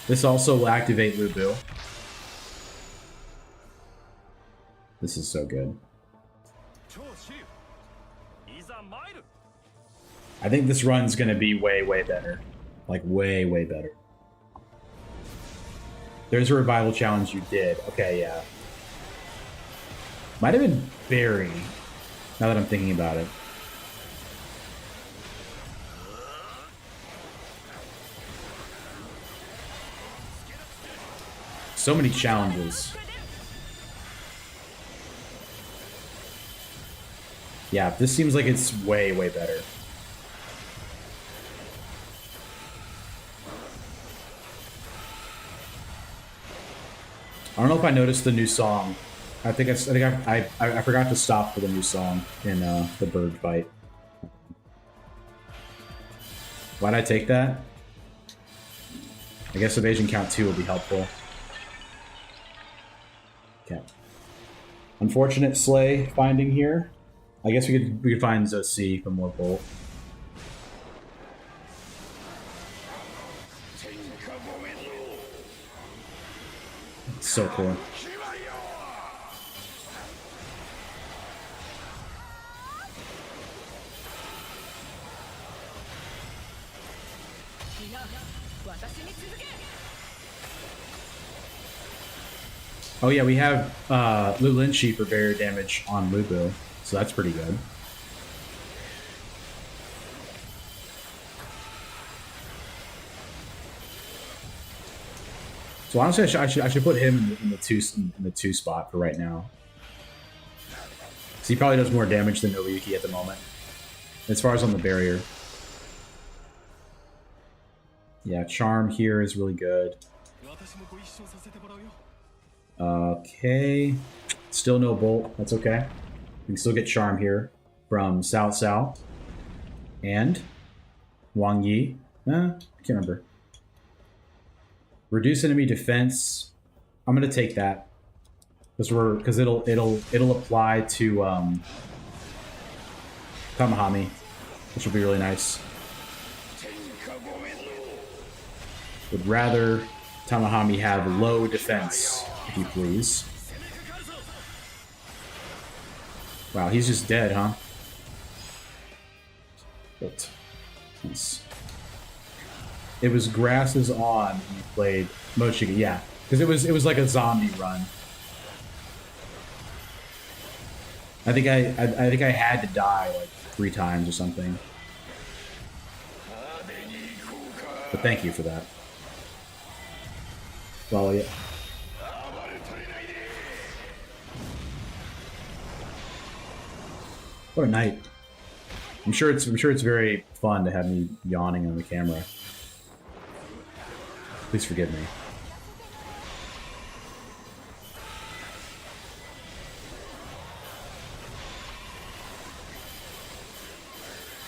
This also will activate Lubu. This is so good. I think this run's gonna be way, way better. Like, way, way better. There's a revival challenge you did. Okay, yeah. Might have been Barry, now that I'm thinking about it. So many challenges. Yeah, this seems like it's way, way better. I don't know if I noticed the new song. I think I forgot to stop for the new song in the bird fight. Why'd I take that? I guess evasion count 2 will be helpful. Okay. Unfortunate Slay finding here. I guess we could find Zoc for more bolt. It's so cool. Oh yeah, we have Lulinchi for barrier damage on Lubu, so that's pretty good. So honestly, I should put him in the two spot for right now. So he probably does more damage than Nobuyuki at the moment, as far as on the barrier. Yeah, Charm here is really good. Okay, still no Bolt. That's okay. We can still get Charm here from Cao Cao and Wang Yi. I can't remember. Reduce enemy defense. I'm gonna take that because it'll apply to Tamahami, which will be really nice. Would rather Tamahami have low defense, if you please. Wow, he's just dead, huh? But it was grasses on when you played Mochiga, yeah, because it was like a zombie run. I think I had to die like 3 times or something. But thank you for that. Well, yeah. What a night. I'm sure it's very fun to have me yawning on the camera. Please forgive me.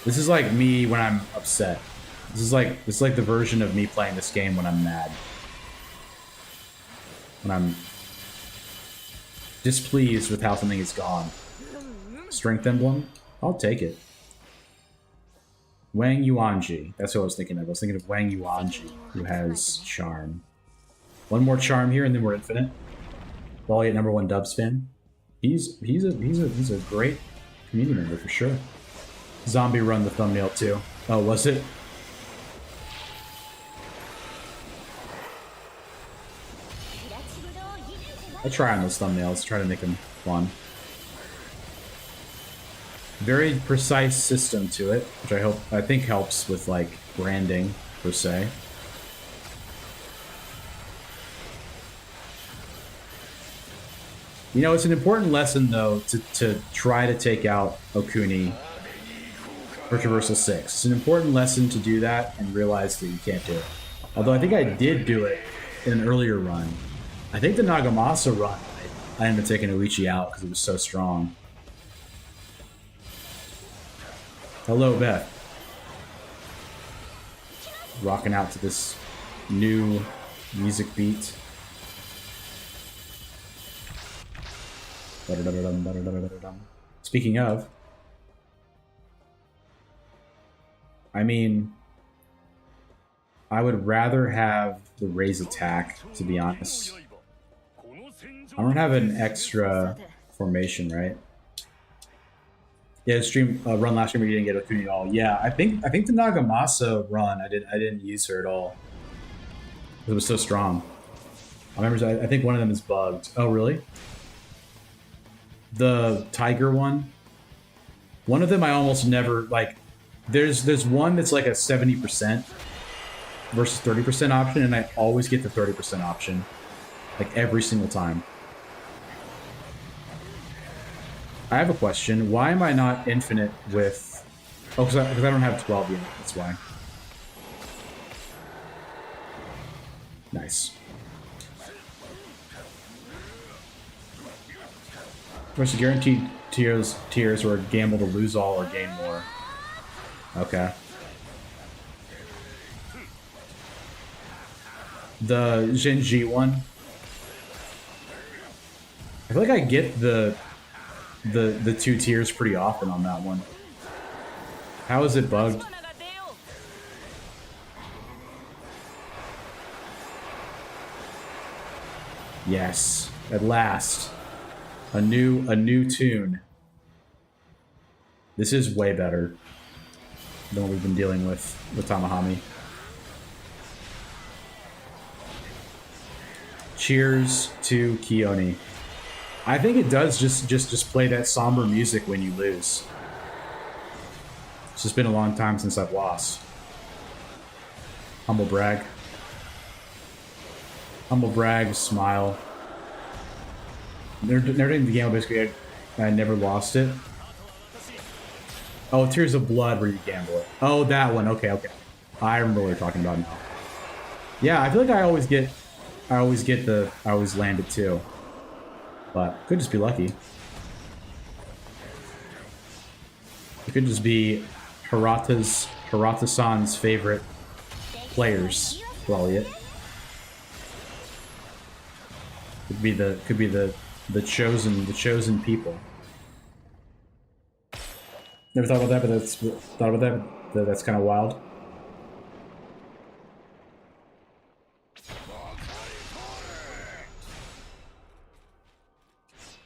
This is like me when I'm upset. This is like the version of me playing this game when I'm mad. When I'm displeased with how something is gone. Strength Emblem? I'll take it. Wang Yuanji. That's what I was thinking of. I was thinking of Wang Yuanji, who has Charm. One more Charm here, and then we're infinite. Volley at #1 dub spin. He's a great community member for sure. Zombie run the thumbnail too. Oh, was it? I try on those thumbnails, try to make them fun. Very precise system to it, which I think helps with like branding per se. You know, it's an important lesson though to try to take out Okuni for Traversal 6. It's an important lesson to do that and realize that you can't do it. Although I think I did do it in an earlier run. I think the Nagamasa run, I ended up taking Oichi out because it was so strong. Hello, Beth. Rocking out to this new music beat. Speaking of, I mean, I would rather have the raise attack, to be honest. I don't have an extra formation, right? Yeah, run last stream we didn't get Okuni at all. Yeah, I think the Nagamasa run I didn't use her at all. It was so strong. I think one of them is bugged. Oh really? The Tiger one. One of them I almost never like. There's one that's like a 70% versus 30% option, and I always get the 30% option, like every single time. I have a question. Why am I not infinite with... Oh, because I don't have 12 yet. That's why. Nice. What's the guaranteed tiers where gamble to lose all or gain more? Okay. The Genji one. I feel like I get the 2 tiers pretty often on that one. How is it bugged? Yes, at last. A new tune. This is way better than what we've been dealing with Tamahami. Cheers to Keone. I think it does just play that somber music when you lose. It's just been a long time since I've lost. Humble brag. Humble brag, smile. Never in the game, basically, I never lost it. Oh, Tears of Blood where you gamble it. Oh, that one. Okay, okay. I remember what you're talking about now. Yeah, I feel like I always land it too. But could just be lucky. It could just be Hirata-san's favorite players, probably it. Could be the chosen people. Never thought about that, but that's kind of wild.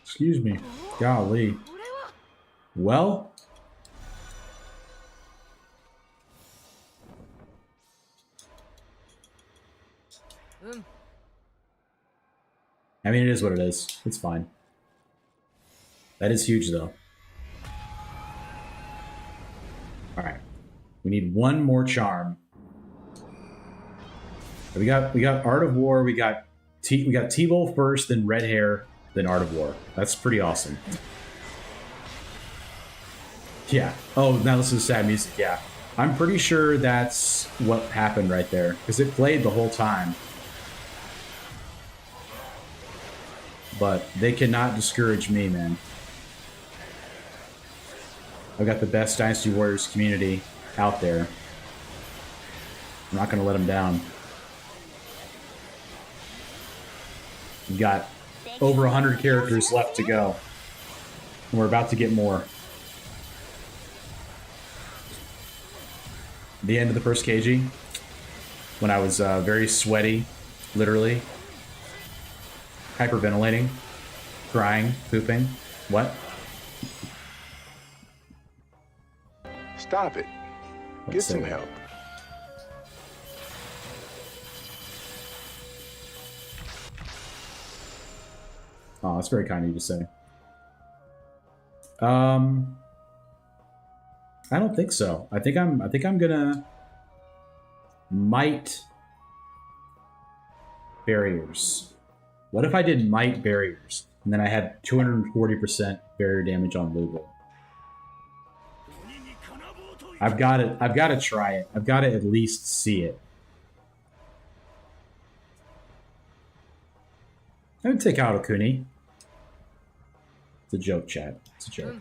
Excuse me. Golly. Well. I mean, it is what it is. It's fine. That is huge, though. All right. We need one more charm. We got Art of War. We got T-Bowl first, then Red Hair, then Art of War. That's pretty awesome. Yeah. Oh, now this is sad music. Yeah. I'm pretty sure that's what happened right there because it played the whole time. But they cannot discourage me, man. I've got the best Dynasty Warriors community out there. I'm not going to let them down. We've got over 100 characters left to go. And we're about to get more. The end of the first KG, when I was very sweaty, literally. Hyperventilating, crying, pooping. What? Stop it. Get some help. Oh, that's very kind of you to say. I don't think so. I think I'm gonna might barriers. What if I did might barriers and then I had 240% barrier damage on Lugo? I've got to try it. I've got to at least see it. I would take out Okuni. It's a joke, chat. It's a joke.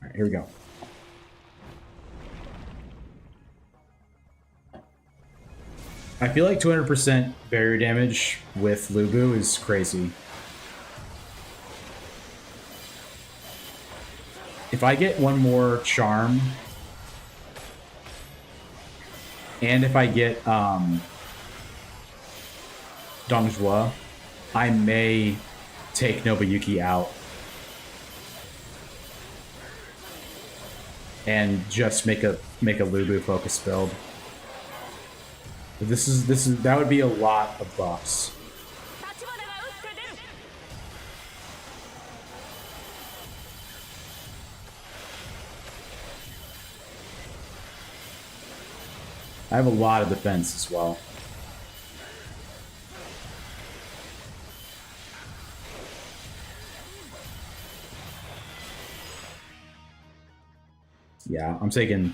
All right, here we go. I feel like 200% barrier damage with Lubu is crazy. If I get one more charm, and if I get Dongjua, I may take Nobuyuki out and just make a Lubu focus build. That would be a lot of buffs. I have a lot of defense as well. Yeah, I'm taking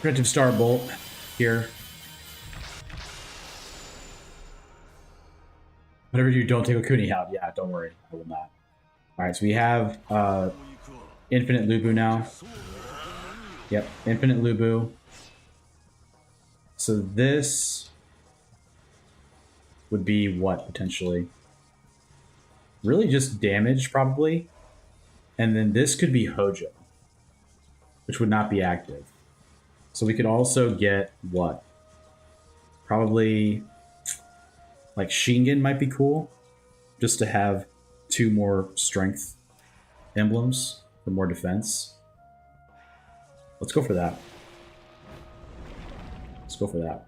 Preventive Star Bolt here. Whatever you don't take Okuni out, yeah, don't worry, I will not. Alright, so we have Infinite Lubu now. Yep, Infinite Lubu. So this would be what, potentially? Really just damage, probably. And then this could be Hojo, which would not be active. So we could also get what? Probably like Shingen might be cool, just to have 2 more strength emblems for more defense. Let's go for that. Let's go for that.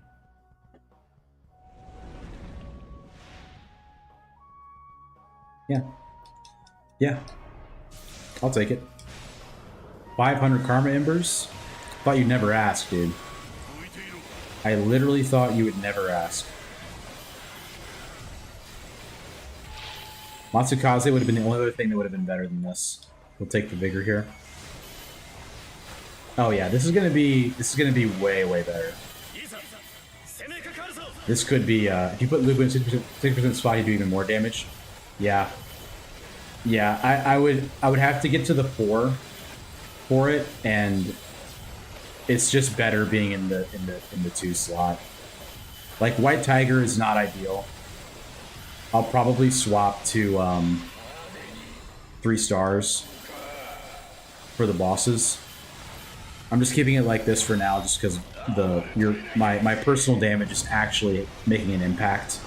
Yeah. Yeah. I'll take it. 500 Karma Embers? Thought you'd never ask, dude. I literally thought you would never ask. Matsukaze would have been the only other thing that would have been better than this. We'll take the Vigor here. Oh yeah, this is gonna be way, way better. This could be if you put Lubu in 6% spot, you do even more damage. Yeah. Yeah, I would have to get to the 4 for it, and it's just better being in the 2 slot. Like White Tiger is not ideal. I'll probably swap to 3 stars for the bosses. I'm just keeping it like this for now, just because my personal damage is actually making an impact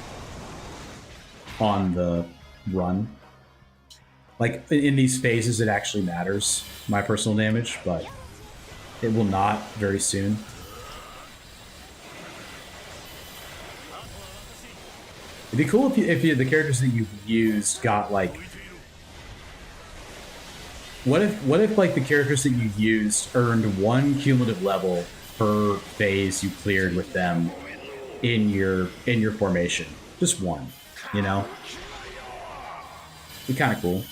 on the run. Like in these phases, it actually matters, my personal damage, but it will not very soon. It'd be cool if the characters that you've used got like. What if like the characters that you used earned 1 cumulative level per phase you cleared with them in your formation? Just 1, you know? Be kind of cool.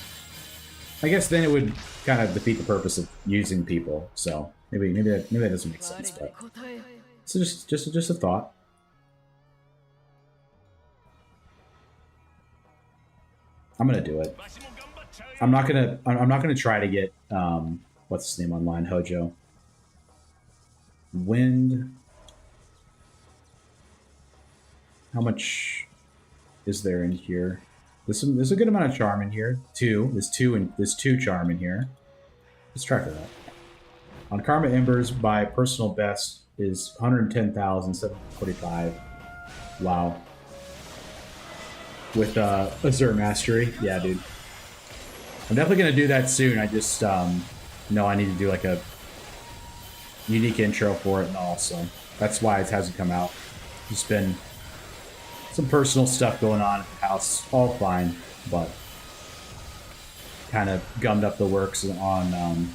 I guess then it would kind of defeat the purpose of using people. So maybe that doesn't make sense, but it's just a thought. I'm gonna do it. I'm not gonna try to get what's his name online, Hojo. Wind. How much is there in here? There's a good amount of charm in here. 2. There's 2 charm in here. Let's try for that. On Karma Embers, by personal best is 110,745. Wow. With Azure Mastery, yeah, dude. I'm definitely gonna do that soon. I just know I need to do like a unique intro for it and all, so that's why it hasn't come out. Just been some personal stuff going on at the house, all fine, but kind of gummed up the works on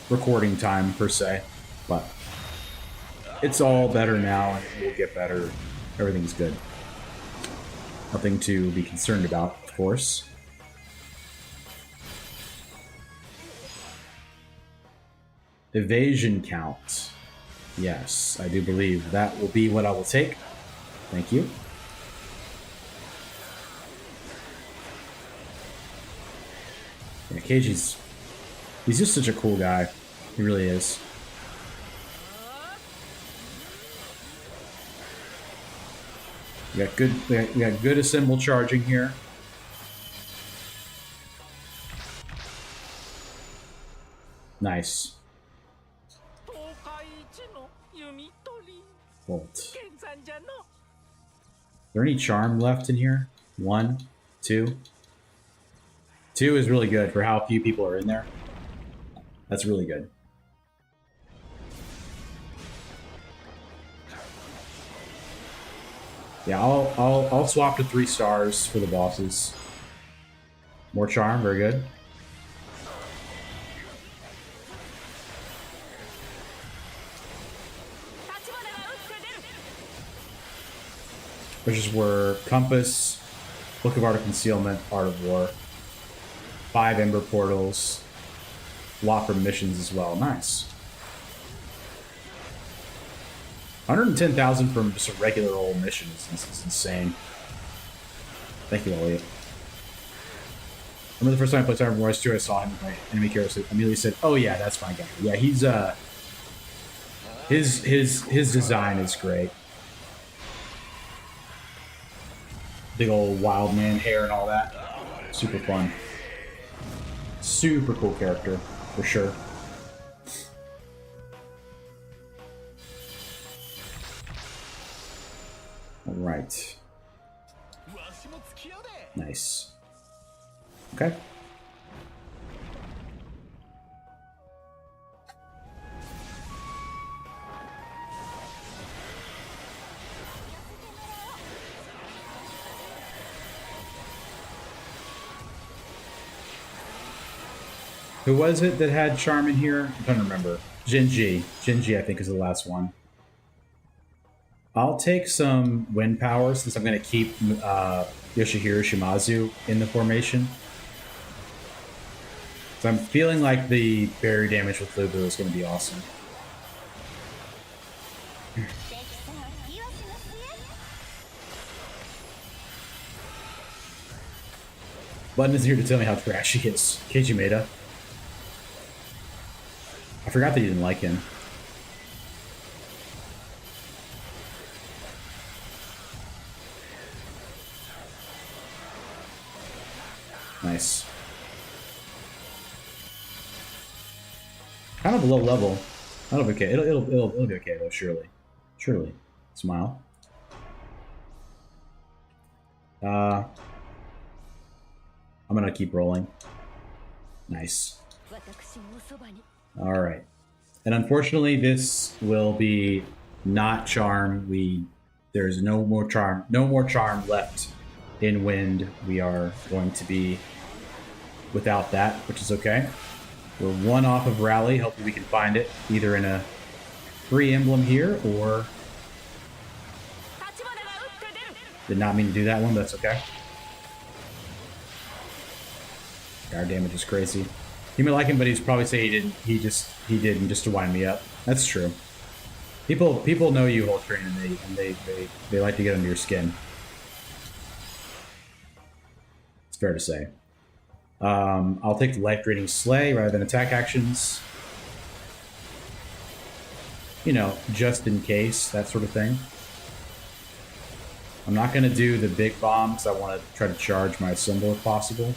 recording time per se, but it's all better now and it will get better. Everything's good. Nothing to be concerned about, of course. Evasion count. Yes, I do believe that will be what I will take. Thank you. Yeah, Keiji's... he's just such a cool guy. He really is. We got good assemble charging here. Nice. Bolt. Is there any charm left in here? 1, 2. 2 is really good for how few people are in there. That's really good. Yeah, I'll swap to 3 stars for the bosses. More charm, very good. Which were Compass, Book of Art of Concealment, Art of War, 5 Ember Portals, lot for missions as well. Nice. 110,000 from just a regular old mission is insane. Thank you, Elliot. Remember the first time I played Cyber Wars 2, I saw him in my enemy character. I immediately said, "Oh yeah, that's my guy." Yeah, he's his design is great. Big old wild man hair and all that. Super fun. Super cool character, for sure. Alright. Nice. Okay. Who was it that had charm in here? I'm trying to remember. Jinji. Jinji, I think, is the last one. I'll take some wind power since I'm going to keep Yoshihiro Shimazu in the formation. So I'm feeling like the barrier damage with Lubu is going to be awesome. Button is here to tell me how trash he is. Keiji Maeda. I forgot that you didn't like him. Nice. Kind of a low level. That'll be okay. It'll be okay though. Surely. Smile. I'm gonna keep rolling. Nice. All right. And unfortunately, this will be not charm. There's no more charm. No more charm left in wind. We are going to be without that, which is okay. We're one off of rally. Hopefully we can find it either in a free emblem here or did not mean to do that one, but that's okay. Our damage is crazy. You may like him, but he's probably say he didn't. He didn't just to wind me up. That's true. People know you, Whole Train, and they like to get under your skin. It's fair to say. I'll take the life draining slay rather than attack actions. You know, just in case, that sort of thing. I'm not going to do the big bomb because I want to try to charge my symbol if possible.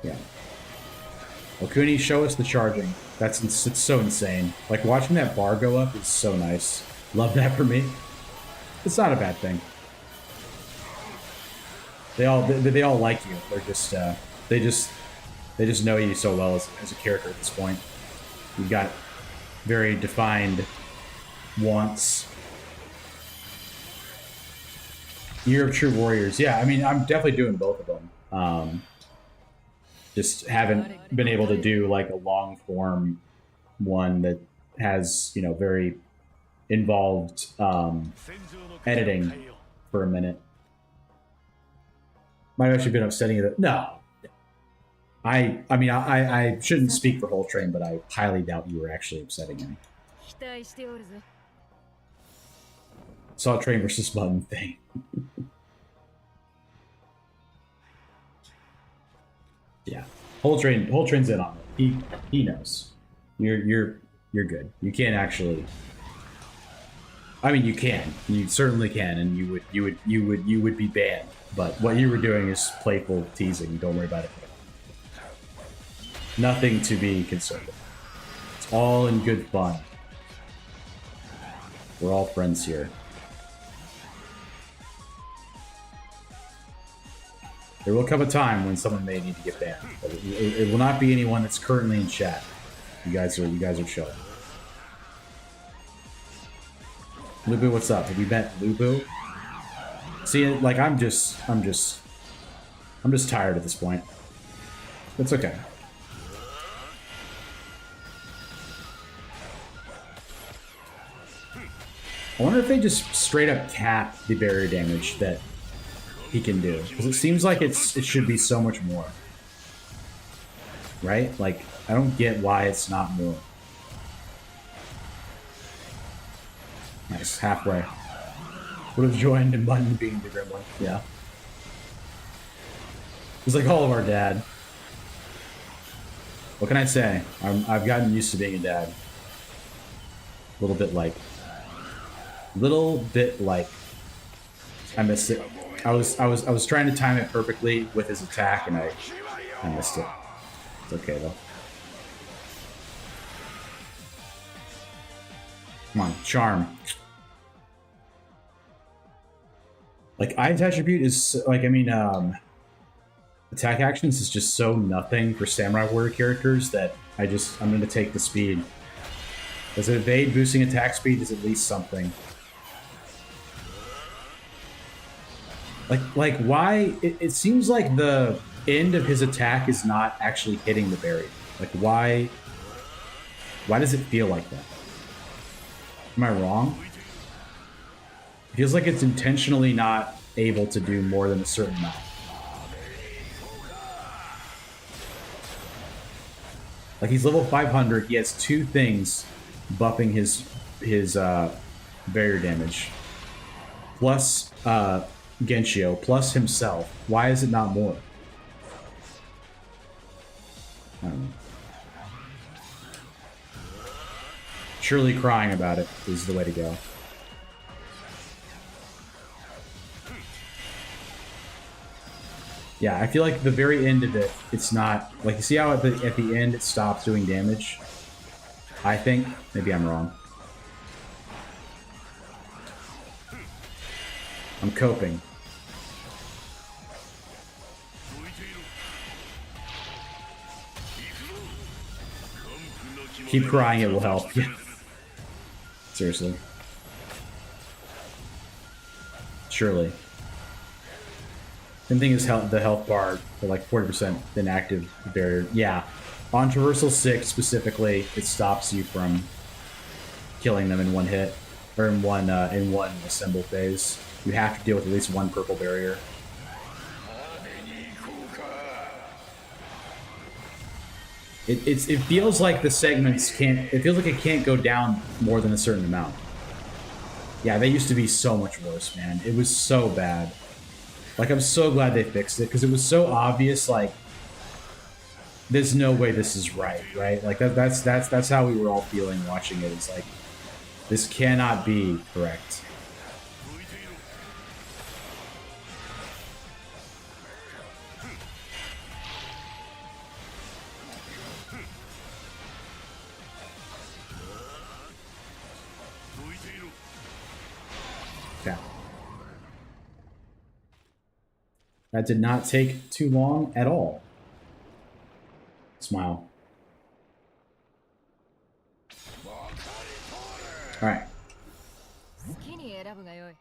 Yeah. Okuni, show us the charging. It's so insane. Like, watching that bar go up is so nice. Love that for me. It's not a bad thing. They all like you. They're just they just know you so well as a character at this point. You've got very defined wants. Year of True Warriors. Yeah, I mean, I'm definitely doing both of them. Just haven't been able to do like a long form one that has, you know, very involved editing for a minute. Might have actually been upsetting it. No. I mean, I shouldn't speak for Whole Train, but I highly doubt you were actually upsetting him. Saw Train versus Button thing. Yeah. Whole Train's in on it. He knows. You're good. You can't actually. I mean, you can. You certainly can, and you would be banned. But what you were doing is playful teasing. Don't worry about it. Nothing to be concerned with. It's all in good fun. We're all friends here. There will come a time when someone may need to get banned. But it will not be anyone that's currently in chat. You guys are chilling. Lubu, what's up? Have you met Lubu? See, like I'm just tired at this point. It's okay. I wonder if they just straight up cap the barrier damage that he can do, because it seems like it should be so much more, right? Like, I don't get why it's not more. Nice, halfway. Would have joined in Button being the gremlin. Yeah. It's like all of our dad. What can I say? I've gotten used to being a dad. A little bit like. I missed it. I was trying to time it perfectly with his attack, and I missed it. It's okay though. Come on, charm. Like, I's attribute is like, I mean, attack actions is just so nothing for Samurai Warrior characters that I'm going to take the speed. Does it evade boosting attack speed? Is at least something. Like why? It seems like the end of his attack is not actually hitting the barrier. Like, why does it feel like that? Am I wrong? It feels like it's intentionally not able to do more than a certain amount. Like, he's level 500. He has 2 things buffing his barrier damage. Plus Genshio, plus himself. Why is it not more? I don't know. Surely crying about it is the way to go. Yeah, I feel like the very end of it, it's not... Like, you see how at the end it stops doing damage? I think. Maybe I'm wrong. I'm coping. Keep crying, it will help. Seriously. Surely. Same thing as the health bar for like 40% inactive barrier. Yeah. On Traversal 6 specifically, it stops you from killing them in one hit. Or in one assemble phase. You have to deal with at least 1 purple barrier. It feels like the segments can't... It feels like it can't go down more than a certain amount. Yeah, they used to be so much worse, man. It was so bad. Like, I'm so glad they fixed it, because it was so obvious, like... There's no way this is right? Like, that's how we were all feeling watching it. It's like, this cannot be correct. Yeah. That did not take too long at all. Smile. Alright.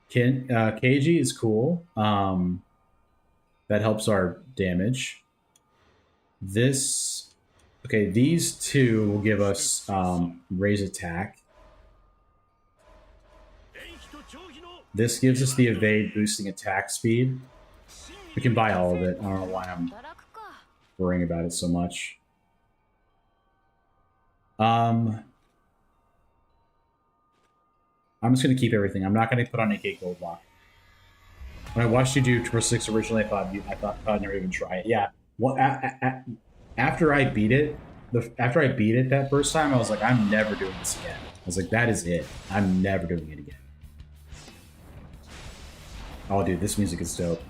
Keiji is cool. That helps our damage. This... Okay, these 2 will give us raise attack. This gives us the evade boosting attack speed. We can buy all of it. I don't know why I'm worrying about it so much. I'm just going to keep everything. I'm not going to put on AK Gold Lock. When I watched you do Traversal 6 originally, I thought I'd never even try it. Yeah. Well, after I beat it, that first time, I was like, I'm never doing this again. I was like, that is it. I'm never doing it again. Oh, dude, this music is dope.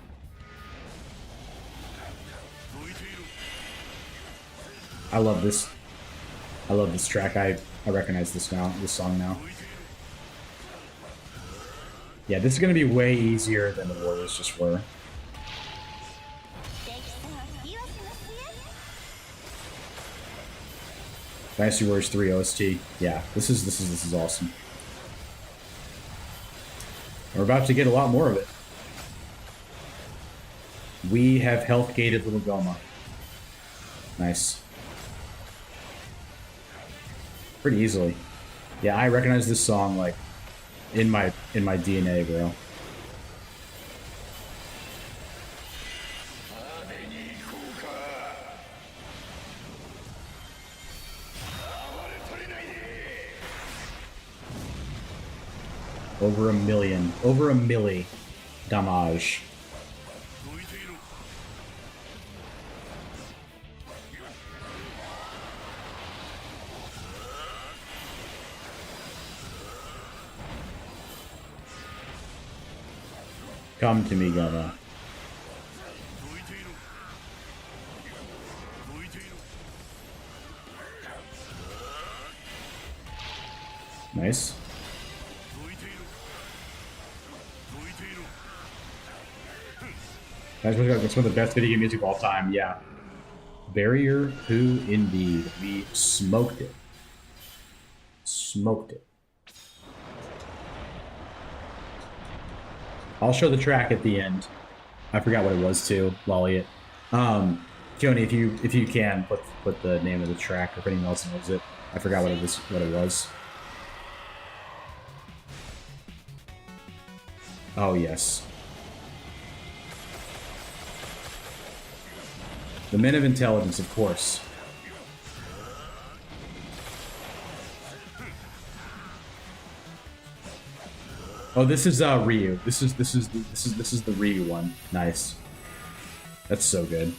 I love this. I love this track. I recognize this song now. Yeah, this is going to be way easier than the Warriors just were. Dynasty Warriors 3 OST. Yeah, this is awesome. We're about to get a lot more of it. We have health gated Little Goma. Nice. Pretty easily. Yeah, I recognize this song like in my DNA, bro. Over a milli damage. Come to me, Goma. Nice. That's one of the best video game music of all time, yeah. Barrier, who indeed. We smoked it. Smoked it. I'll show the track at the end. I forgot what it was too, Lolly it. Keone, if you can put the name of the track, if anyone else knows it. I forgot what it was. Oh yes. The Men of Intelligence, of course. Oh, this is Ryu. This is the Ryu one. Nice. That's so good.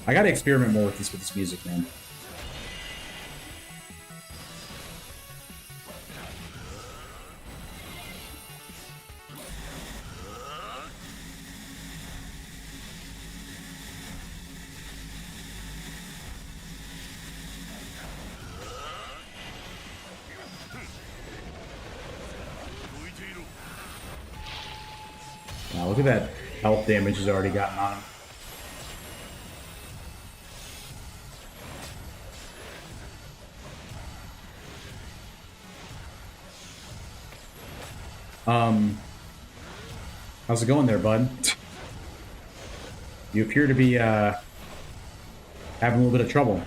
I gotta experiment more with this music, man. Wow, look at that health damage he's already gotten on him. How's it going there, bud? You appear to be having a little bit of trouble.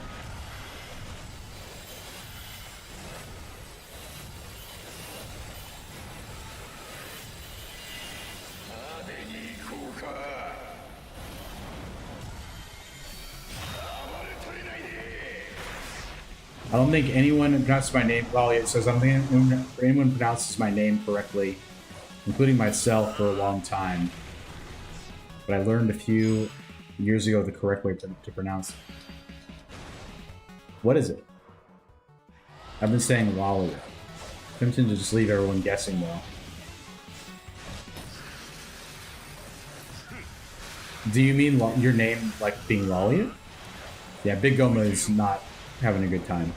I don't think anyone pronounces my name. Well, it says I don't think anyone pronounces my name correctly, including myself, for a long time. But I learned a few years ago the correct way to pronounce it. What is it? I've been saying Lolly. Tempting to just leave everyone guessing, though. Do you mean your name like being Lolly? Yeah, Big Goma is not having a good time.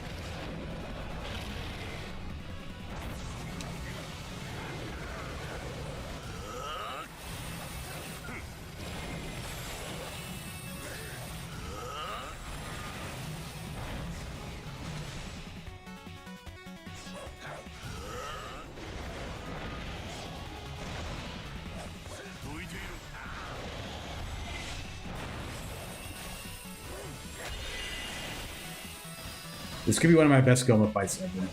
This could be one of my best Goma fights ever.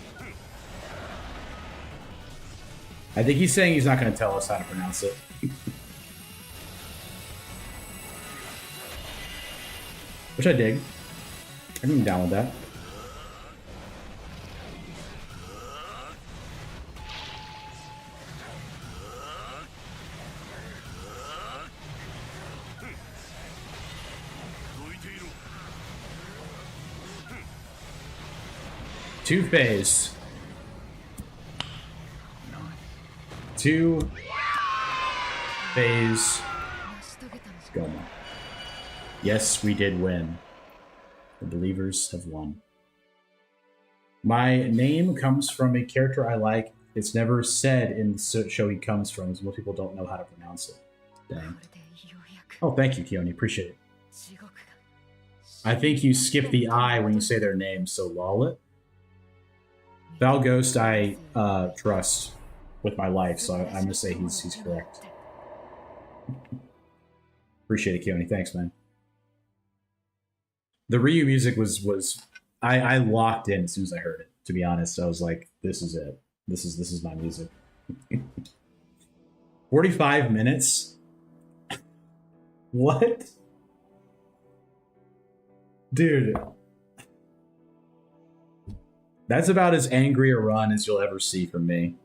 I think he's saying he's not going to tell us how to pronounce it. Which I dig. I'm down with that. Two-phase. Two-phase Goma. Yes, we did win. The believers have won. My name comes from a character I like. It's never said in the show he comes from, because most people don't know how to pronounce it. Dang. Oh, thank you, Keone. Appreciate it. I think you skip the I when you say their name, so lol it. Val Ghost, I trust with my life, so I'm gonna say he's correct. Appreciate it, Keone. Thanks, man. The Ryu music was I locked in as soon as I heard it. To be honest, I was like, "This is it. This is my music." 45 minutes. What, dude? That's about as angry a run as you'll ever see from me.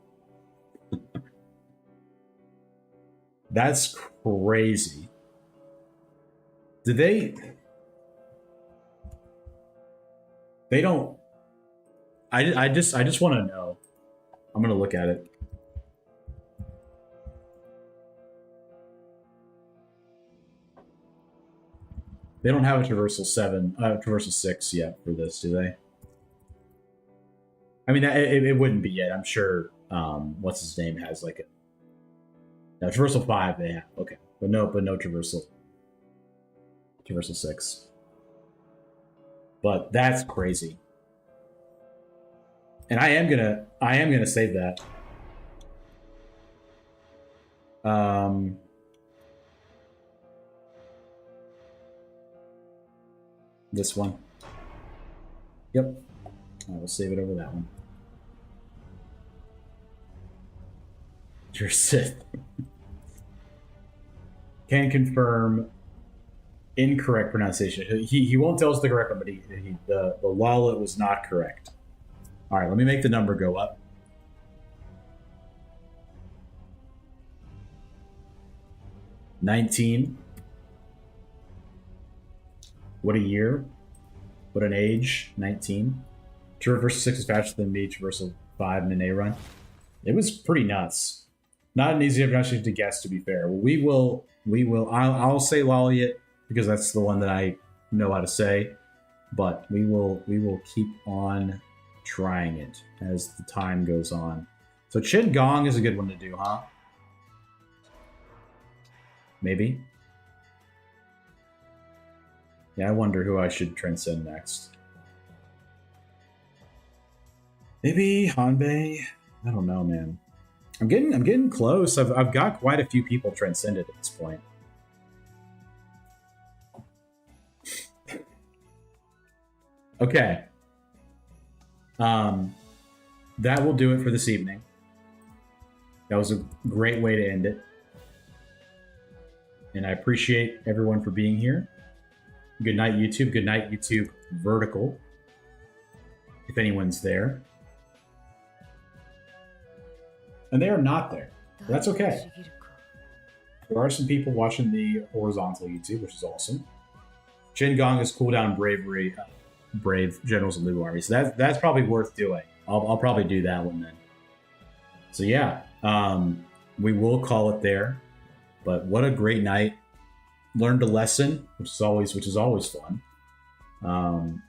That's crazy. Did they don't... I just want to know. I'm going to look at it. They don't have a Traversal 6 yet for this, do they? I mean, it wouldn't be yet. I'm sure, what's his name has like a... No, Traversal 5 they have. Okay. But no Traversal 6. But that's crazy. And I am gonna save that. This one. Yep. I will save it over that one. You're Sith. Can confirm incorrect pronunciation. He won't tell us the correct one, but the wallet was not correct. All right, let me make the number go up. $19. What a year. What an age. 19. Traversal 6 is faster than me. Traversal 5 in an A run. It was pretty nuts. Not an easy pronunciation to guess, to be fair. We will. I'll say Lolliot because that's the one that I know how to say. But we will keep on trying it as the time goes on. So Chin Gong is a good one to do, huh? Maybe. Yeah, I wonder who I should transcend next. Maybe Hanbei. I don't know, man. I'm getting close. I've got quite a few people transcended at this point. Okay. That will do it for this evening. That was a great way to end it. And I appreciate everyone for being here. Good night, YouTube. Good night, YouTube Vertical. If anyone's there. And they are not there. That's okay. There are some people watching the horizontal YouTube, which is awesome. Chin Gong is cooldown bravery, brave generals of Lu Army. So that's probably worth doing. I'll probably do that one then. So yeah, we will call it there. But what a great night! Learned a lesson, which is always fun. And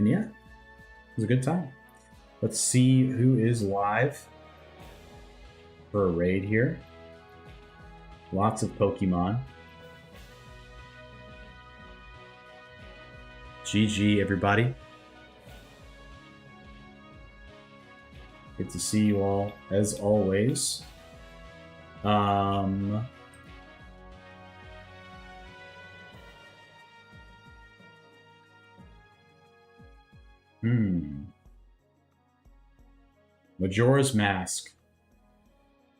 yeah, it was a good time. Let's see who is live for a raid here. Lots of Pokemon. GG, everybody. Good to see you all, as always. Majora's Mask.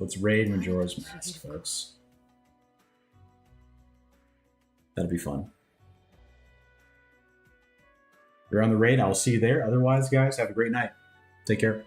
Let's raid Majora's Mask, folks. That'll be fun. If you're on the raid, I'll see you there. Otherwise, guys, have a great night. Take care.